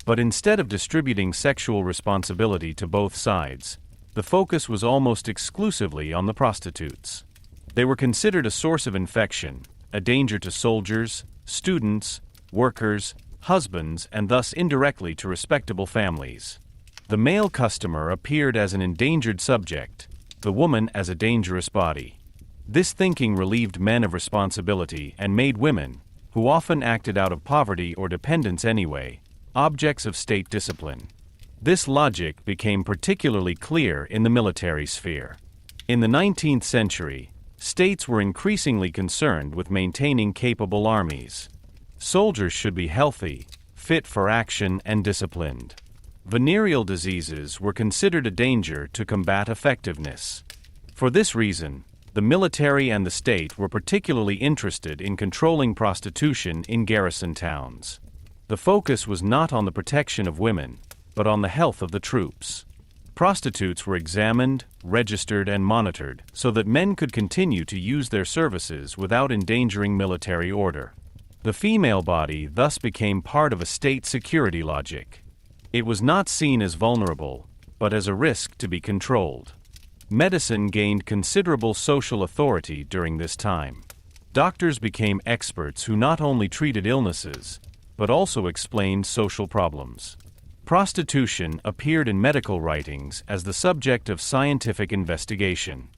But instead of distributing sexual responsibility to both sides, the focus was almost exclusively on the prostitutes. They were considered a source of infection, a danger to soldiers, students, workers, husbands, and thus indirectly to respectable families. The male customer appeared as an endangered subject, the woman as a dangerous body. This thinking relieved men of responsibility and made women, who often acted out of poverty or dependence anyway, objects of state discipline. This logic became particularly clear in the military sphere. In the 19th century, states were increasingly concerned with maintaining capable armies. Soldiers should be healthy, fit for action, and disciplined. Venereal diseases were considered a danger to combat effectiveness. For this reason, the military and the state were particularly interested in controlling prostitution in garrison towns. The focus was not on the protection of women, but on the health of the troops. Prostitutes were examined, registered, and monitored so that men could continue to use their services without endangering military order. The female body thus became part of a state security logic. It was not seen as vulnerable, but as a risk to be controlled. Medicine gained considerable social authority during this time. Doctors became experts who not only treated illnesses, but also explained social problems. Prostitution appeared in medical writings as the subject of scientific investigation.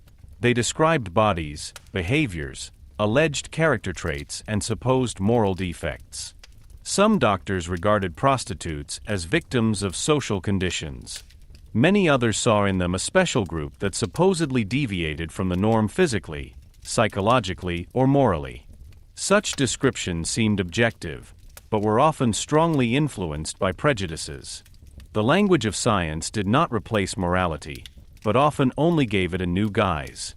They described bodies, behaviors, alleged character traits, and supposed moral defects. Some doctors regarded prostitutes as victims of social conditions. Many others saw in them a special group that supposedly deviated from the norm physically, psychologically, or morally. Such descriptions seemed objective, but were often strongly influenced by prejudices. The language of science did not replace morality, but often only gave it a new guise.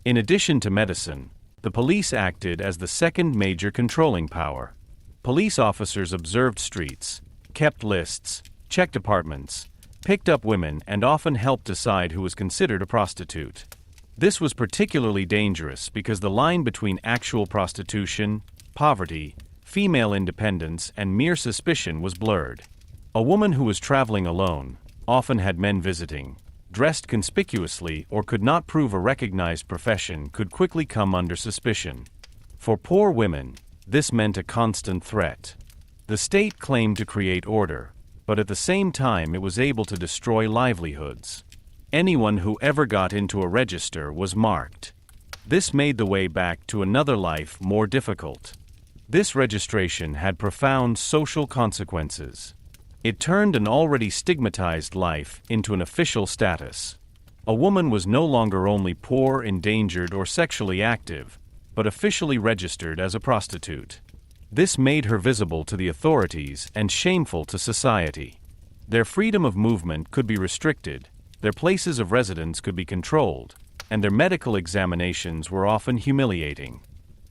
In addition to medicine, the police acted as the second major controlling power. Police officers observed streets, kept lists, checked apartments, picked up women, and often helped decide who was considered a prostitute. This was particularly dangerous because the line between actual prostitution, poverty, female independence, and mere suspicion was blurred. A woman who was traveling alone, often had men visiting, dressed conspicuously, or could not prove a recognized profession could quickly come under suspicion. For poor women, this meant a constant threat. The state claimed to create order, but at the same time it was able to destroy livelihoods. Anyone who ever got into a register was marked. This made the way back to another life more difficult. This registration had profound social consequences. It turned an already stigmatized life into an official status. A woman was no longer only poor, endangered, or sexually active, but officially registered as a prostitute. This made her visible to the authorities and shameful to society. Their freedom of movement could be restricted, their places of residence could be controlled, and their medical examinations were often humiliating.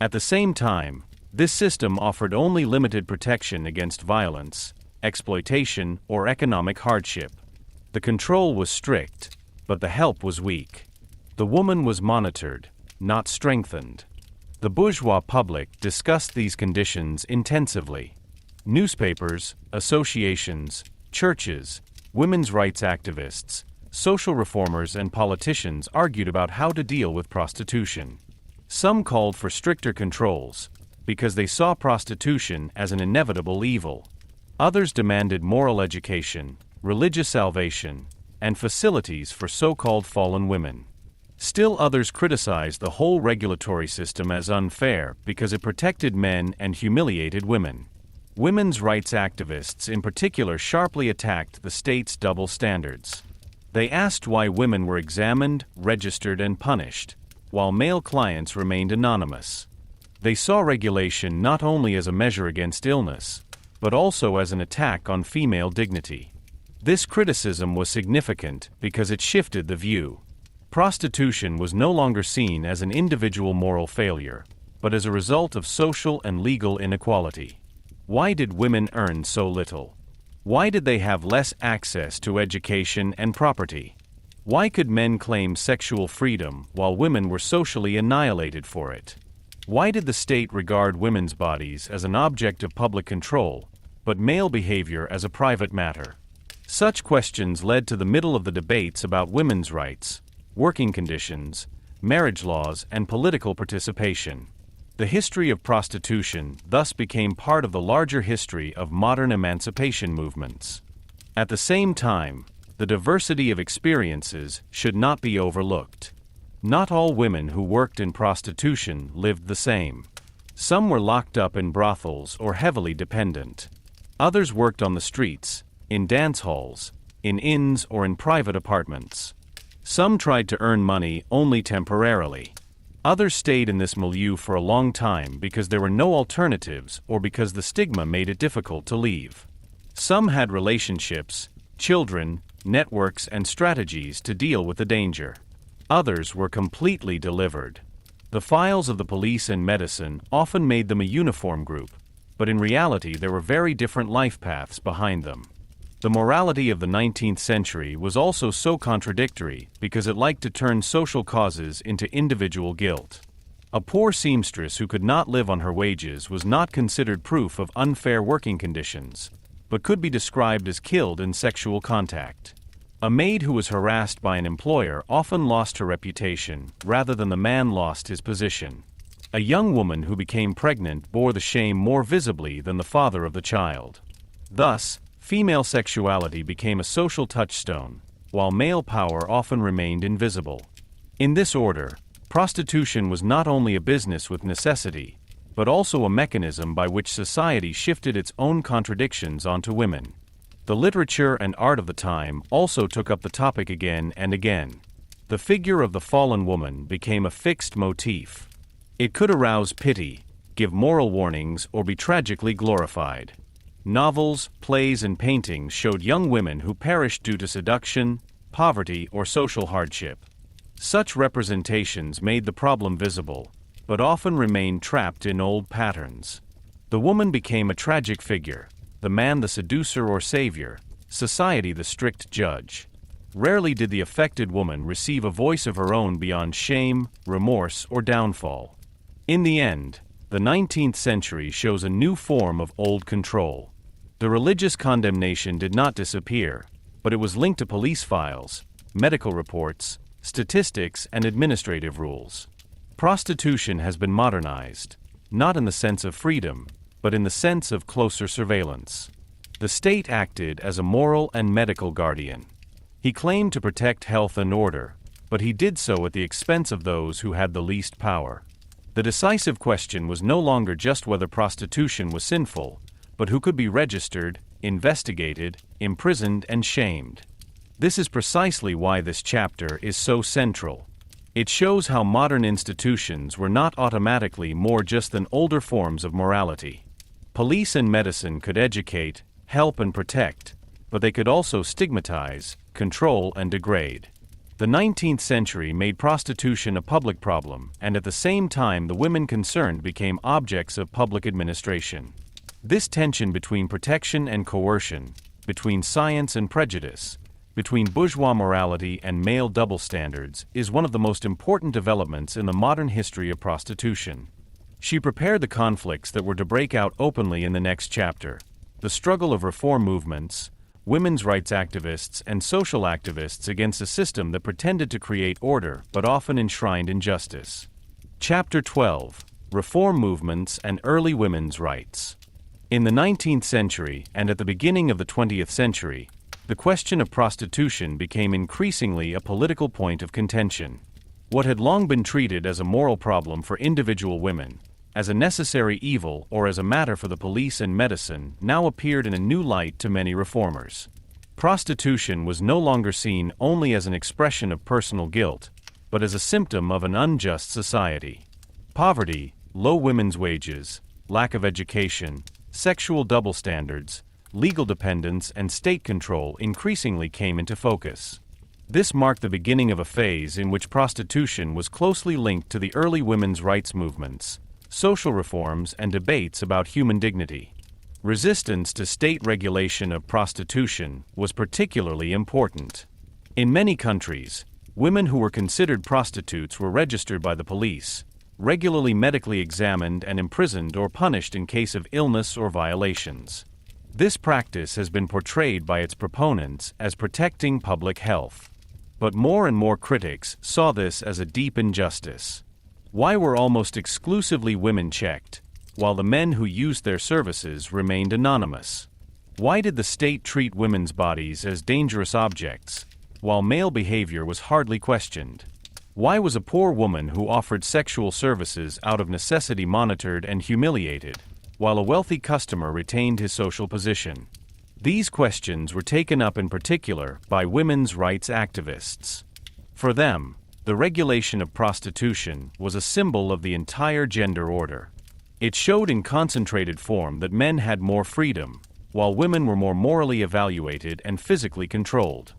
At the same time, this system offered only limited protection against violence, exploitation, or economic hardship. The control was strict, but the help was weak. The woman was monitored, not strengthened. The bourgeois public discussed these conditions intensively. Newspapers, associations, churches, women's rights activists, social reformers, and politicians argued about how to deal with prostitution. Some called for stricter controls, because they saw prostitution as an inevitable evil. Others demanded moral education, religious salvation, and facilities for so-called fallen women. Still others criticized the whole regulatory system as unfair because it protected men and humiliated women. Women's rights activists in particular sharply attacked the state's double standards. They asked why women were examined, registered, and punished, while male clients remained anonymous. They saw regulation not only as a measure against illness, but also as an attack on female dignity. This criticism was significant because it shifted the view. Prostitution was no longer seen as an individual moral failure, but as a result of social and legal inequality. Why did women earn so little? Why did they have less access to education and property? Why could men claim sexual freedom while women were socially annihilated for it? Why did the state regard women's bodies as an object of public control, but male behavior as a private matter? Such questions led to the middle of the debates about women's rights, working conditions, marriage laws, and political participation. The history of prostitution thus became part of the larger history of modern emancipation movements. At the same time, the diversity of experiences should not be overlooked. Not all women who worked in prostitution lived the same. Some were locked up in brothels or heavily dependent. Others worked on the streets, in dance halls, in inns, or in private apartments. Some tried to earn money only temporarily. Others stayed in this milieu for a long time because there were no alternatives or because the stigma made it difficult to leave. Some had relationships, children, networks, and strategies to deal with the danger. Others were completely delivered. The files of the police and medicine often made them a uniform group, but in reality there were very different life paths behind them. The morality of the 19th century was also so contradictory because it liked to turn social causes into individual guilt. A poor seamstress who could not live on her wages was not considered proof of unfair working conditions, but could be described as killed in sexual contact. A maid who was harassed by an employer often lost her reputation rather than the man lost his position. A young woman who became pregnant bore the shame more visibly than the father of the child. Thus, female sexuality became a social touchstone, while male power often remained invisible. In this order, prostitution was not only a business with necessity, but also a mechanism by which society shifted its own contradictions onto women. The literature and art of the time also took up the topic again and again. The figure of the fallen woman became a fixed motif. It could arouse pity, give moral warnings, or be tragically glorified. Novels, plays, and paintings showed young women who perished due to seduction, poverty, or social hardship. Such representations made the problem visible, but often remained trapped in old patterns. The woman became a tragic figure, the man the seducer or savior, society the strict judge. Rarely did the affected woman receive a voice of her own beyond shame, remorse, or downfall. In the end, the 19th century shows a new form of old control. The religious condemnation did not disappear, but it was linked to police files, medical reports, statistics, and administrative rules. Prostitution has been modernized, not in the sense of freedom, but in the sense of closer surveillance. The state acted as a moral and medical guardian. He claimed to protect health and order, but he did so at the expense of those who had the least power. The decisive question was no longer just whether prostitution was sinful, but who could be registered, investigated, imprisoned, and shamed. This is precisely why this chapter is so central. It shows how modern institutions were not automatically more just than older forms of morality. Police and medicine could educate, help, and protect, but they could also stigmatize, control, and degrade. The 19th century made prostitution a public problem, and at the same time the women concerned became objects of public administration. This tension between protection and coercion, between science and prejudice, between bourgeois morality and male double standards, is one of the most important developments in the modern history of prostitution. She prepared the conflicts that were to break out openly in the next chapter: the struggle of reform movements, women's rights activists, and social activists against a system that pretended to create order but often enshrined injustice. Chapter 12: Reform Movements and Early Women's Rights. In the 19th century and at the beginning of the 20th century, the question of prostitution became increasingly a political point of contention. What had long been treated as a moral problem for individual women, as a necessary evil, or as a matter for the police and medicine, now appeared in a new light to many reformers. Prostitution was no longer seen only as an expression of personal guilt, but as a symptom of an unjust society. Poverty, low women's wages, lack of education, sexual double standards, legal dependence, and state control increasingly came into focus. This marked the beginning of a phase in which prostitution was closely linked to the early women's rights movements, social reforms, and debates about human dignity. Resistance to state regulation of prostitution was particularly important. In many countries, women who were considered prostitutes were registered by the police, regularly medically examined, and imprisoned or punished in case of illness or violations. This practice has been portrayed by its proponents as protecting public health. But more and more critics saw this as a deep injustice. Why were almost exclusively women checked, while the men who used their services remained anonymous? Why did the state treat women's bodies as dangerous objects, while male behavior was hardly questioned? Why was a poor woman who offered sexual services out of necessity monitored and humiliated, while a wealthy customer retained his social position? These questions were taken up in particular by women's rights activists. For them, the regulation of prostitution was a symbol of the entire gender order. It showed in concentrated form that men had more freedom, while women were more morally evaluated and physically controlled.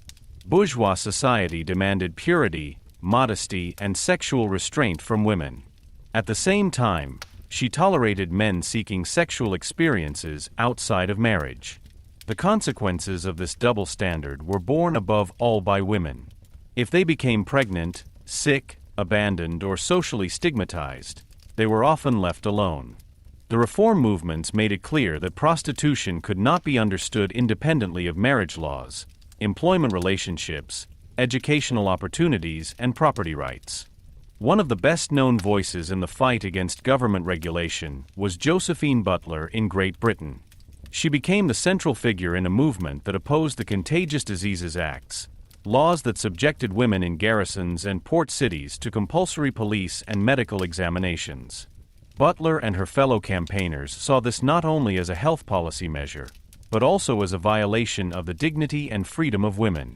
Bourgeois society demanded purity, modesty, and sexual restraint from women. At the same time, she tolerated men seeking sexual experiences outside of marriage. The consequences of this double standard were borne above all by women. If they became pregnant, sick, abandoned, or socially stigmatized, they were often left alone. The reform movements made it clear that prostitution could not be understood independently of marriage laws, employment relationships, educational opportunities, and property rights. One of the best-known voices in the fight against government regulation was Josephine Butler in Great Britain. She became the central figure in a movement that opposed the Contagious Diseases Acts, laws that subjected women in garrisons and port cities to compulsory police and medical examinations. Butler and her fellow campaigners saw this not only as a health policy measure, but also as a violation of the dignity and freedom of women.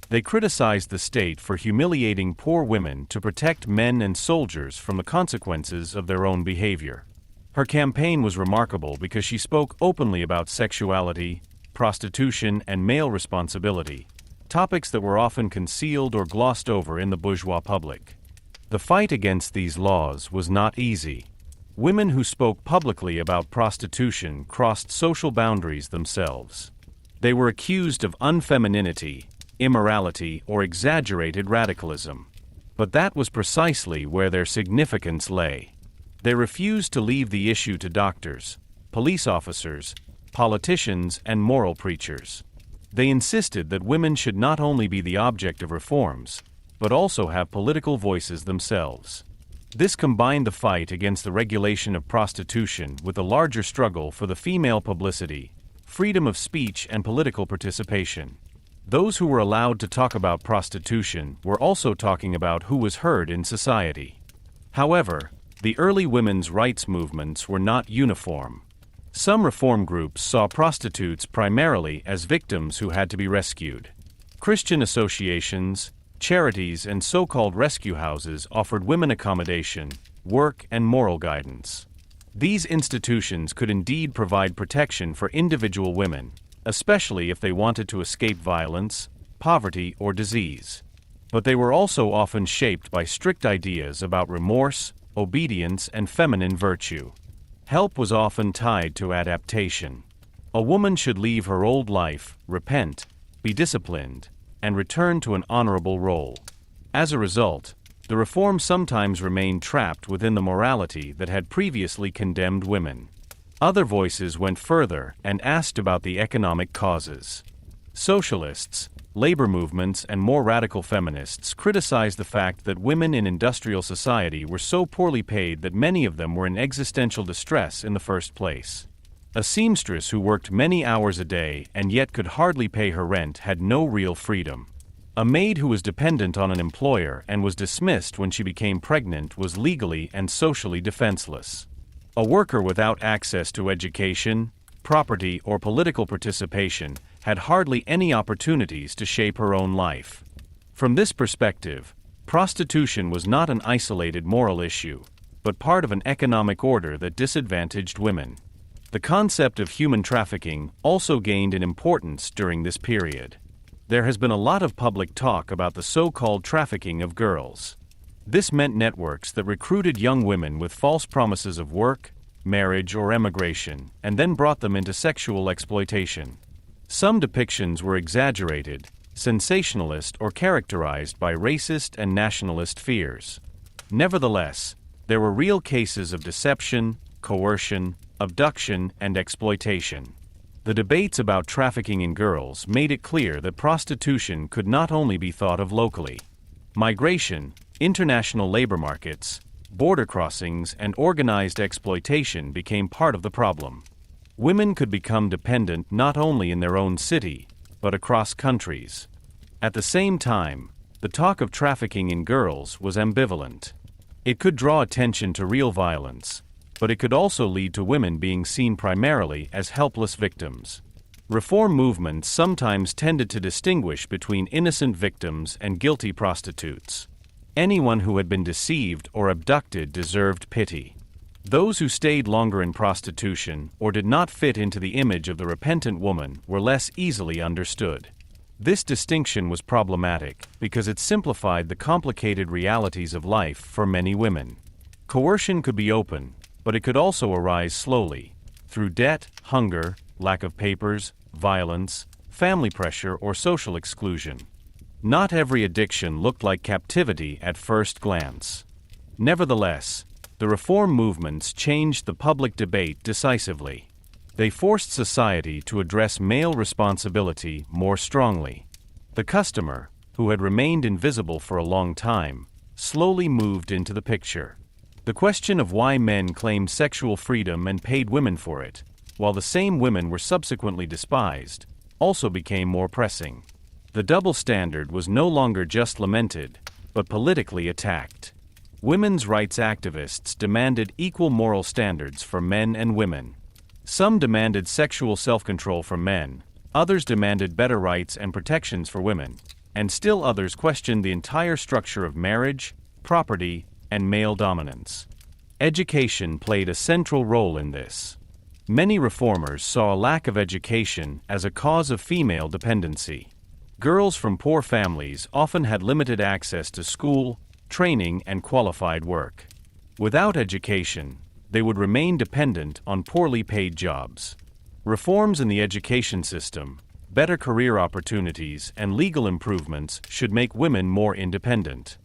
They criticized the state for humiliating poor women to protect men and soldiers from the consequences of their own behavior. Her campaign was remarkable because she spoke openly about sexuality, prostitution, and male responsibility, topics that were often concealed or glossed over in the bourgeois public. The fight against these laws was not easy. Women who spoke publicly about prostitution crossed social boundaries themselves. They were accused of unfemininity, immorality, or exaggerated radicalism. But that was precisely where their significance lay. They refused to leave the issue to doctors, police officers, politicians, and moral preachers. They insisted that women should not only be the object of reforms, but also have political voices themselves. This combined the fight against the regulation of prostitution with a larger struggle for the female publicity, freedom of speech, and political participation. Those who were allowed to talk about prostitution were also talking about who was heard in society. However, the early women's rights movements were not uniform. Some reform groups saw prostitutes primarily as victims who had to be rescued. Christian associations, charities, and so-called rescue houses offered women accommodation, work, and moral guidance. These institutions could indeed provide protection for individual women, especially if they wanted to escape violence, poverty, or disease. But they were also often shaped by strict ideas about remorse, obedience, and feminine virtue. Help was often tied to adaptation. A woman should leave her old life, repent, be disciplined, and return to an honorable role. As a result, the reform sometimes remained trapped within the morality that had previously condemned women. Other voices went further and asked about the economic causes. Socialists, labor movements, and more radical feminists criticized the fact that women in industrial society were so poorly paid that many of them were in existential distress in the first place. A seamstress who worked many hours a day and yet could hardly pay her rent had no real freedom. A maid who was dependent on an employer and was dismissed when she became pregnant was legally and socially defenseless. A worker without access to education, property, or political participation had hardly any opportunities to shape her own life. From this perspective, prostitution was not an isolated moral issue, but part of an economic order that disadvantaged women. The concept of human trafficking also gained in importance during this period. There has been a lot of public talk about the so-called trafficking of girls. This meant networks that recruited young women with false promises of work, marriage, or emigration, and then brought them into sexual exploitation. Some depictions were exaggerated, sensationalist, or characterized by racist and nationalist fears. Nevertheless, there were real cases of deception, coercion, abduction, and exploitation. The debates about trafficking in girls made it clear that prostitution could not only be thought of locally. Migration, international labor markets, border crossings, and organized exploitation became part of the problem. Women could become dependent not only in their own city, but across countries. At the same time, the talk of trafficking in girls was ambivalent. It could draw attention to real violence, but it could also lead to women being seen primarily as helpless victims. Reform movements sometimes tended to distinguish between innocent victims and guilty prostitutes. Anyone who had been deceived or abducted deserved pity. Those who stayed longer in prostitution or did not fit into the image of the repentant woman were less easily understood. This distinction was problematic because it simplified the complicated realities of life for many women. Coercion could be open, but it could also arise slowly, through debt, hunger, lack of papers, violence, family pressure, or social exclusion. Not every addiction looked like captivity at first glance. Nevertheless, the reform movements changed the public debate decisively. They forced society to address male responsibility more strongly. The customer, who had remained invisible for a long time, slowly moved into the picture. The question of why men claimed sexual freedom and paid women for it, while the same women were subsequently despised, also became more pressing. The double standard was no longer just lamented, but politically attacked. Women's rights activists demanded equal moral standards for men and women. Some demanded sexual self-control from men, others demanded better rights and protections for women, and still others questioned the entire structure of marriage, property, and male dominance. Education played a central role in this. Many reformers saw a lack of education as a cause of female dependency. Girls from poor families often had limited access to school, training, and qualified work. Without education, they would remain dependent on poorly paid jobs. Reforms in the education system, better career opportunities, and legal improvements should make women more independent.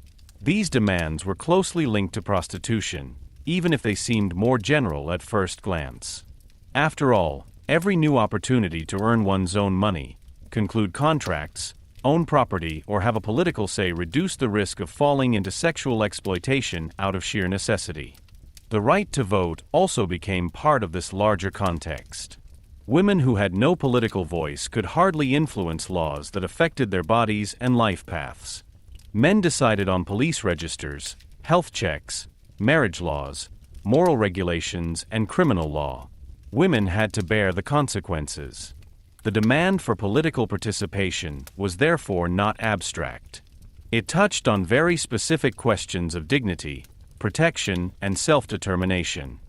These demands were closely linked to prostitution, even if they seemed more general at first glance. After all, every new opportunity to earn one's own money, conclude contracts, own property, or have a political say reduced the risk of falling into sexual exploitation out of sheer necessity. The right to vote also became part of this larger context. Women who had no political voice could hardly influence laws that affected their bodies and life paths. Men decided on police registers, health checks, marriage laws, moral regulations, and criminal law. Women had to bear the consequences. The demand for political participation was therefore not abstract. It touched on very specific questions of dignity, protection, and self-determination.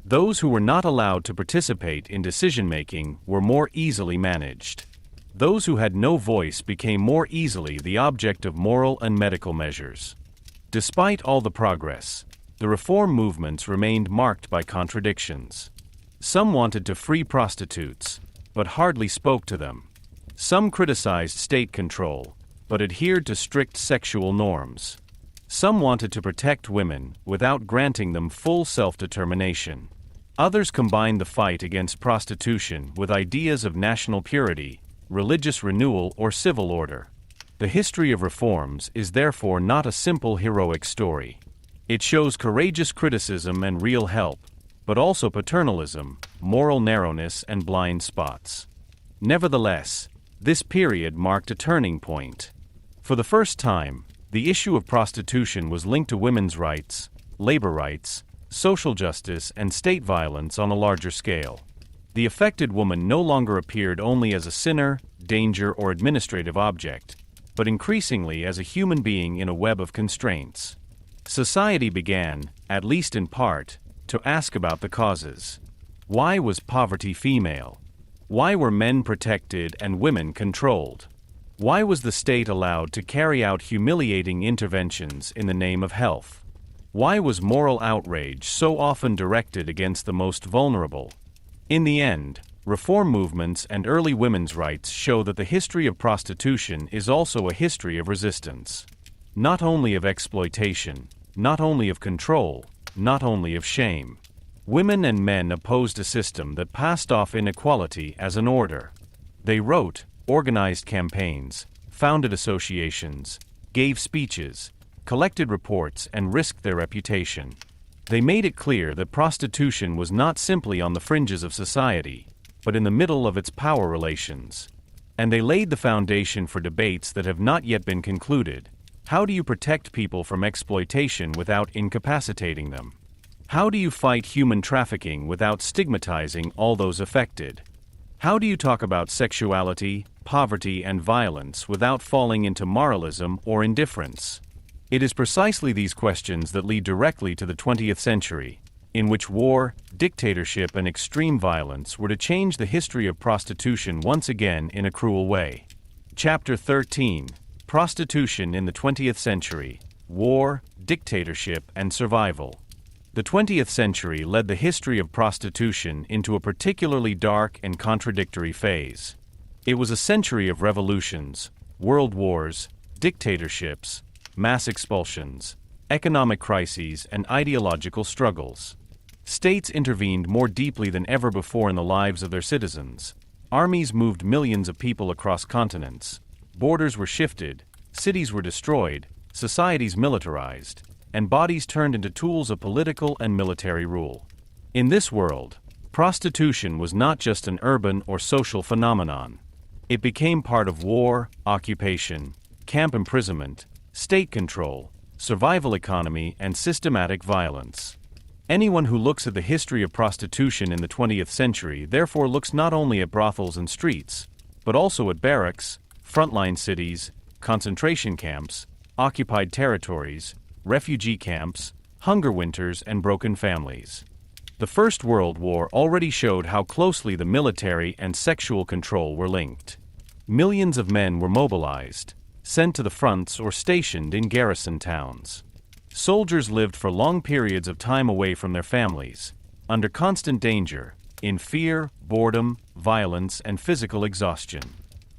Those who were not allowed to participate in decision-making were more easily managed. Those who had no voice became more easily the object of moral and medical measures. Despite all the progress, the reform movements remained marked by contradictions. Some wanted to free prostitutes, but hardly spoke to them. Some criticized state control, but adhered to strict sexual norms. Some wanted to protect women without granting them full self-determination. Others combined the fight against prostitution with ideas of national purity, religious renewal, or civil order. The history of reforms is therefore not a simple heroic story. It shows courageous criticism and real help, but also paternalism, moral narrowness, and blind spots. Nevertheless, this period marked a turning point. For the first time, the issue of prostitution was linked to women's rights, labor rights, social justice, and state violence on a larger scale. The affected woman no longer appeared only as a sinner, danger, or administrative object, but increasingly as a human being in a web of constraints. Society began, at least in part, to ask about the causes. Why was poverty female? Why were men protected and women controlled? Why was the state allowed to carry out humiliating interventions in the name of health? Why was moral outrage so often directed against the most vulnerable? In the end, reform movements and early women's rights show that the history of prostitution is also a history of resistance. Not only of exploitation, not only of control, not only of shame. Women and men opposed a system that passed off inequality as an order. They wrote, organized campaigns, founded associations, gave speeches, collected reports, and risked their reputation. They made it clear that prostitution was not simply on the fringes of society, but in the middle of its power relations. And they laid the foundation for debates that have not yet been concluded. How do you protect people from exploitation without incapacitating them? How do you fight human trafficking without stigmatizing all those affected? How do you talk about sexuality, poverty, and violence without falling into moralism or indifference? It is precisely these questions that lead directly to the 20th century, in which war, dictatorship, and extreme violence were to change the history of prostitution once again in a cruel way. Chapter 13: Prostitution in the 20th Century: War, Dictatorship, and Survival. The 20th century led the history of prostitution into a particularly dark and contradictory phase. It was a century of revolutions, world wars, dictatorships, mass expulsions, economic crises, and ideological struggles. States intervened more deeply than ever before in the lives of their citizens. Armies moved millions of people across continents. Borders were shifted, cities were destroyed, societies militarized, and bodies turned into tools of political and military rule. In this world, prostitution was not just an urban or social phenomenon. It became part of war, occupation, camp imprisonment, state control, survival economy, and systematic violence. Anyone who looks at the history of prostitution in the 20th century therefore looks not only at brothels and streets, but also at barracks, frontline cities, concentration camps, occupied territories, refugee camps, hunger winters, and broken families. The First World War already showed how closely the military and sexual control were linked. Millions of men were mobilized, sent to the fronts or stationed in garrison towns. Soldiers lived for long periods of time away from their families, under constant danger, in fear, boredom, violence, and physical exhaustion.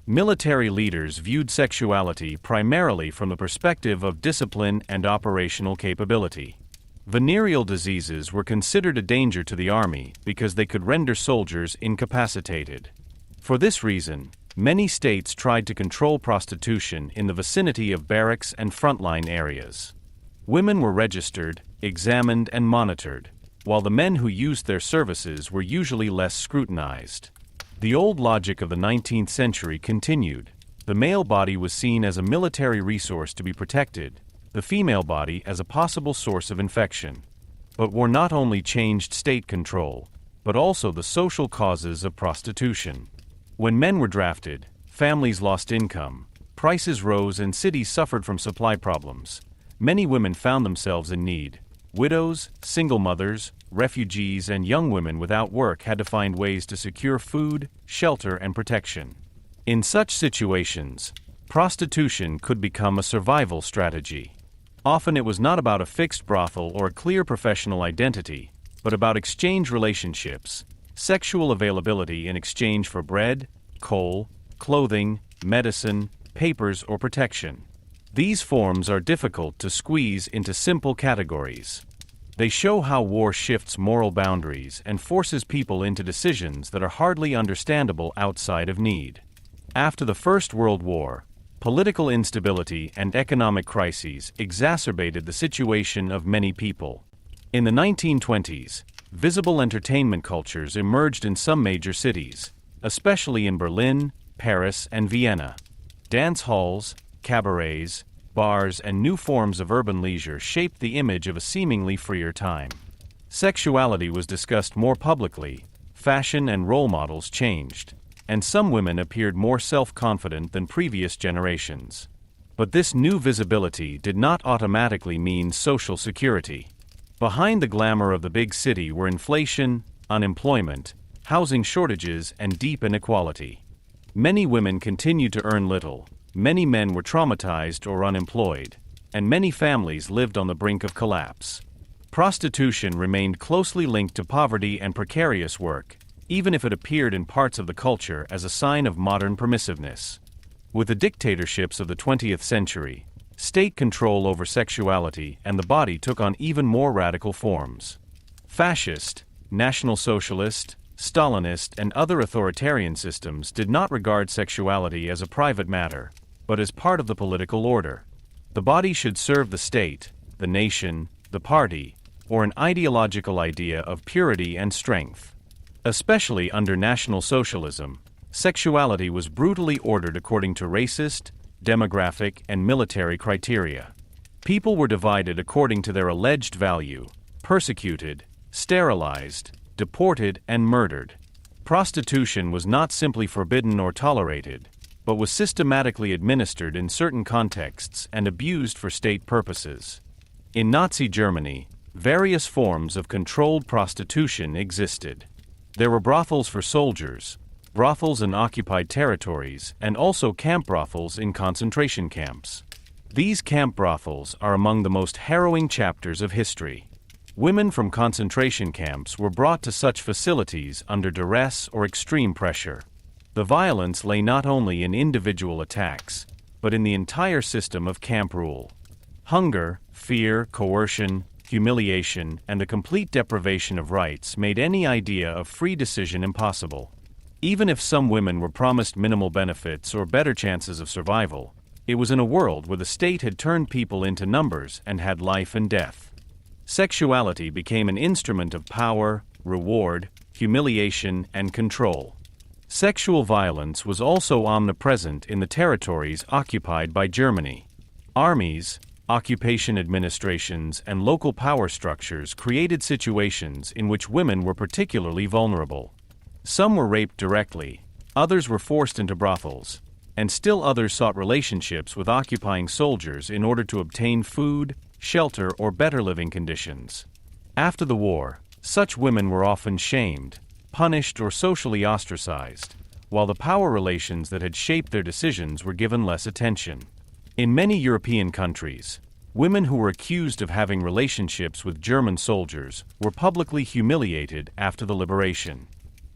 Military leaders viewed sexuality primarily from the perspective of discipline and operational capability. Venereal diseases were considered a danger to the army because they could render soldiers incapacitated. For this reason, many states tried to control prostitution in the vicinity of barracks and frontline areas. Women were registered, examined, and monitored, while the men who used their services were usually less scrutinized. The old logic of the 19th century continued. The male body was seen as a military resource to be protected, the female body as a possible source of infection. But war not only changed state control, but also the social causes of prostitution. When men were drafted, families lost income, prices rose, and cities suffered from supply problems. Many women found themselves in need. Widows, single mothers, refugees, and young women without work had to find ways to secure food, shelter, and protection. In such situations, prostitution could become a survival strategy. Often it was not about a fixed brothel or a clear professional identity, but about exchange relationships, sexual availability in exchange for bread, coal, clothing, medicine, papers, or protection. These forms are difficult to squeeze into simple categories. They show how war shifts moral boundaries and forces people into decisions that are hardly understandable outside of need. After the First World War, political instability and economic crises exacerbated the situation of many people. In the 1920s, visible entertainment cultures emerged in some major cities, especially in Berlin, Paris, and Vienna. Dance halls, cabarets, bars, and new forms of urban leisure shaped the image of a seemingly freer time. Sexuality was discussed more publicly, fashion and role models changed, and some women appeared more self-confident than previous generations. But this new visibility did not automatically mean social security. Behind the glamour of the big city were inflation, unemployment, housing shortages, and deep inequality. Many women continued to earn little, many men were traumatized or unemployed, and many families lived on the brink of collapse. Prostitution remained closely linked to poverty and precarious work, even if it appeared in parts of the culture as a sign of modern permissiveness. With the dictatorships of the 20th century, state control over sexuality and the body took on even more radical forms. Fascist, National Socialist, Stalinist, and other authoritarian systems did not regard sexuality as a private matter, but as part of the political order. The body should serve the state, the nation, the party, or an ideological idea of purity and strength. Especially under National Socialism, sexuality was brutally ordered according to racist, demographic, and military criteria. People were divided according to their alleged value, persecuted, sterilized, deported, and murdered. Prostitution was not simply forbidden or tolerated, but was systematically administered in certain contexts and abused for state purposes. In Nazi Germany, various forms of controlled prostitution existed. There were brothels for soldiers, brothels in occupied territories, and also camp brothels in concentration camps. These camp brothels are among the most harrowing chapters of history. Women from concentration camps were brought to such facilities under duress or extreme pressure. The violence lay not only in individual attacks, but in the entire system of camp rule. Hunger, fear, coercion, humiliation, and the complete deprivation of rights made any idea of free decision impossible. Even if some women were promised minimal benefits or better chances of survival, it was in a world where the state had turned people into numbers and had life and death. Sexuality became an instrument of power, reward, humiliation, and control. Sexual violence was also omnipresent in the territories occupied by Germany. Armies, occupation administrations, and local power structures created situations in which women were particularly vulnerable. Some were raped directly, others were forced into brothels, and still others sought relationships with occupying soldiers in order to obtain food, shelter, or better living conditions. After the war, such women were often shamed, punished, or socially ostracized, while the power relations that had shaped their decisions were given less attention. In many European countries, women who were accused of having relationships with German soldiers were publicly humiliated after the liberation.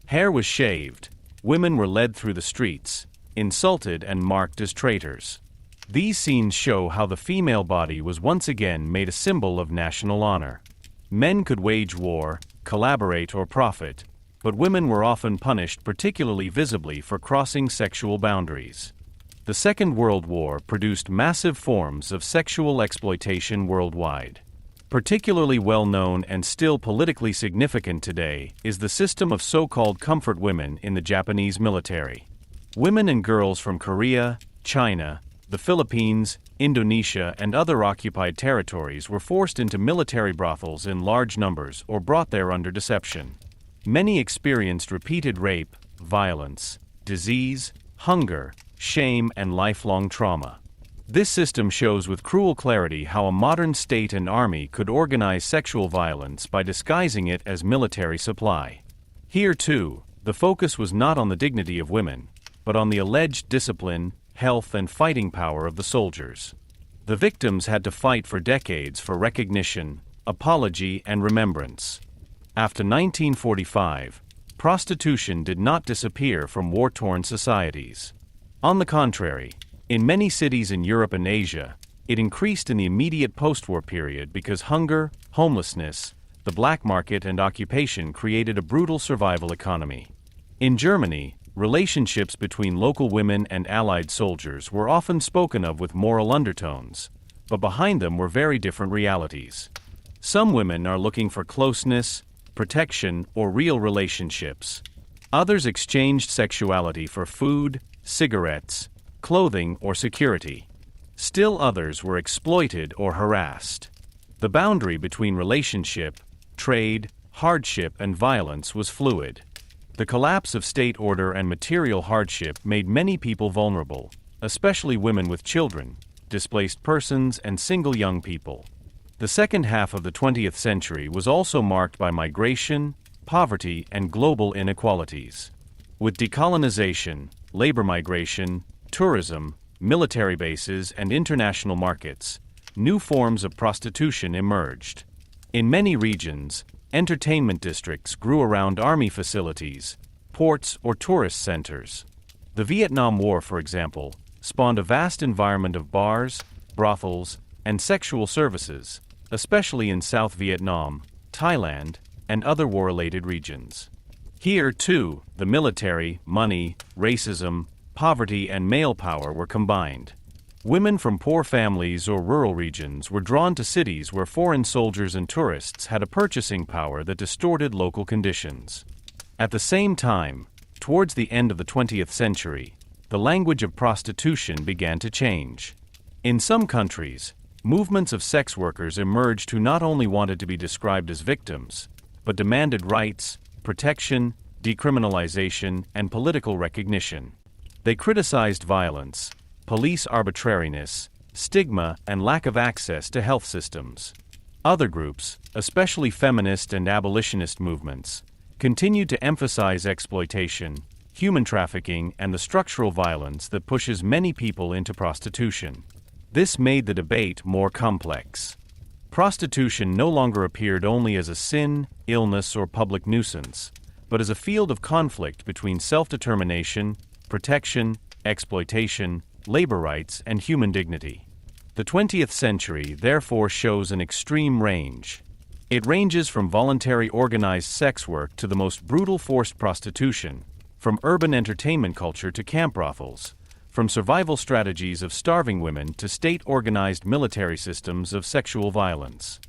Hair was shaved, women were led through the streets, insulted, and marked as traitors. These scenes show how the female body was once again made a symbol of national honor. Men could wage war, collaborate, or profit, but women were often punished particularly visibly for crossing sexual boundaries. The Second World War produced massive forms of sexual exploitation worldwide. Particularly well known and still politically significant today is the system of so-called comfort women in the Japanese military. Women and girls from Korea, China, the Philippines, Indonesia, and other occupied territories were forced into military brothels in large numbers or brought there under deception. Many experienced repeated rape, violence, disease, hunger, shame, and lifelong trauma. This system shows with cruel clarity how a modern state and army could organize sexual violence by disguising it as military supply. Here, too, the focus was not on the dignity of women, but on the alleged discipline, health, and fighting power of the soldiers. The victims had to fight for decades for recognition, apology, and remembrance. After 1945, prostitution did not disappear from war-torn societies. On the contrary, in many cities in Europe and Asia, it increased in the immediate post-war period because hunger, homelessness, the black market, and occupation created a brutal survival economy. In Germany, relationships between local women and Allied soldiers were often spoken of with moral undertones, but behind them were very different realities. Some women are looking for closeness, protection, or real relationships. Others exchanged sexuality for food, cigarettes, clothing, or security. Still others were exploited or harassed. The boundary between relationship, trade, hardship, and violence was fluid. The collapse of state order and material hardship made many people vulnerable, especially women with children, displaced persons, and single young people. The second half of the 20th century was also marked by migration, poverty, and global inequalities. With decolonization, labor migration, tourism, military bases, and international markets, new forms of prostitution emerged. In many regions, entertainment districts grew around army facilities, ports, or tourist centers. The Vietnam War, for example, spawned a vast environment of bars, brothels, and sexual services, especially in South Vietnam, Thailand, and other war-related regions. Here, too, the military, money, racism, poverty, and male power were combined. Women from poor families or rural regions were drawn to cities where foreign soldiers and tourists had a purchasing power that distorted local conditions. At the same time, towards the end of the 20th century, the language of prostitution began to change. In some countries, movements of sex workers emerged who not only wanted to be described as victims, but demanded rights, protection, decriminalization, and political recognition. They criticized violence, police arbitrariness, stigma, and lack of access to health systems. Other groups, especially feminist and abolitionist movements, continued to emphasize exploitation, human trafficking, and the structural violence that pushes many people into prostitution. This made the debate more complex. Prostitution no longer appeared only as a sin, illness, or public nuisance, but as a field of conflict between self-determination, protection, exploitation, labor rights, and human dignity. The 20th century therefore shows an extreme range. It ranges from voluntary organized sex work to the most brutal forced prostitution, from urban entertainment culture to camp brothels, from survival strategies of starving women to state-organized military systems of sexual violence.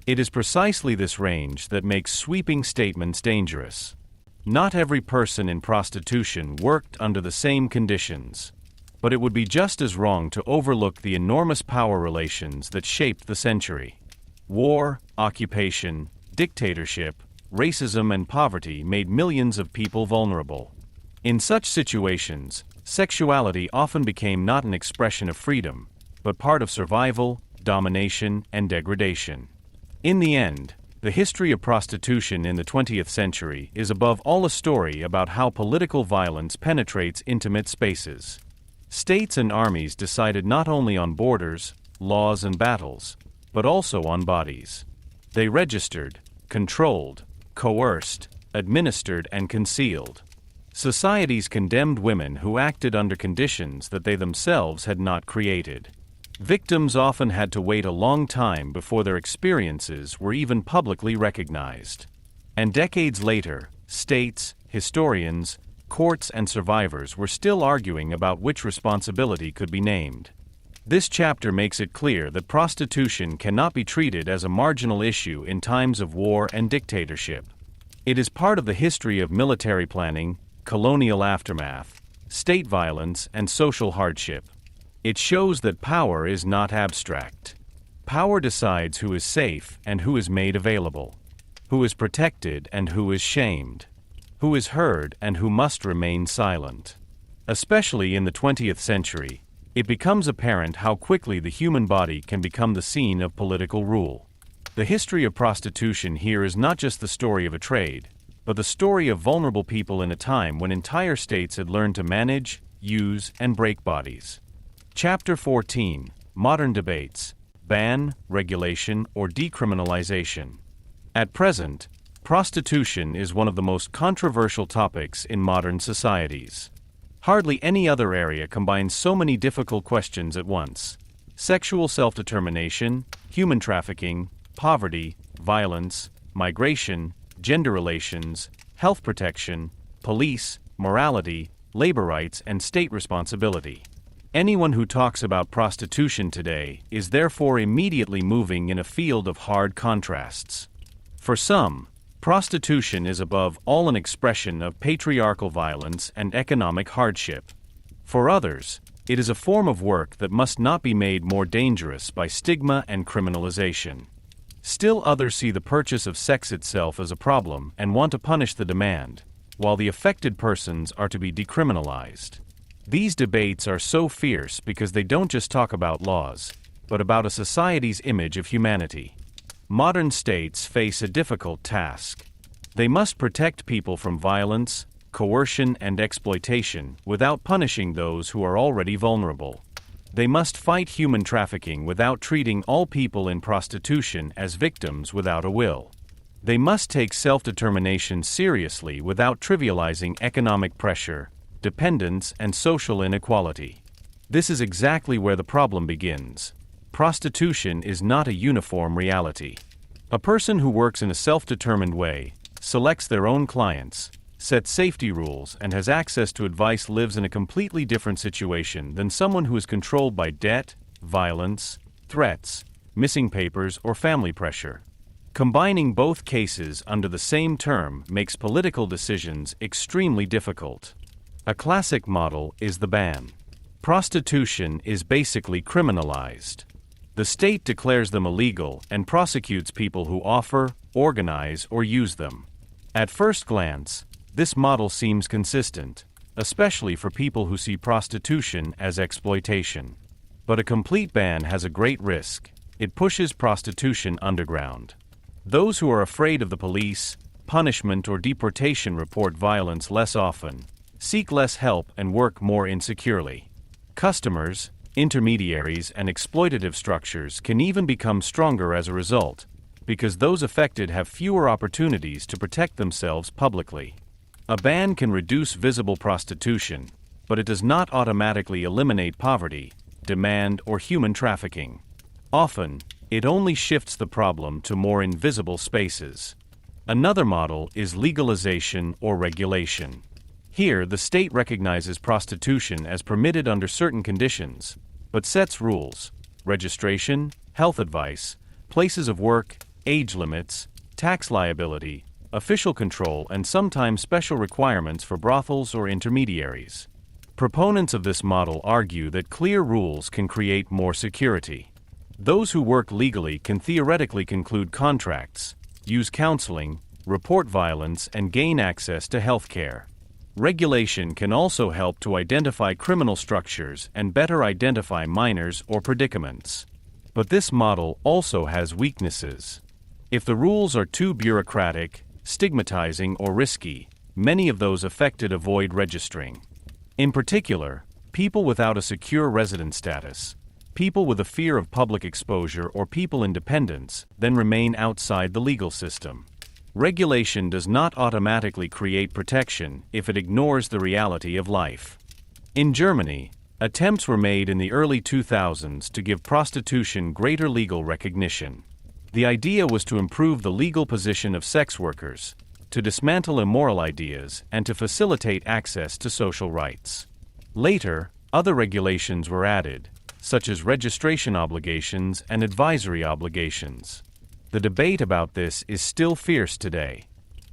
It is precisely this range that makes sweeping statements dangerous. Not every person in prostitution worked under the same conditions. But it would be just as wrong to overlook the enormous power relations that shaped the century. War, occupation, dictatorship, racism, and poverty made millions of people vulnerable. In such situations, sexuality often became not an expression of freedom, but part of survival, domination, and degradation. In the end, the history of prostitution in the 20th century is above all a story about how political violence penetrates intimate spaces. States and armies decided not only on borders, laws, and battles, but also on bodies. They registered, controlled, coerced, administered, and concealed. Societies condemned women who acted under conditions that they themselves had not created. Victims often had to wait a long time before their experiences were even publicly recognized. And decades later, states, historians, courts, and survivors were still arguing about which responsibility could be named. This chapter makes it clear that prostitution cannot be treated as a marginal issue in times of war and dictatorship. It is part of the history of military planning, colonial aftermath, state violence, and social hardship. It shows that power is not abstract. Power decides who is safe and who is made available, who is protected and who is shamed, who is heard and who must remain silent. Especially in the 20th century, it becomes apparent how quickly the human body can become the scene of political rule. The history of prostitution here is not just the story of a trade, but the story of vulnerable people in a time when entire states had learned to manage, use, and break bodies. Chapter 14: Modern Debates: Ban, Regulation, or Decriminalization. At present, prostitution is one of the most controversial topics in modern societies. Hardly any other area combines so many difficult questions at once: sexual self-determination, human trafficking, poverty, violence, migration, gender relations, health protection, police, morality, labor rights, and state responsibility. Anyone who talks about prostitution today is therefore immediately moving in a field of hard contrasts. For some, prostitution is above all an expression of patriarchal violence and economic hardship. For others, it is a form of work that must not be made more dangerous by stigma and criminalization. Still others see the purchase of sex itself as a problem and want to punish the demand, while the affected persons are to be decriminalized. These debates are so fierce because they don't just talk about laws, but about a society's image of humanity. Modern states face a difficult task. They must protect people from violence, coercion, and exploitation without punishing those who are already vulnerable. They must fight human trafficking without treating all people in prostitution as victims without a will. They must take self-determination seriously without trivializing economic pressure, dependence, and social inequality. This is exactly where the problem begins. Prostitution is not a uniform reality. A person who works in a self-determined way, selects their own clients, sets safety rules, and has access to advice lives in a completely different situation than someone who is controlled by debt, violence, threats, missing papers, or family pressure. Combining both cases under the same term makes political decisions extremely difficult. A classic model is the ban. Prostitution is basically criminalized. The state declares them illegal and prosecutes people who offer, organize, or use them. At first glance, this model seems consistent, especially for people who see prostitution as exploitation. But a complete ban has a great risk. It pushes prostitution underground. Those who are afraid of the police, punishment, or deportation report violence less often, seek less help, and work more insecurely. Customers, intermediaries, and exploitative structures can even become stronger as a result, because those affected have fewer opportunities to protect themselves publicly. A ban can reduce visible prostitution, but it does not automatically eliminate poverty, demand, or human trafficking. Often, it only shifts the problem to more invisible spaces. Another model is legalization or regulation. Here, the state recognizes prostitution as permitted under certain conditions, but sets rules: registration, health advice, places of work, age limits, tax liability, official control, and sometimes special requirements for brothels or intermediaries. Proponents of this model argue that clear rules can create more security. Those who work legally can theoretically conclude contracts, use counseling, report violence, and gain access to health care. Regulation can also help to identify criminal structures and better identify minors or predicaments. But this model also has weaknesses. If the rules are too bureaucratic, stigmatizing, or risky, many of those affected avoid registering. In particular, people without a secure resident status, people with a fear of public exposure, or people in dependence, then remain outside the legal system. Regulation does not automatically create protection if it ignores the reality of life. In Germany, attempts were made in the early 2000s to give prostitution greater legal recognition. The idea was to improve the legal position of sex workers, to dismantle immoral ideas, and to facilitate access to social rights. Later, other regulations were added, such as registration obligations and advisory obligations. The debate about this is still fierce today.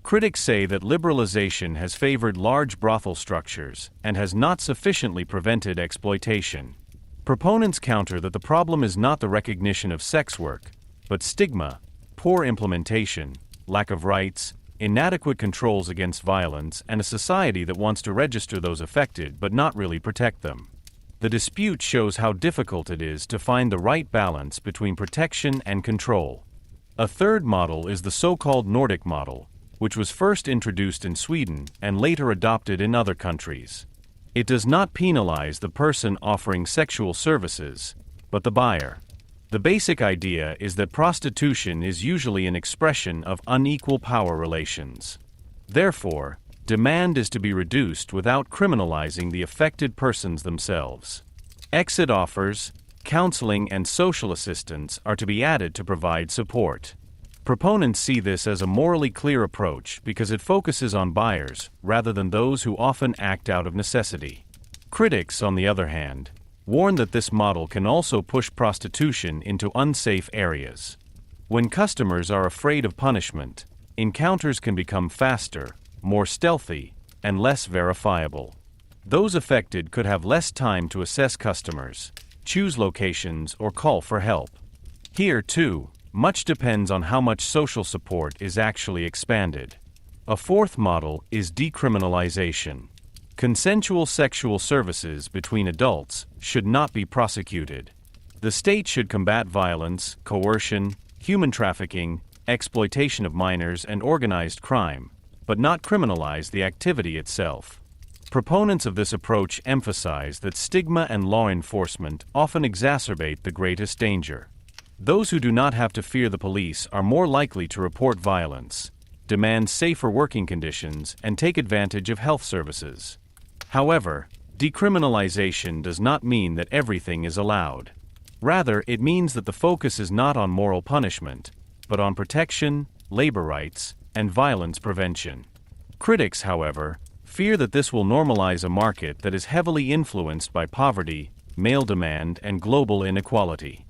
Critics say that liberalization has favored large brothel structures and has not sufficiently prevented exploitation. Proponents counter that the problem is not the recognition of sex work, but stigma, poor implementation, lack of rights, inadequate controls against violence, and a society that wants to register those affected but not really protect them. The dispute shows how difficult it is to find the right balance between protection and control. A third model is the so-called Nordic model, which was first introduced in Sweden and later adopted in other countries. It does not penalize the person offering sexual services, but the buyer. The basic idea is that prostitution is usually an expression of unequal power relations. Therefore, demand is to be reduced without criminalizing the affected persons themselves. Exit offers, counseling, and social assistance are to be added to provide support. Proponents see this as a morally clear approach because it focuses on buyers rather than those who often act out of necessity. Critics, on the other hand, warn that this model can also push prostitution into unsafe areas. When customers are afraid of punishment, encounters can become faster, more stealthy, and less verifiable. Those affected could have less time to assess customers, choose locations, or call for help. Here, too, much depends on how much social support is actually expanded. A fourth model is decriminalization. Consensual sexual services between adults should not be prosecuted. The state should combat violence, coercion, human trafficking, exploitation of minors, and organized crime, but not criminalize the activity itself. Proponents of this approach emphasize that stigma and law enforcement often exacerbate the greatest danger. Those who do not have to fear the police are more likely to report violence, demand safer working conditions, and take advantage of health services. However, decriminalization does not mean that everything is allowed. Rather, it means that the focus is not on moral punishment, but on protection, labor rights, and violence prevention. Critics, however, fear that this will normalize a market that is heavily influenced by poverty, male demand, and global inequality.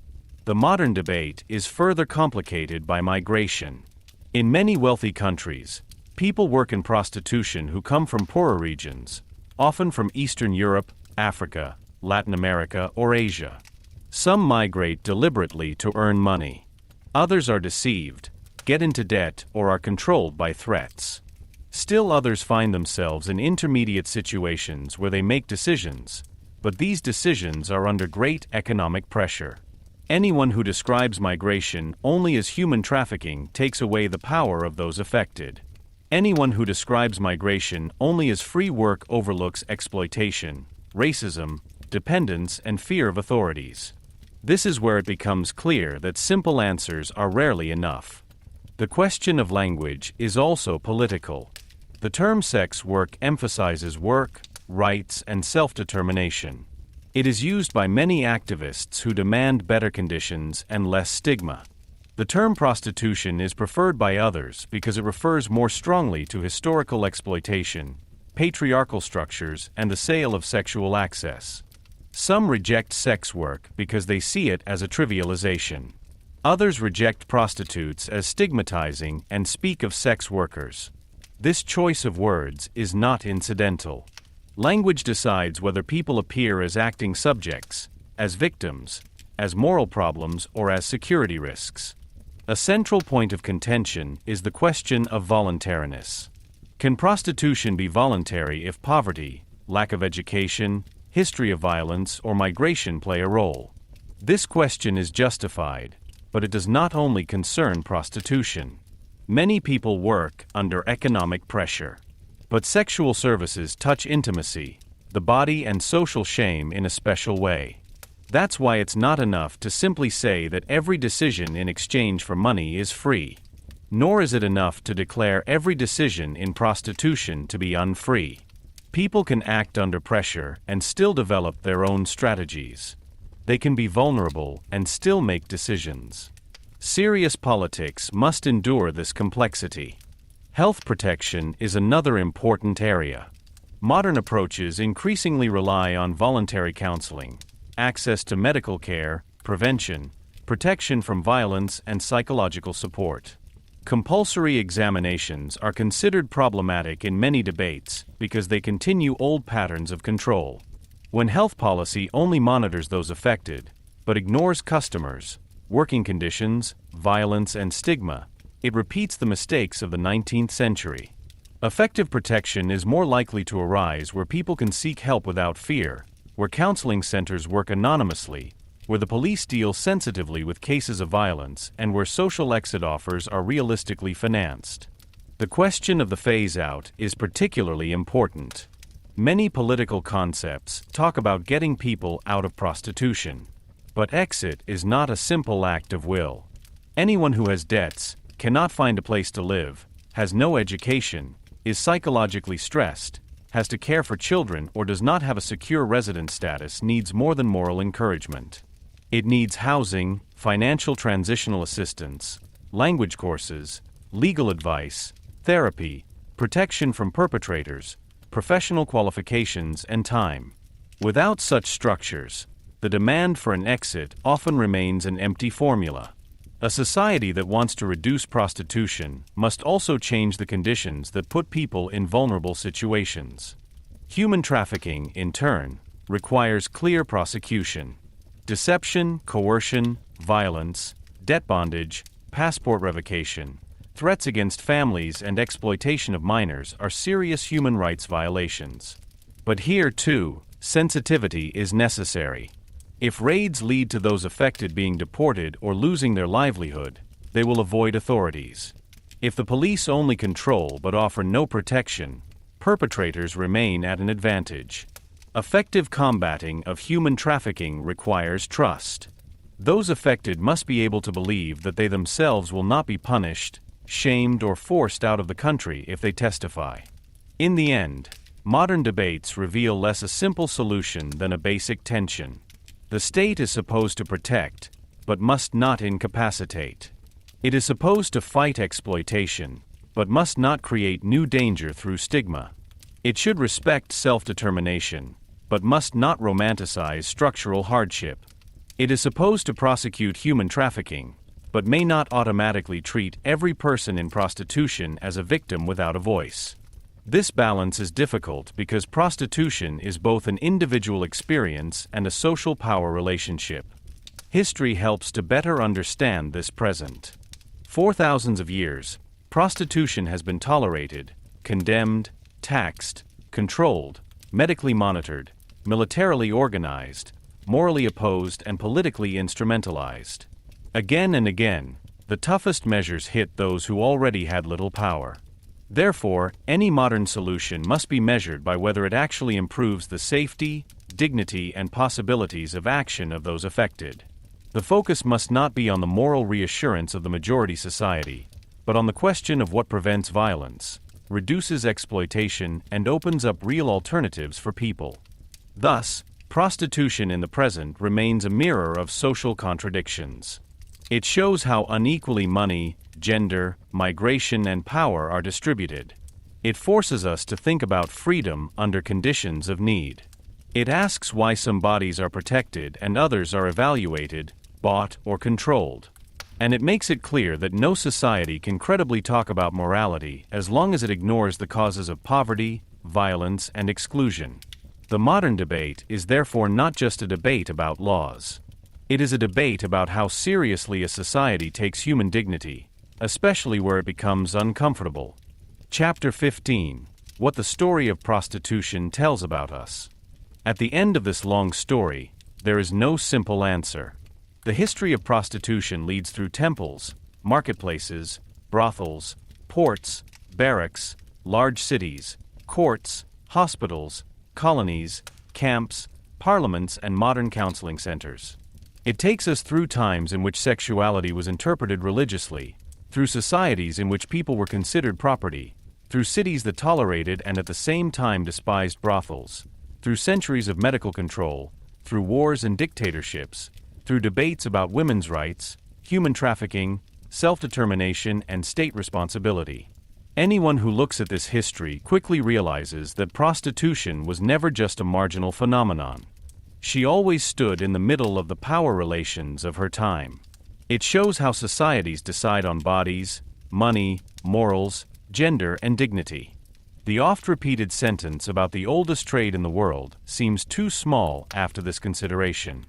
The modern debate is further complicated by migration. In many wealthy countries, people work in prostitution who come from poorer regions, often from Eastern Europe, Africa, Latin America, or Asia. Some migrate deliberately to earn money. Others are deceived, get into debt, or are controlled by threats. Still others find themselves in intermediate situations where they make decisions, but these decisions are under great economic pressure. Anyone who describes migration only as human trafficking takes away the power of those affected. Anyone who describes migration only as free work overlooks exploitation, racism, dependence, and fear of authorities. This is where it becomes clear that simple answers are rarely enough. The question of language is also political. The term sex work emphasizes work, rights, and self-determination. It is used by many activists who demand better conditions and less stigma. The term prostitution is preferred by others because it refers more strongly to historical exploitation, patriarchal structures, and the sale of sexual access. Some reject sex work because they see it as a trivialization. Others reject prostitutes as stigmatizing and speak of sex workers. This choice of words is not incidental. Language decides whether people appear as acting subjects, as victims, as moral problems, or as security risks. A central point of contention is the question of voluntariness. Can prostitution be voluntary if poverty, lack of education, history of violence, or migration play a role? This question is justified, but it does not only concern prostitution. Many people work under economic pressure. But sexual services touch intimacy, the body, and social shame in a special way. That's why it's not enough to simply say that every decision in exchange for money is free. Nor is it enough to declare every decision in prostitution to be unfree. People can act under pressure and still develop their own strategies. They can be vulnerable and still make decisions. Serious politics must endure this complexity. Health protection is another important area. Modern approaches increasingly rely on voluntary counseling, access to medical care, prevention, protection from violence, and psychological support. Compulsory examinations are considered problematic in many debates because they continue old patterns of control. When health policy only monitors those affected, but ignores customers, working conditions, violence, and stigma, it repeats the mistakes of the 19th century. Effective protection is more likely to arise where people can seek help without fear, where counseling centers work anonymously, where the police deal sensitively with cases of violence, and where social exit offers are realistically financed. The question of the phase-out is particularly important. Many political concepts talk about getting people out of prostitution. But exit is not a simple act of will. Anyone who has debts, cannot find a place to live, has no education, is psychologically stressed, has to care for children, or does not have a secure residence status needs more than moral encouragement. It needs housing, financial transitional assistance, language courses, legal advice, therapy, protection from perpetrators, professional qualifications, and time. Without such structures, the demand for an exit often remains an empty formula. A society that wants to reduce prostitution must also change the conditions that put people in vulnerable situations. Human trafficking, in turn, requires clear prosecution. Deception, coercion, violence, debt bondage, passport revocation, threats against families, and exploitation of minors are serious human rights violations. But here, too, sensitivity is necessary. If raids lead to those affected being deported or losing their livelihood, they will avoid authorities. If the police only control but offer no protection, perpetrators remain at an advantage. Effective combating of human trafficking requires trust. Those affected must be able to believe that they themselves will not be punished, shamed, or forced out of the country if they testify. In the end, modern debates reveal less a simple solution than a basic tension. The state is supposed to protect, but must not incapacitate. It is supposed to fight exploitation, but must not create new danger through stigma. It should respect self-determination, but must not romanticize structural hardship. It is supposed to prosecute human trafficking, but may not automatically treat every person in prostitution as a victim without a voice. This balance is difficult because prostitution is both an individual experience and a social power relationship. History helps to better understand this present. For thousands of years, prostitution has been tolerated, condemned, taxed, controlled, medically monitored, militarily organized, morally opposed, and politically instrumentalized. Again and again, the toughest measures hit those who already had little power. Therefore, any modern solution must be measured by whether it actually improves the safety, dignity, and possibilities of action of those affected. The focus must not be on the moral reassurance of the majority society, but on the question of what prevents violence, reduces exploitation, and opens up real alternatives for people. Thus, prostitution in the present remains a mirror of social contradictions. It shows how unequally money, gender, migration, and power are distributed. It forces us to think about freedom under conditions of need. It asks why some bodies are protected and others are evaluated, bought, or controlled. And it makes it clear that no society can credibly talk about morality as long as it ignores the causes of poverty, violence, and exclusion. The modern debate is therefore not just a debate about laws. It is a debate about how seriously a society takes human dignity, especially where it becomes uncomfortable. Chapter 15: What the story of prostitution tells about us. At the end of this long story, there is no simple answer. The history of prostitution leads through temples, marketplaces, brothels, ports, barracks, large cities, courts, hospitals, colonies, camps, parliaments, and modern counseling centers. It takes us through times in which sexuality was interpreted religiously, through societies in which people were considered property, through cities that tolerated and at the same time despised brothels, through centuries of medical control, through wars and dictatorships, through debates about women's rights, human trafficking, self-determination, and state responsibility. Anyone who looks at this history quickly realizes that prostitution was never just a marginal phenomenon. She always stood in the middle of the power relations of her time. It shows how societies decide on bodies, money, morals, gender, and dignity. The oft-repeated sentence about the oldest trade in the world seems too small after this consideration.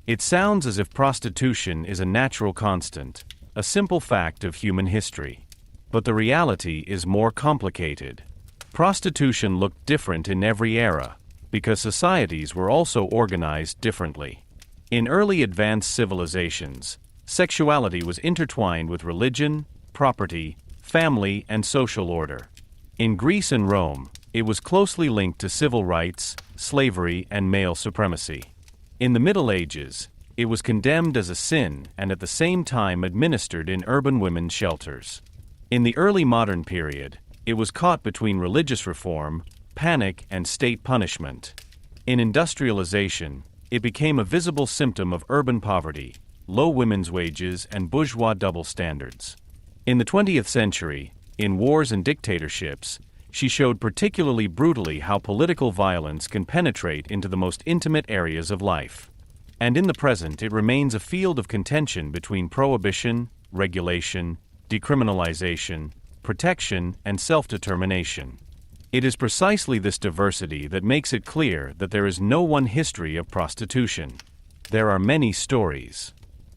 It sounds as if prostitution is a natural constant, a simple fact of human history. But the reality is more complicated. Prostitution looked different in every era, because societies were also organized differently. In early advanced civilizations, sexuality was intertwined with religion, property, family, and social order. In Greece and Rome, it was closely linked to civil rights, slavery, and male supremacy. In the Middle Ages, it was condemned as a sin and at the same time administered in urban women's shelters. In the early modern period, it was caught between religious reform, panic, and state punishment. In industrialization, it became a visible symptom of urban poverty, low women's wages, and bourgeois double standards. In the 20th century, in wars and dictatorships, she showed particularly brutally how political violence can penetrate into the most intimate areas of life. And in the present, it remains a field of contention between prohibition, regulation, decriminalization, protection, and self-determination. It is precisely this diversity that makes it clear that there is no one history of prostitution. There are many stories.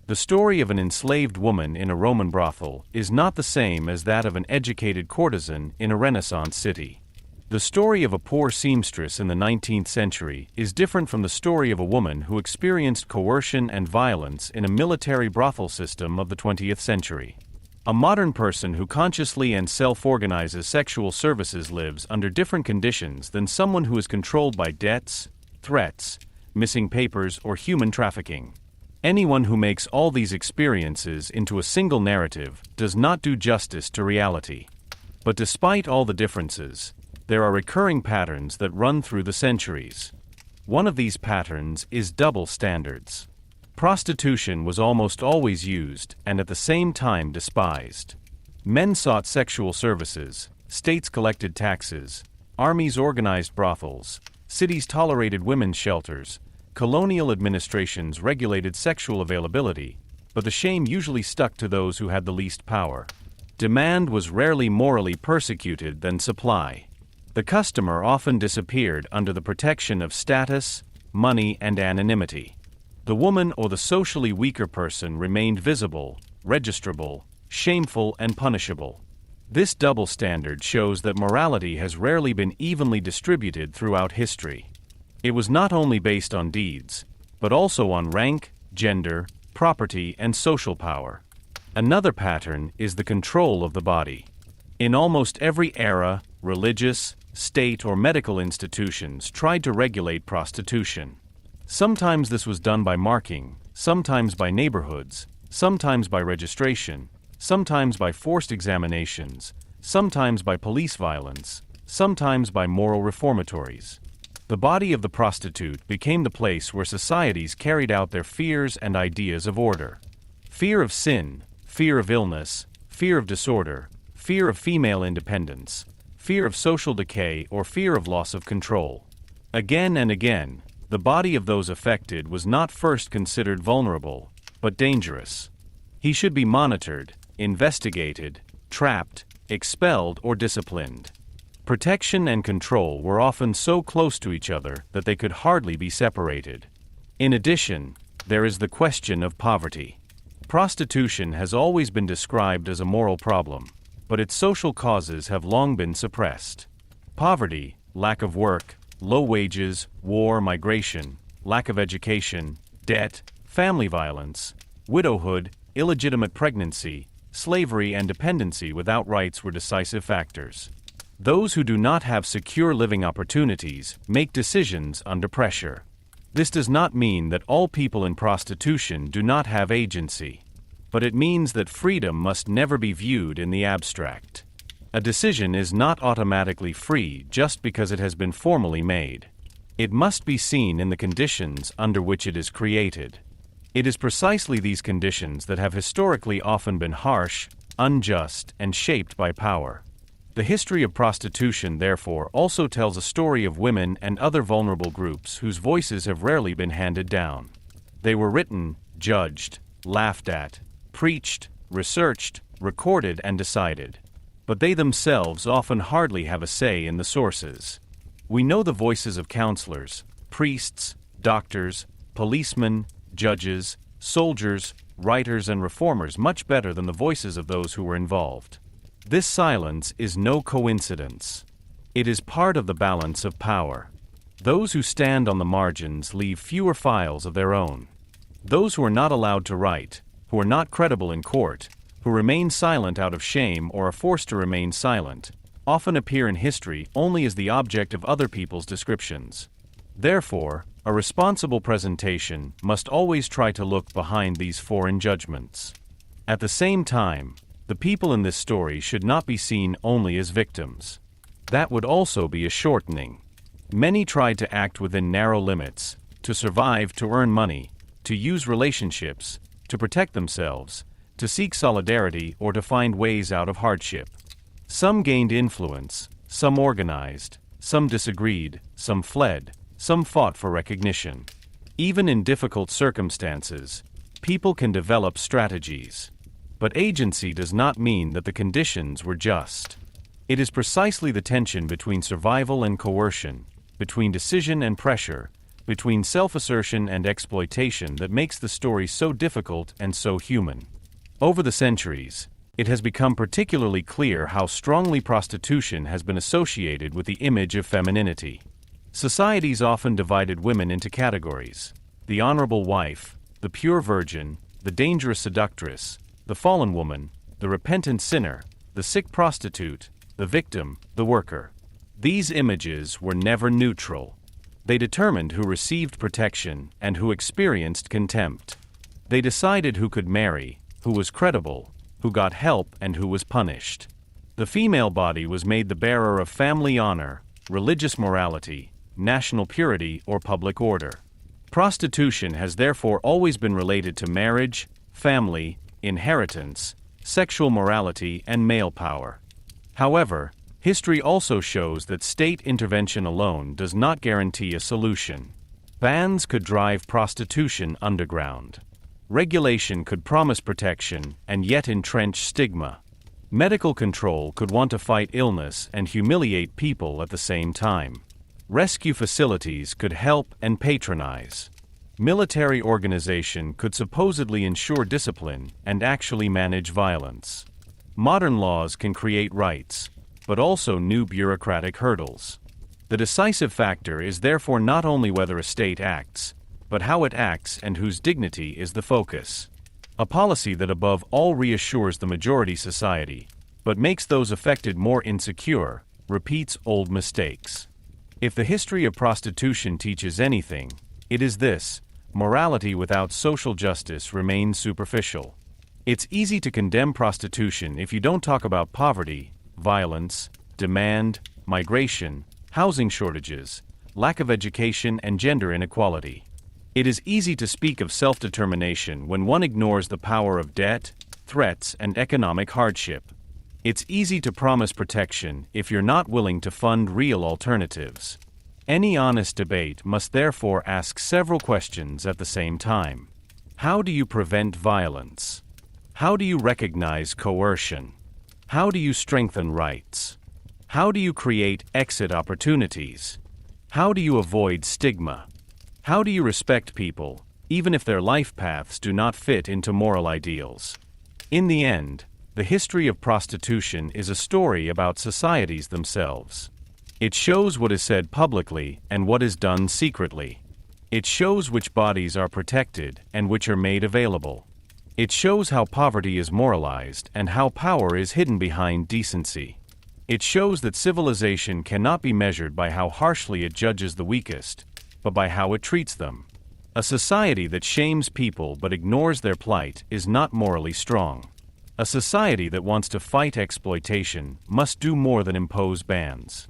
The story of an enslaved woman in a Roman brothel is not the same as that of an educated courtesan in a Renaissance city. The story of a poor seamstress in the 19th century is different from the story of a woman who experienced coercion and violence in a military brothel system of the 20th century. A modern person who consciously and self-organizes sexual services lives under different conditions than someone who is controlled by debts, threats, missing papers, or human trafficking. Anyone who makes all these experiences into a single narrative does not do justice to reality. But despite all the differences, there are recurring patterns that run through the centuries. One of these patterns is double standards. Prostitution was almost always used and at the same time despised. Men sought sexual services, states collected taxes, armies organized brothels, cities tolerated women's shelters, colonial administrations regulated sexual availability, but the shame usually stuck to those who had the least power. Demand was rarely morally persecuted than supply. The customer often disappeared under the protection of status, money, and anonymity. The woman or the socially weaker person remained visible, registrable, shameful, and punishable. This double standard shows that morality has rarely been evenly distributed throughout history. It was not only based on deeds, but also on rank, gender, property, and social power. Another pattern is the control of the body. In almost every era, religious, state, or medical institutions tried to regulate prostitution. Sometimes this was done by marking, sometimes by neighborhoods, sometimes by registration, sometimes by forced examinations, sometimes by police violence, sometimes by moral reformatories. The body of the prostitute became the place where societies carried out their fears and ideas of order. Fear of sin, fear of illness, fear of disorder, fear of female independence, fear of social decay, or fear of loss of control. Again and again, the body of those affected was not first considered vulnerable, but dangerous. He should be monitored, investigated, trapped, expelled, or disciplined. Protection and control were often so close to each other that they could hardly be separated. In addition, there is the question of poverty. Prostitution has always been described as a moral problem, but its social causes have long been suppressed. Poverty, lack of work, low wages, war, migration, lack of education, debt, family violence, widowhood, illegitimate pregnancy, slavery, and dependency without rights were decisive factors. Those who do not have secure living opportunities make decisions under pressure. This does not mean that all people in prostitution do not have agency, but it means that freedom must never be viewed in the abstract. A decision is not automatically free just because it has been formally made. It must be seen in the conditions under which it is created. It is precisely these conditions that have historically often been harsh, unjust, and shaped by power. The history of prostitution, therefore, also tells a story of women and other vulnerable groups whose voices have rarely been handed down. They were written, judged, laughed at, preached, researched, recorded, and decided. But they themselves often hardly have a say in the sources. We know the voices of counselors, priests, doctors, policemen, judges, soldiers, writers, and reformers much better than the voices of those who were involved. This silence is no coincidence. It is part of the balance of power. Those who stand on the margins leave fewer files of their own. Those who are not allowed to write, who are not credible in court, who remain silent out of shame or are forced to remain silent, often appear in history only as the object of other people's descriptions. Therefore, a responsible presentation must always try to look behind these foreign judgments. At the same time, the people in this story should not be seen only as victims. That would also be a shortening. Many tried to act within narrow limits, to survive, to earn money, to use relationships, to protect themselves, to seek solidarity, or to find ways out of hardship. Some gained influence, some organized, some disagreed, some fled, some fought for recognition. Even in difficult circumstances, people can develop strategies. But agency does not mean that the conditions were just. It is precisely the tension between survival and coercion, between decision and pressure, between self-assertion and exploitation that makes the story so difficult and so human. Over the centuries, it has become particularly clear how strongly prostitution has been associated with the image of femininity. Societies often divided women into categories: the honorable wife, the pure virgin, the dangerous seductress, the fallen woman, the repentant sinner, the sick prostitute, the victim, the worker. These images were never neutral. They determined who received protection and who experienced contempt. They decided who could marry, who was credible, who got help, and who was punished. The female body was made the bearer of family honor, religious morality, national purity, or public order. Prostitution has therefore always been related to marriage, family, inheritance, sexual morality, and male power. However, history also shows that state intervention alone does not guarantee a solution. Bans could drive prostitution underground. Regulation could promise protection and yet entrench stigma. Medical control could want to fight illness and humiliate people at the same time. Rescue facilities could help and patronize. Military organization could supposedly ensure discipline and actually manage violence. Modern laws can create rights, but also new bureaucratic hurdles. The decisive factor is therefore not only whether a state acts, but how it acts and whose dignity is the focus. A policy that above all reassures the majority society, but makes those affected more insecure, repeats old mistakes. If the history of prostitution teaches anything, it is this: morality without social justice remains superficial. It's easy to condemn prostitution if you don't talk about poverty, violence, demand, migration, housing shortages, lack of education, and gender inequality. It is easy to speak of self-determination when one ignores the power of debt, threats, and economic hardship. It's easy to promise protection if you're not willing to fund real alternatives. Any honest debate must therefore ask several questions at the same time. How do you prevent violence? How do you recognize coercion? How do you strengthen rights? How do you create exit opportunities? How do you avoid stigma? How do you respect people, even if their life paths do not fit into moral ideals? In the end, the history of prostitution is a story about societies themselves. It shows what is said publicly and what is done secretly. It shows which bodies are protected and which are made available. It shows how poverty is moralized and how power is hidden behind decency. It shows that civilization cannot be measured by how harshly it judges the weakest, but by how it treats them. A society that shames people but ignores their plight is not morally strong. A society that wants to fight exploitation must do more than impose bans.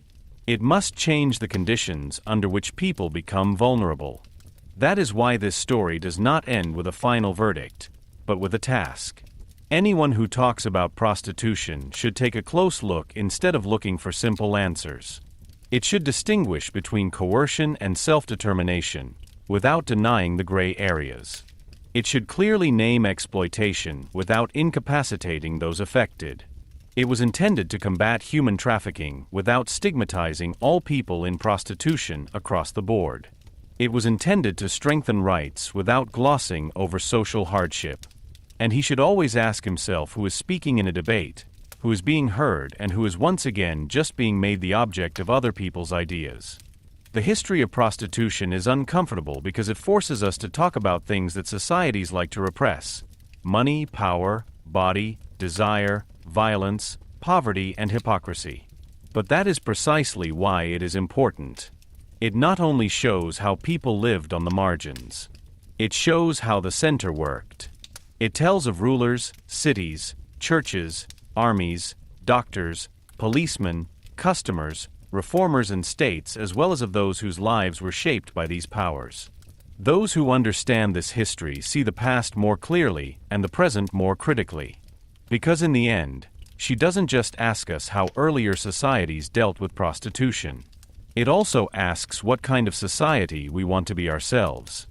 It must change the conditions under which people become vulnerable. That is why this story does not end with a final verdict, but with a task. Anyone who talks about prostitution should take a close look instead of looking for simple answers. It should distinguish between coercion and self-determination, without denying the gray areas. It should clearly name exploitation without incapacitating those affected. It was intended to combat human trafficking without stigmatizing all people in prostitution across the board. It was intended to strengthen rights without glossing over social hardship. And he should always ask himself who is speaking in a debate, who is being heard, and who is once again just being made the object of other people's ideas. The history of prostitution is uncomfortable because it forces us to talk about things that societies like to repress: money, power, body, desire, violence, poverty, and hypocrisy. But that is precisely why it is important. It not only shows how people lived on the margins. It shows how the center worked. It tells of rulers, cities, churches, armies, doctors, policemen, customers, reformers, and states, as well as of those whose lives were shaped by these powers. Those who understand this history see the past more clearly and the present more critically. Because in the end, she doesn't just ask us how earlier societies dealt with prostitution. It also asks what kind of society we want to be ourselves.